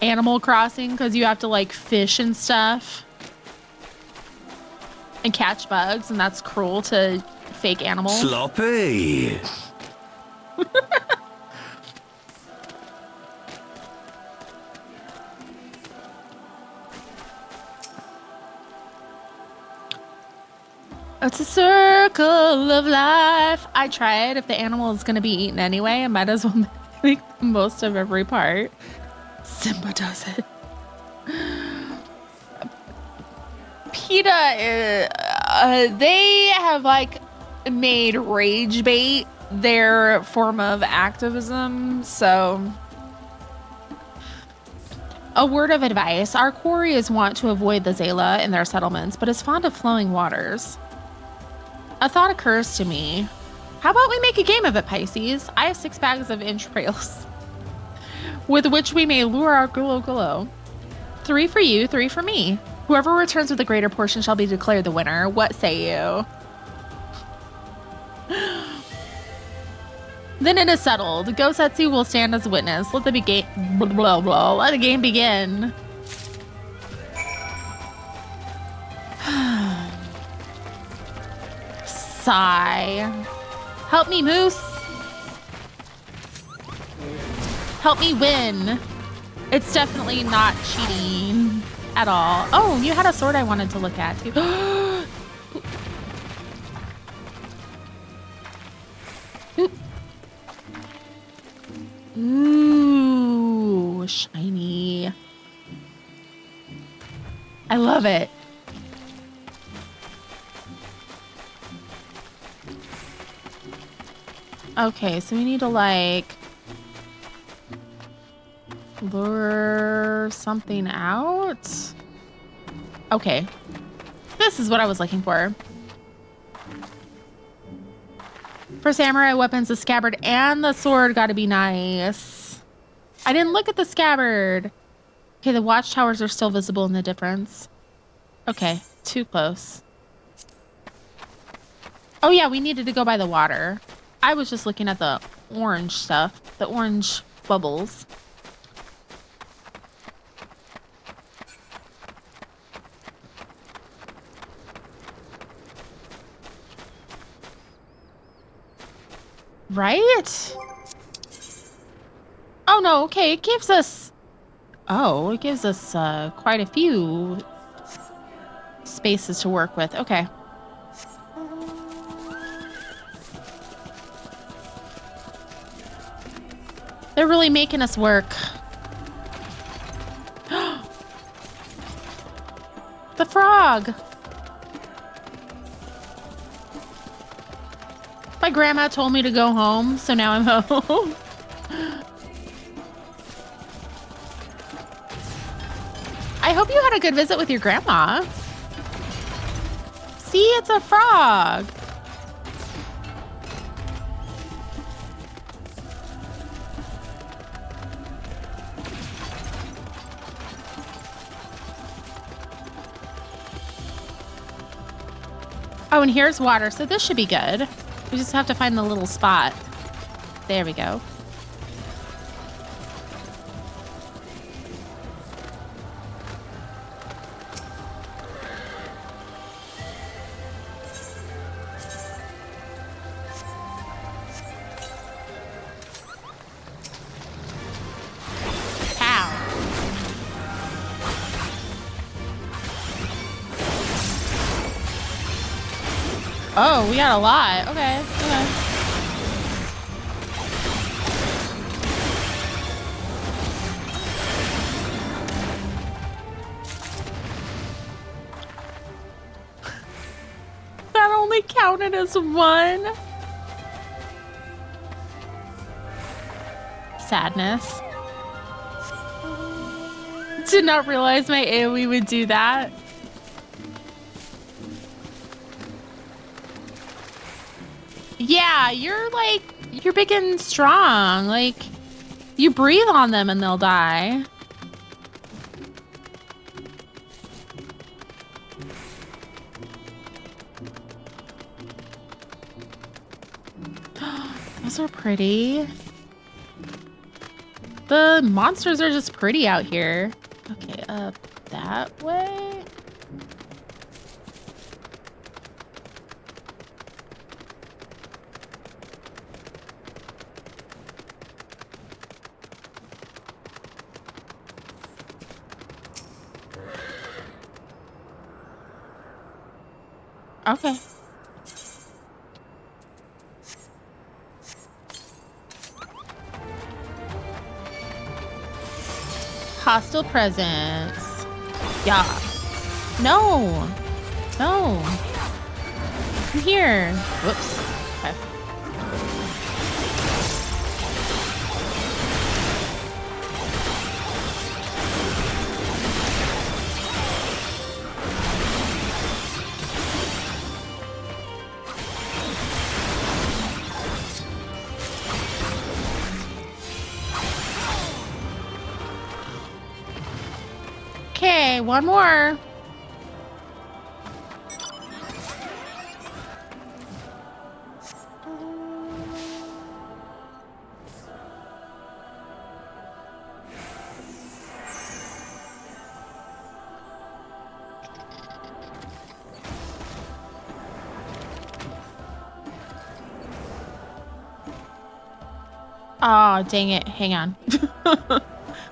Speaker 1: Animal Crossing, because you have to, like, fish and stuff. And catch bugs, and that's cruel to fake animals.
Speaker 9: Sloppy.
Speaker 1: It's a circle of life. I tried. If the animal is going to be eaten anyway, I might as well make the most of every part. Simba does it. PETA, they have, like, made rage bait their form of activism, so... A word of advice. Our quarries want to avoid the Xaela in their settlements, but is fond of flowing waters. A thought occurs to me. How about we make a game of it, Pisces? I have 6 bags of entrails, with which we may lure our Gulu Gulu. 3 for you, 3 for me. Whoever returns with the greater portion shall be declared the winner. What say you? Then it is settled. Gosetsu will stand as a witness. Let the let the game begin. Sigh. Help me, Moose. Help me win. It's definitely not cheating at all. Oh, you had a sword I wanted to look at too. Ooh, shiny. I love it. Okay, so we need to, like, lure something out. Okay. This is what I was looking for. For samurai weapons, the scabbard and the sword gotta be nice. I didn't look at the scabbard. Okay, the watchtowers are still visible in the difference. Okay, too close. Oh yeah, we needed to go by the water. I was just looking at the orange stuff, the orange bubbles. Right? Oh no, okay, it gives us... Oh, it gives us quite a few spaces to work with. Okay. They're really making us work. The frog! My grandma told me to go home, so now I'm home. I hope you had a good visit with your grandma. See, it's a frog. Oh, and here's water, so this should be good. We just have to find the little spot. There we go. Oh, we got a lot. Okay, okay. That only counted as one. Sadness. Did not realize my AoE would do that. Yeah, you're big and strong. Like, you breathe on them and they'll die. Those are pretty. The monsters are just pretty out here. Okay, up that way. Okay. Hostile presence. Yeah. No. No. I'm here. Whoops. Okay. Okay, one more. Oh, dang it. Hang on.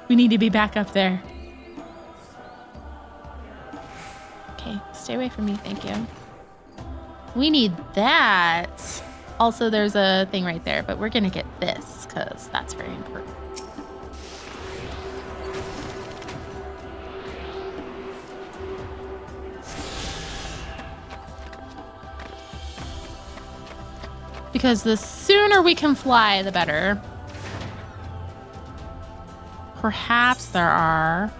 Speaker 1: We need to be back up there. Okay, stay away from me. Thank you. We need that. Also, there's a thing right there, but we're going to get this because that's very important. Because the sooner we can fly, the better. Perhaps there are...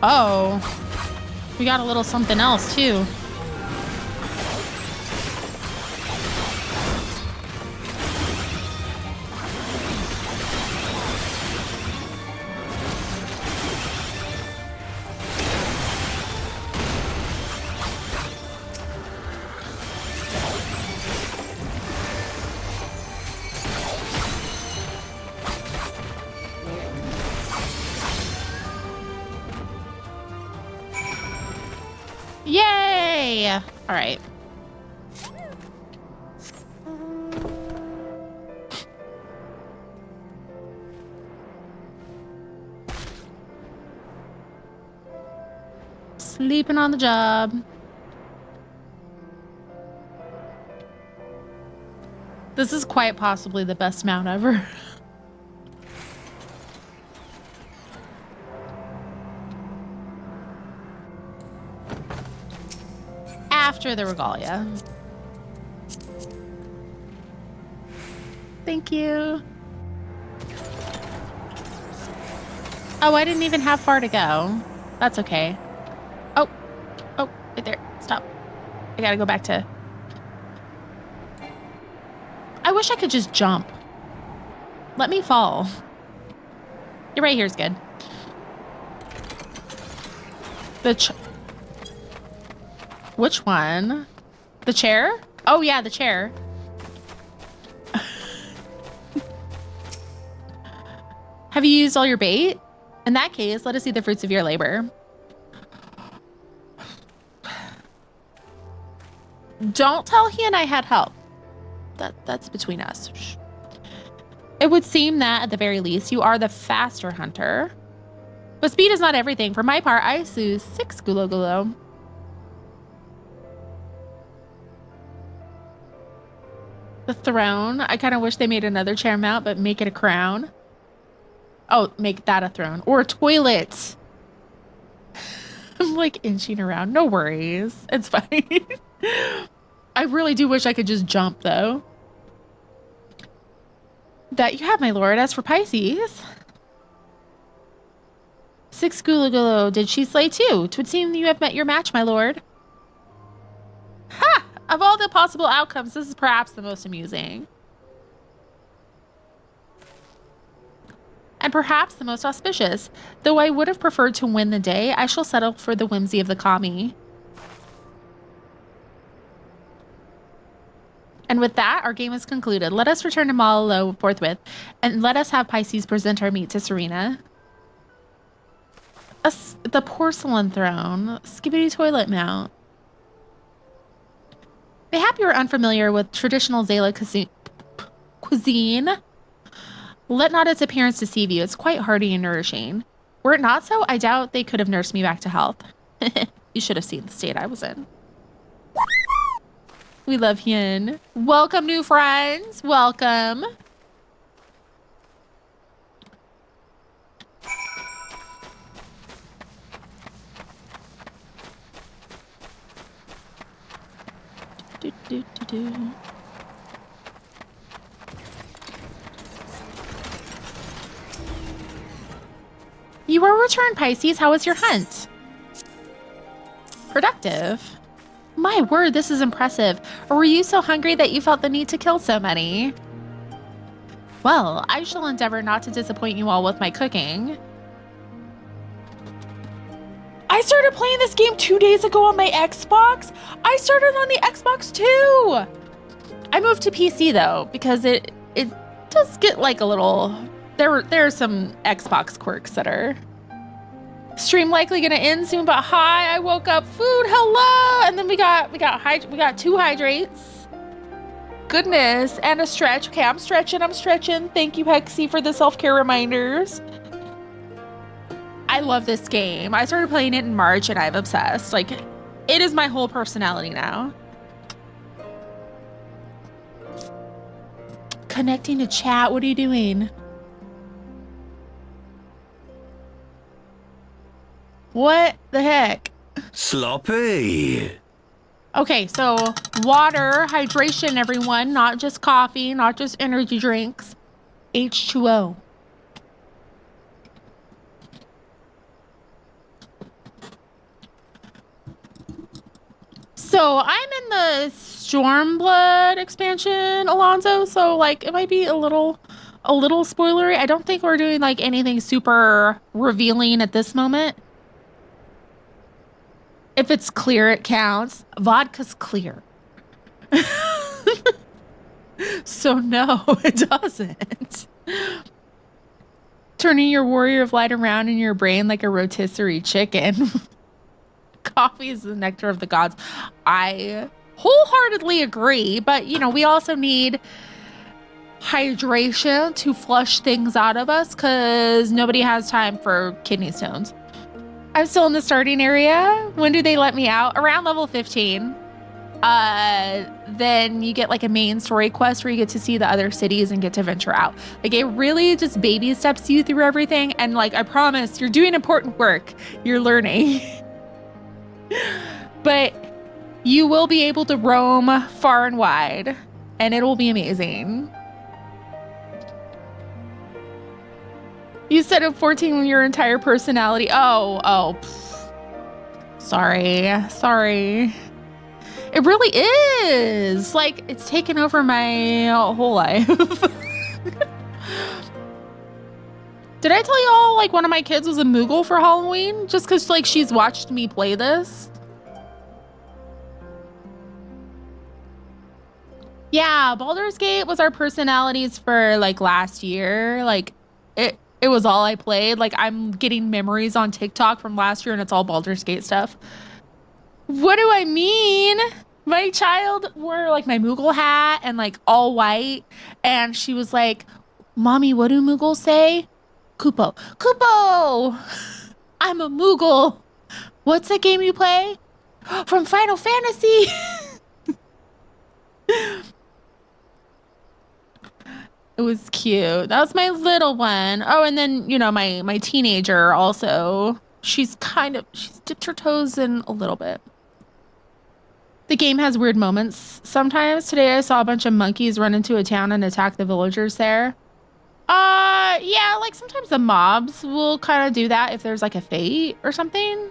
Speaker 1: Oh, we got a little something else too. Yay! All right. Sleeping on the job. This is quite possibly the best mount ever. After the regalia. Thank you. Oh, I didn't even have far to go. That's okay. Oh, right there. Stop. I gotta go back to... I wish I could just jump. Let me fall. You're right here is good. Which one? The chair? Oh yeah, the chair. Have you used all your bait? In that case, let us see the fruits of your labor. Don't tell Hien I had help. That's between us. Shh. It would seem that, at the very least, you are the faster hunter. But speed is not everything. For my part, I choose 6 gulo gulo. The throne. I kind of wish they made another chair mount, but make it a crown. Oh, make that a throne. Or a toilet. I'm like inching around. No worries. It's fine. I really do wish I could just jump, though. That you have, my lord. As for Pisces... 6 gulo gulo. Did she slay too? 'Twould seem you have met your match, my lord. Ha! Of all the possible outcomes, this is perhaps the most amusing. And perhaps the most auspicious. Though I would have preferred to win the day, I shall settle for the whimsy of the kami. And with that, our game is concluded. Let us return to Malalo forthwith, and let us have Pisces present our meat to Cirina. The porcelain throne. Skibbity toilet mount. Mayhap you are unfamiliar with traditional Xaela cuisine. Let not its appearance deceive you. It's quite hearty and nourishing. Were it not so, I doubt they could have nursed me back to health. You should have seen the state I was in. We love Hien. Welcome, new friends. Welcome. Do, do, do, do. You were returned, Pisces. How was your hunt? Productive. My word, this is impressive. Or were you so hungry that you felt the need to kill so many? Well, I shall endeavor not to disappoint you all with my cooking. I started playing this game 2 days ago on my Xbox. I started on the Xbox too. I moved to PC though, because it does get like a little, there are some Xbox quirks that are. Stream likely gonna end soon, but hi, I woke up, food, hello, and then we got 2 hydrates. Goodness, and a stretch. Okay, I'm stretching. Thank you, Hexy, for the self-care reminders. I love this game. I started playing it in March and I'm obsessed. Like, it is my whole personality now. Connecting to chat, what are you doing? What the heck?
Speaker 9: Sloppy.
Speaker 1: Okay, so water, hydration, everyone. Not just coffee, not just energy drinks. H2O. So I'm in the Stormblood expansion, Alonzo. So like it might be a little spoilery. I don't think we're doing like anything super revealing at this moment. If it's clear, it counts. Vodka's clear. So no, it doesn't. Turning your warrior of light around in your brain like a rotisserie chicken. Coffee is the nectar of the gods. I wholeheartedly agree, but you know, we also need hydration to flush things out of us because nobody has time for kidney stones. I'm still in the starting area. When do they let me out? Around level 15. Then you get like a main story quest where you get to see the other cities and get to venture out. Like it really just baby steps you through everything. And like, I promise you're doing important work. You're learning. But you will be able to roam far and wide and it will be amazing. You said at 14 your entire personality. Oh. Sorry. It really is. Like, it's taken over my whole life. Did I tell y'all, like, one of my kids was a Moogle for Halloween? Just because, like, she's watched me play this? Yeah, Baldur's Gate was our personalities for, like, last year. Like, it was all I played. Like, I'm getting memories on TikTok from last year, and it's all Baldur's Gate stuff. What do I mean? My child wore, like, my Moogle hat and, like, all white. And she was like, Mommy, what do Moogles say? Kupo. Kupo! I'm a Moogle. What's that game you play? From Final Fantasy. It was cute. That was my little one. Oh, and then, you know, my teenager also. She's dipped her toes in a little bit. The game has weird moments sometimes. Today I saw a bunch of monkeys run into a town and attack the villagers there. Yeah, like sometimes the mobs will kind of do that if there's like a fate or something.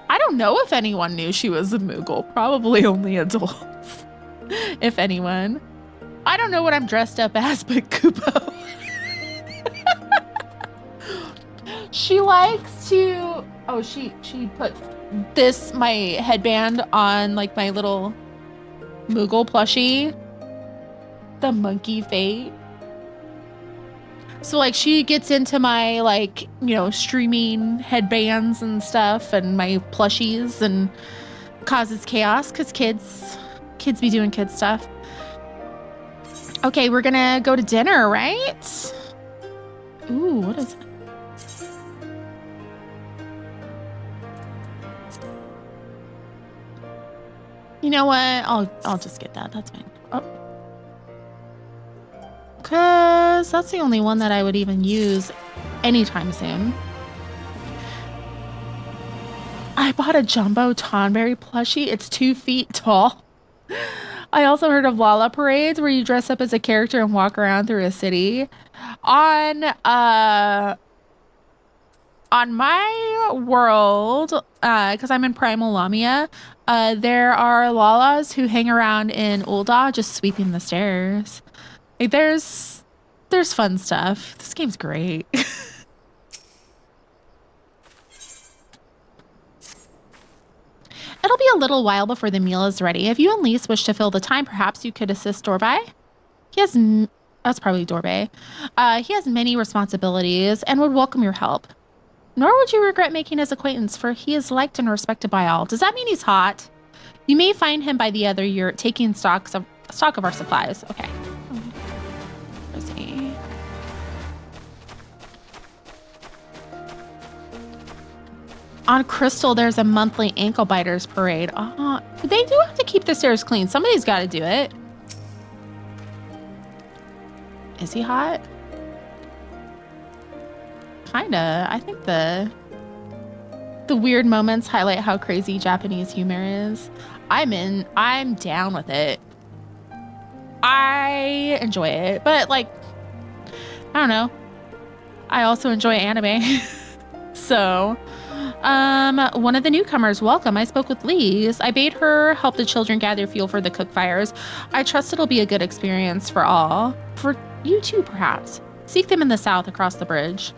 Speaker 1: I don't know if anyone knew she was a Moogle. Probably only adults. If anyone. I don't know what I'm dressed up as, but Kupo. She likes to... Oh, she put my headband on like my little Moogle plushie. The monkey fate. So like she gets into my like, you know, streaming headbands and stuff and my plushies and causes chaos because kids be doing kid stuff. Okay, we're gonna go to dinner, right? Ooh, what is it? You know what? I'll just get that. That's fine. Oh. Cause that's the only one that I would even use anytime soon. I bought a jumbo Tonberry plushie. It's 2 feet tall. I also heard of Lala parades where you dress up as a character and walk around through a city. On my world, because I'm in Primal Lamia, there are Lalas who hang around in Ul'dah just sweeping the stairs. Like there's fun stuff. This game's great. It'll be a little while before the meal is ready. If you and Lyse wish to fill the time, perhaps you could assist Dorbei. That's probably Dorbei. He has many responsibilities and would welcome your help. Nor would you regret making his acquaintance, for he is liked and respected by all. Does that mean he's hot? You may find him by the other yurt taking stock of our supplies. Okay. Let's see. On Crystal, there's a monthly ankle biters parade. They do have to keep the stairs clean. Somebody's got to do it. Is he hot? Kinda. I think the weird moments highlight how crazy Japanese humor is. I'm down with it. I enjoy it, but like, I don't know. I also enjoy anime. So, one of the newcomers, welcome. I spoke with Lyse. I bade her help the children gather fuel for the cook fires. I trust it'll be a good experience for all. For you too, perhaps. Seek them in the south across the bridge.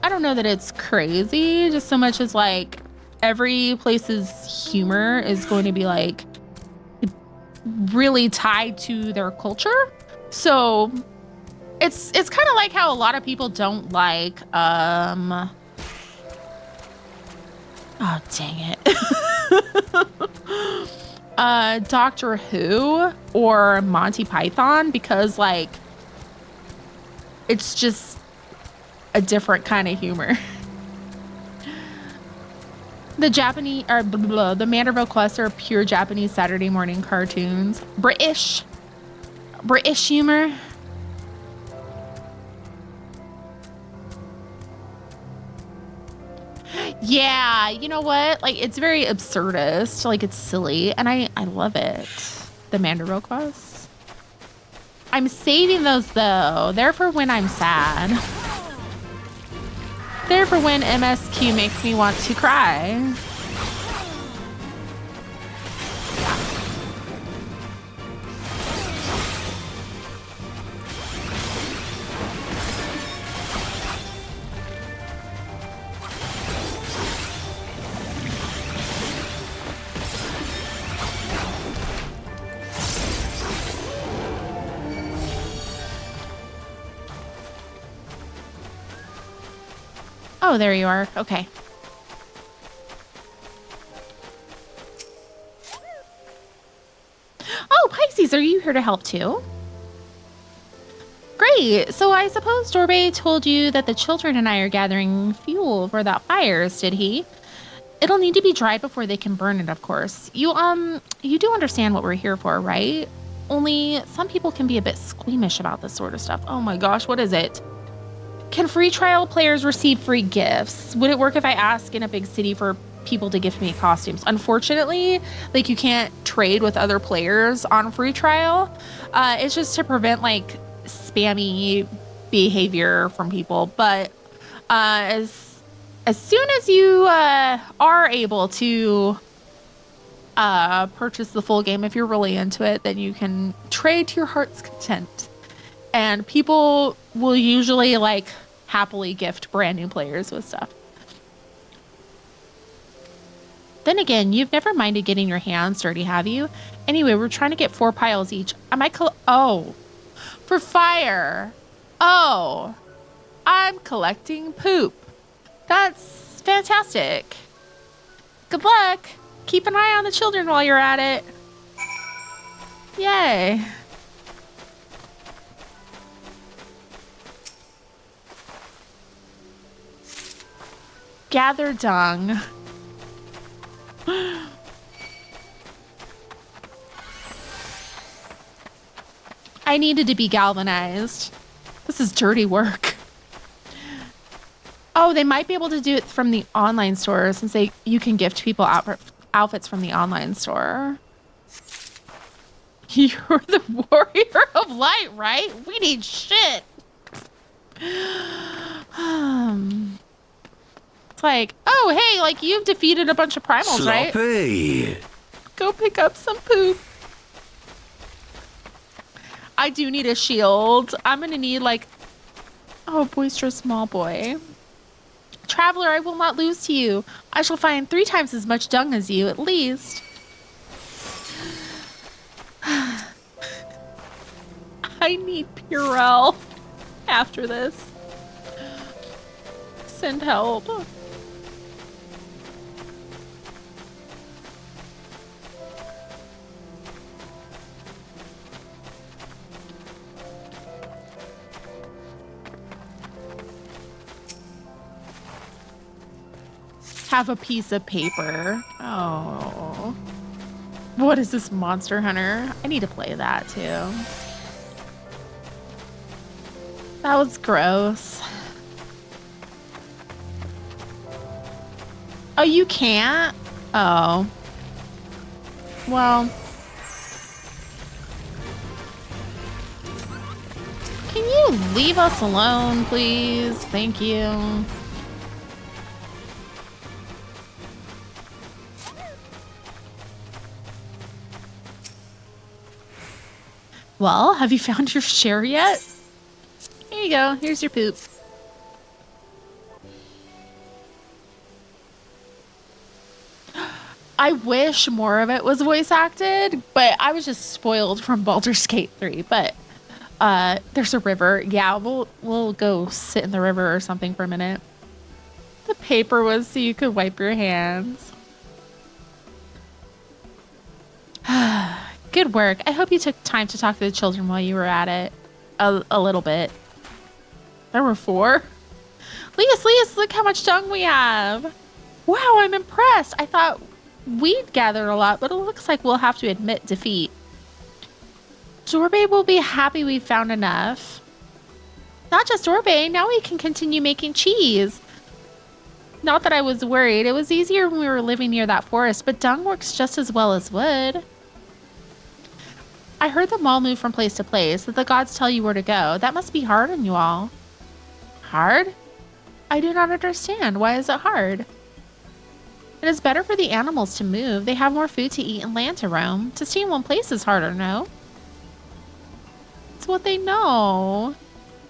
Speaker 1: I don't know that it's crazy, just so much as like every place's humor is going to be like really tied to their culture. So it's kind of like how a lot of people don't like oh dang it. Doctor Who or Monty Python, because like it's just a different kind of humor. The Japanese or the Manderville quests are pure Japanese Saturday morning cartoons. British humor. Yeah, you know what? Like it's very absurdist. Like it's silly, and I love it. The Manderville quests. I'm saving those though. They're for when I'm sad. They're for when MSQ makes me want to cry. Oh, there you are. Okay. Oh, Pisces, are you here to help too? great. So I suppose Dorbe told you that the children and I are gathering fuel for that fires, did he? It'll need to be dried before they can burn it, of course. You do understand what we're here for, right? Only some people can be a bit squeamish about this sort of stuff. Oh my gosh, what is it? Can free trial players receive free gifts? Would it work if I ask in a big city for people to gift me costumes? Unfortunately, like, you can't trade with other players on free trial. It's just to prevent like spammy behavior from people. But as soon as you are able to purchase the full game, if you're really into it, then you can trade to your heart's content. And people will usually like happily gift brand new players with stuff. Then again, you've never minded getting your hands dirty, have you? Anyway, we're trying to get 4 piles each. Oh, for fire. Oh, I'm collecting poop. That's fantastic. Good luck. Keep an eye on the children while you're at it. Yay. Gather dung. I needed to be galvanized. This is dirty work. Oh, they might be able to do it from the online store since you can gift people outfits from the online store. You're the warrior of light, right? We need shit. It's like, oh, hey, like, you've defeated a bunch of primals,
Speaker 9: Sloppy.
Speaker 1: right? Go pick up some poop. I do need a shield. I'm gonna need like, oh, boisterous small boy. Traveler, I will not lose to you. I shall find 3 times as much dung as you, at least. I need Purell after this. Send help. Have a piece of paper. Oh. What is this, Monster Hunter? I need to play that too. That was gross. Oh, you can't? Oh. Well. Can you leave us alone, please? Thank you. Well, have you found your share yet? Here you go. Here's your poop. I wish more of it was voice acted, but I was just spoiled from Baldur's Gate 3. But there's a river. Yeah, we'll go sit in the river or something for a minute. The paper was so you could wipe your hands. Good work. I hope you took time to talk to the children while you were at it. A little bit. There were 4. Lyse, look how much dung we have. Wow, I'm impressed. I thought we'd gathered a lot, but it looks like we'll have to admit defeat. Dorbe will be happy we found enough. Not just Dorbe, now we can continue making cheese. Not that I was worried. It was easier when we were living near that forest, but dung works just as well as wood. I heard them all move from place to place, that the gods tell you where to go. That must be hard on you all. Hard? I do not understand. Why is it hard? It is better for the animals to move. They have more food to eat and land to roam. To stay in one place is harder, no? It's what they know.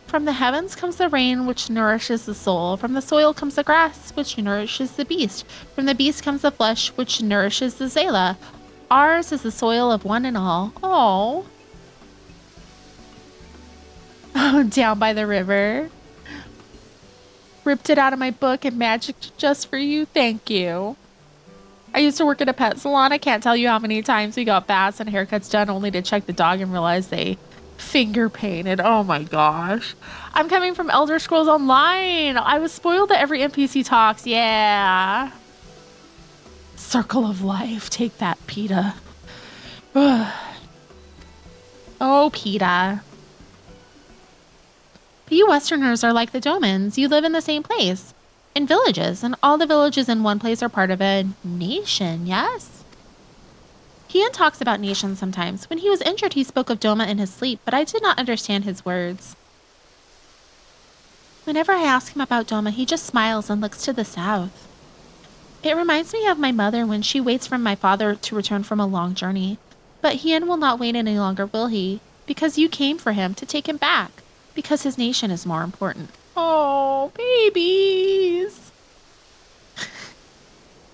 Speaker 1: From the heavens comes the rain, which nourishes the soul. From the soil comes the grass, which nourishes the beast. From the beast comes the flesh, which nourishes the Xaela. Ours is the soil of one and all. Oh. Oh, down by the river. Ripped it out of my book and magicked just for you. Thank you. I used to work at a pet salon. I can't tell you how many times we got baths and haircuts done only to check the dog and realize they Finger painted. Oh my gosh. I'm coming from Elder Scrolls Online. I was spoiled that every NPC talks. Yeah. Circle of life. Take that, PETA. Oh, PETA. But you Westerners are like the Domans. You live in the same place. In villages. And all the villages in one place are part of a nation, yes? Hien talks about nations sometimes. When he was injured, he spoke of Doma in his sleep, but I did not understand his words. Whenever I ask him about Doma, he just smiles and looks to the south. It reminds me of my mother when she waits for my father to return from a long journey. But Hien will not wait any longer, will he? Because you came for him to take him back. Because his nation is more important. Oh, babies.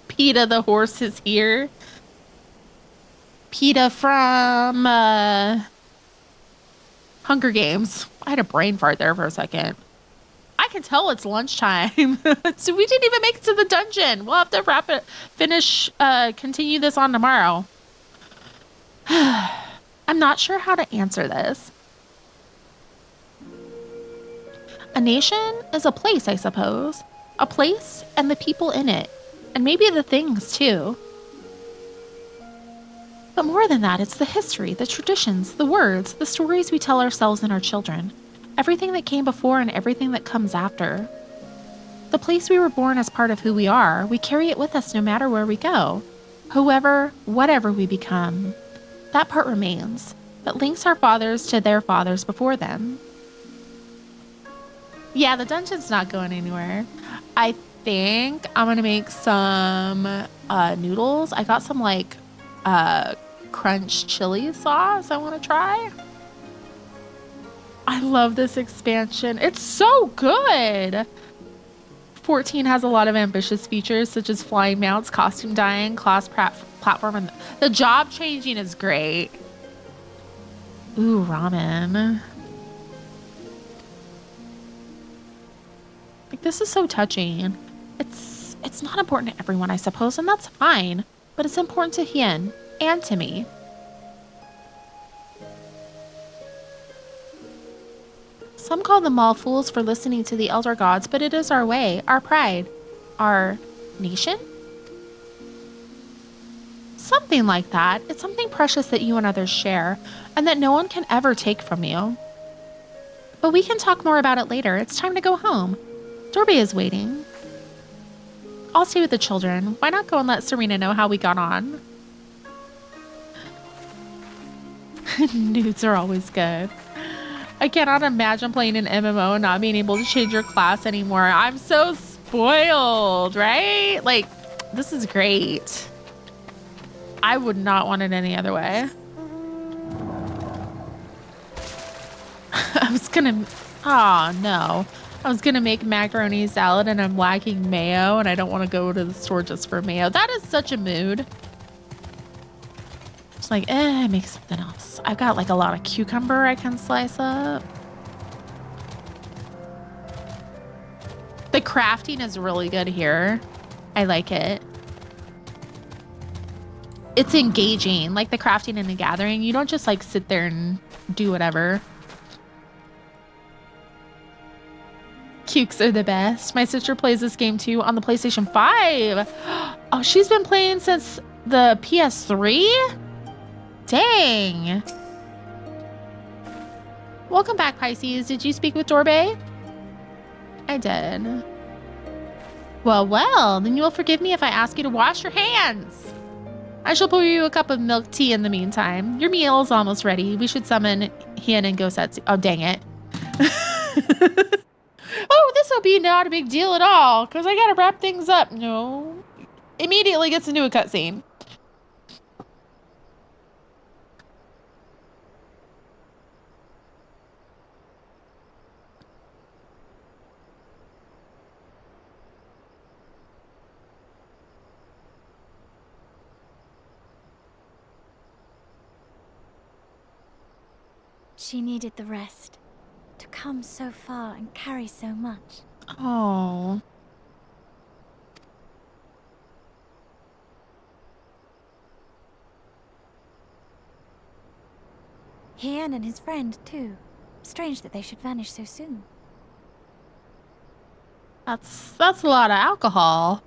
Speaker 1: PETA the horse is here. PETA from Hunger Games. I had a brain fart there for a second. I can tell it's lunchtime. So we didn't even make it to the dungeon. We'll have to continue this on tomorrow. I'm not sure how to answer this. A nation is a place, I suppose. A place and the people in it. And maybe the things, too. But more than that, it's the history, the traditions, the words, the stories we tell ourselves and our children. Everything that came before and everything that comes after. The place we were born is part of who we are. We carry it with us no matter where we go. Whoever, whatever we become. That part remains. That links our fathers to their fathers before them. Yeah, the dungeon's not going anywhere. I think I'm going to make some noodles. I got some like crunch chili sauce I want to try. I love this expansion. It's so good. 14 has a lot of ambitious features such as flying mounts, costume dyeing, class platform, and the job changing is great. Ooh, ramen. Like, this is so touching. It's not important to everyone, I suppose, and that's fine. But it's important to Hien and to me. Some call them all fools for listening to the elder gods, but it is our way, our pride, our nation? Something like that. It's something precious that you and others share, and that no one can ever take from you. But we can talk more about it later. It's time to go home. Dorbe is waiting. I'll stay with the children. Why not go and let Cirina know how we got on? Nudes are always good. I cannot imagine playing an MMO and not being able to change your class anymore. I'm so spoiled, right? Like, this is great. I would not want it any other way. Oh no. I was gonna make macaroni salad and I'm lacking mayo and I don't want to go to the store just for mayo. That is such a mood. It's like, make something else. I've got like a lot of cucumber I can slice up. The crafting is really good here. I like it. It's engaging, like the crafting and the gathering. You don't just like sit there and do whatever. Cukes are the best. My sister plays this game too on the PlayStation 5. Oh, she's been playing since the PS3? Dang. Welcome back, Pisces. Did you speak with Dorbe? I did. Well, then you will forgive me if I ask you to wash your hands. I shall pour you a cup of milk tea in the meantime. Your meal is almost ready. We should summon Hien and Gosetsu. Oh, dang it. Oh, this will be not a big deal at all, because I gotta wrap things up. No. Immediately gets into a cutscene.
Speaker 10: She needed the rest. To come so far and carry so much.
Speaker 1: Oh.
Speaker 10: Hien and his friend, too. Strange that they should vanish so soon.
Speaker 1: That's a lot of alcohol.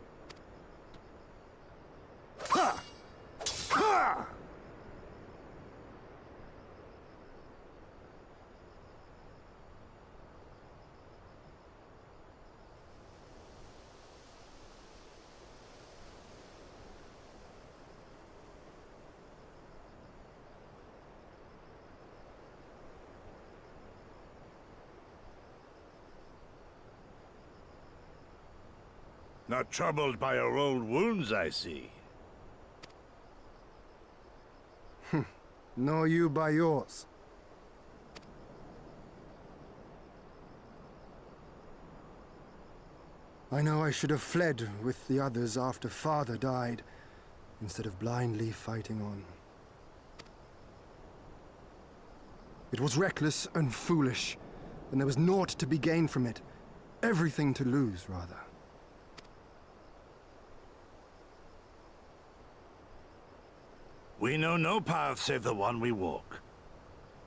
Speaker 3: Not troubled by your old wounds, I see.
Speaker 17: Nor you by yours. I know I should have fled with the others after Father died, instead of blindly fighting on. It was reckless and foolish, and there was naught to be gained from it. Everything to lose, rather.
Speaker 3: We know no path save the one we walk.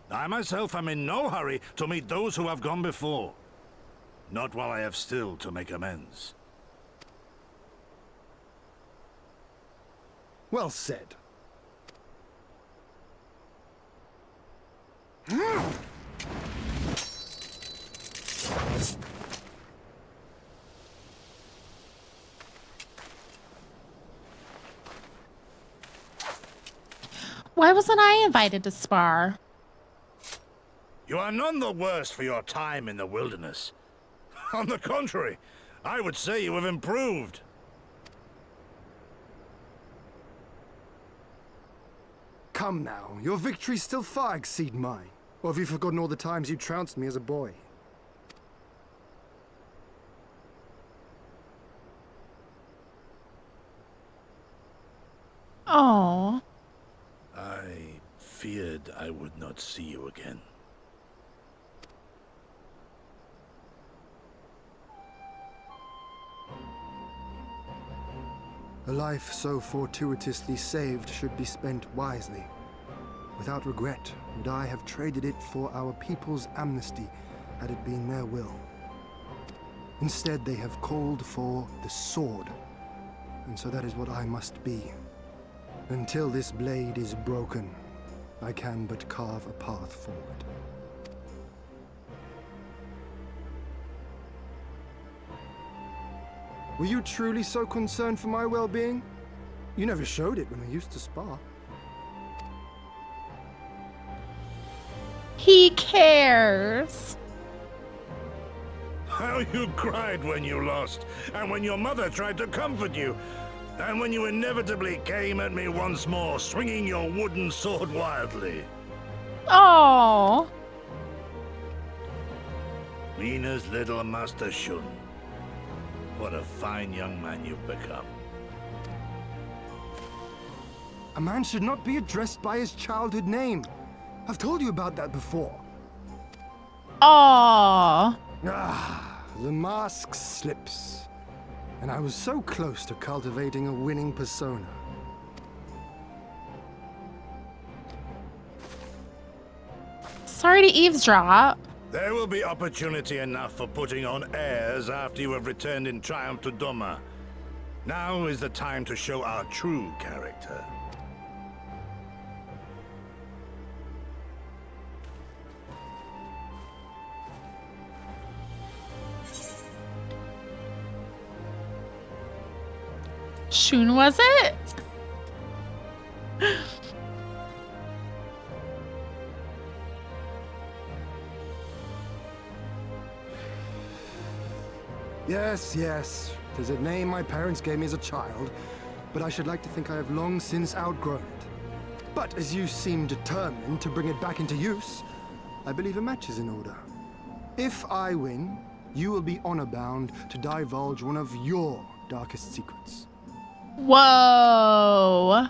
Speaker 3: I myself am in no hurry to meet those who have gone before. Not while I have still to make amends.
Speaker 17: Well said.
Speaker 1: Why wasn't I invited to spar?
Speaker 3: You are none the worse for your time in the wilderness. On the contrary, I would say you have improved.
Speaker 17: Come now, your victories still far exceed mine. Or have you forgotten all the times you trounced me as a boy?
Speaker 1: Oh.
Speaker 3: I feared I would not see you again.
Speaker 17: A life so fortuitously saved should be spent wisely. Without regret, would I have traded it for our people's amnesty, had it been their will. Instead, they have called for the sword, and so that is what I must be. Until this blade is broken, I can but carve a path forward. Were you truly so concerned for my well-being? You never showed it when we used to spar.
Speaker 1: He cares.
Speaker 3: How you cried when you lost, and when your mother tried to comfort you, and when you inevitably came at me once more, swinging your wooden sword wildly.
Speaker 1: Oh.
Speaker 3: Mina's little Master Shun. What a fine young man you've become.
Speaker 17: A man should not be addressed by his childhood name. I've told you about that before.
Speaker 1: Oh.
Speaker 17: Ah, the mask slips. And I was so close to cultivating a winning persona.
Speaker 1: Sorry to eavesdrop.
Speaker 3: There will be opportunity enough for putting on airs after you have returned in triumph to Doma. Now is the time to show our true character.
Speaker 1: Shun, was it?
Speaker 17: Yes, yes. It is a name my parents gave me as a child, but I should like to think I have long since outgrown it. But as you seem determined to bring it back into use, I believe a match is in order. If I win, you will be honor-bound to divulge one of your darkest secrets.
Speaker 1: Whoa.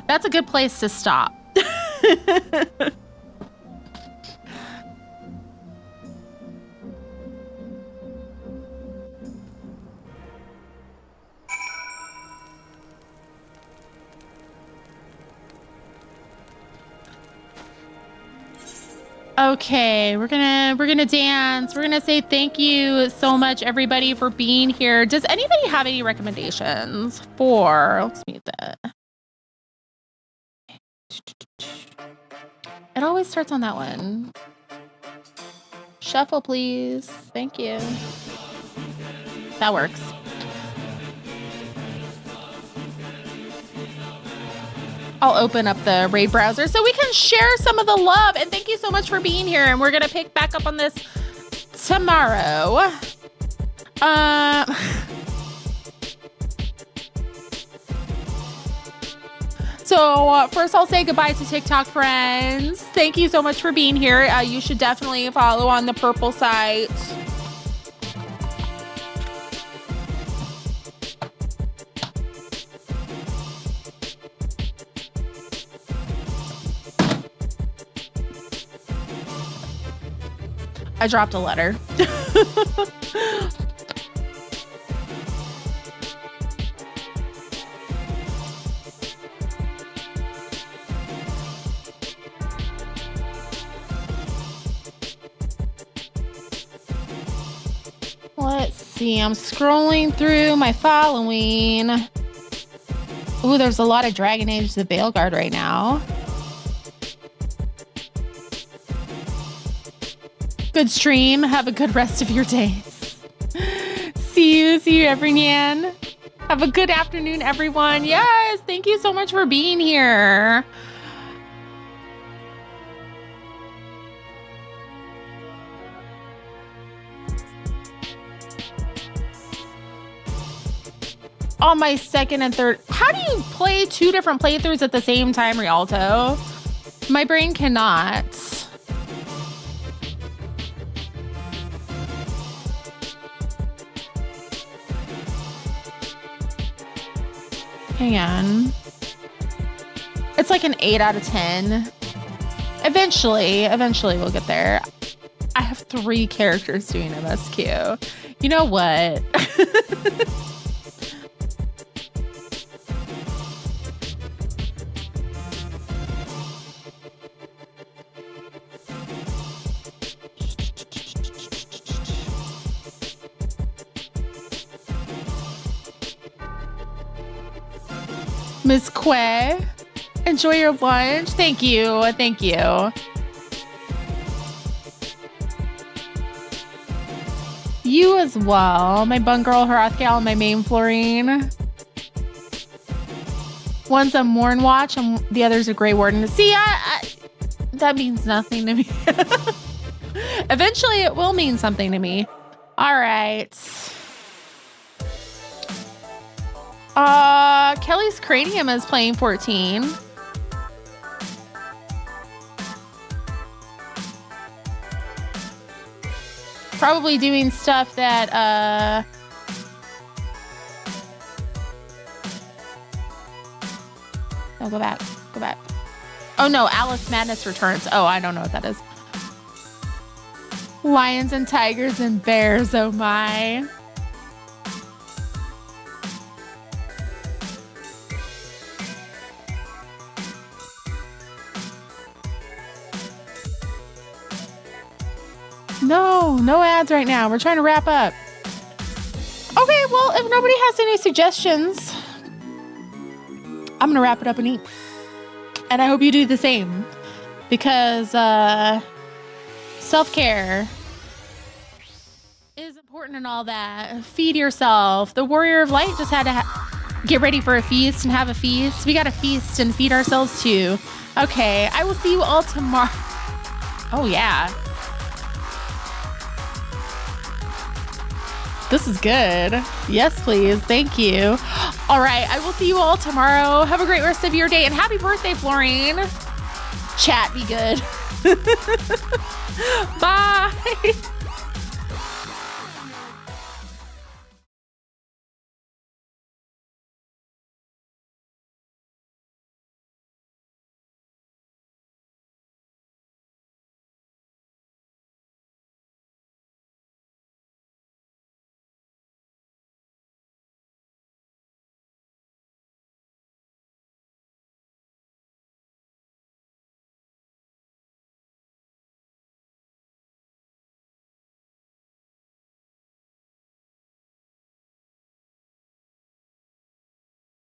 Speaker 1: That's a good place to stop. Okay, we're gonna dance. We're gonna say thank you so much, everybody, for being here. Does anybody have any recommendations for? Let's mute that. It always starts on that one. Shuffle, please. Thank you. That works. I'll open up the raid browser so we can share some of the love. And thank you so much for being here. And we're going to pick back up on this tomorrow. So first I'll say goodbye to TikTok friends. Thank you so much for being here. You should definitely follow on the purple site. I dropped a letter. Let's see, I'm scrolling through my following. Ooh, there's a lot of Dragon Age the Veilguard right now. Good stream. Have a good rest of your days. See you, everyone. Have a good afternoon, everyone. Yes, thank you so much for being here. On my second and third. How do you play 2 different playthroughs at the same time, Rialto? My brain cannot. Hang on. It's like an 8 out of 10. Eventually we'll get there. I have 3 characters doing MSQ. You know what? Ms. Quay, enjoy your lunch. Thank you. Thank you. You as well. My bun girl, Hrothgal, my main Florine. One's a Morn Watch and the other's a Grey Warden. See, that means nothing to me. Eventually it will mean something to me. All right. Kelly's Cranium is playing 14. Probably doing stuff that, oh, go back. Oh no, Alice Madness returns. Oh, I don't know what that is. Lions and tigers and bears, oh my. No ads right now. We're trying to wrap up. Okay, well, if nobody has any suggestions, I'm gonna wrap it up and eat. And I hope you do the same. Because self-care is important and all that. Feed yourself. The Warrior of Light just had to get ready for a feast and have a feast. We gotta feast and feed ourselves too. Okay, I will see you all tomorrow. Oh yeah. This is good. Yes, please. Thank you. All right. I will see you all tomorrow. Have a great rest of your day and happy birthday, Florine. Chat, be good. Bye.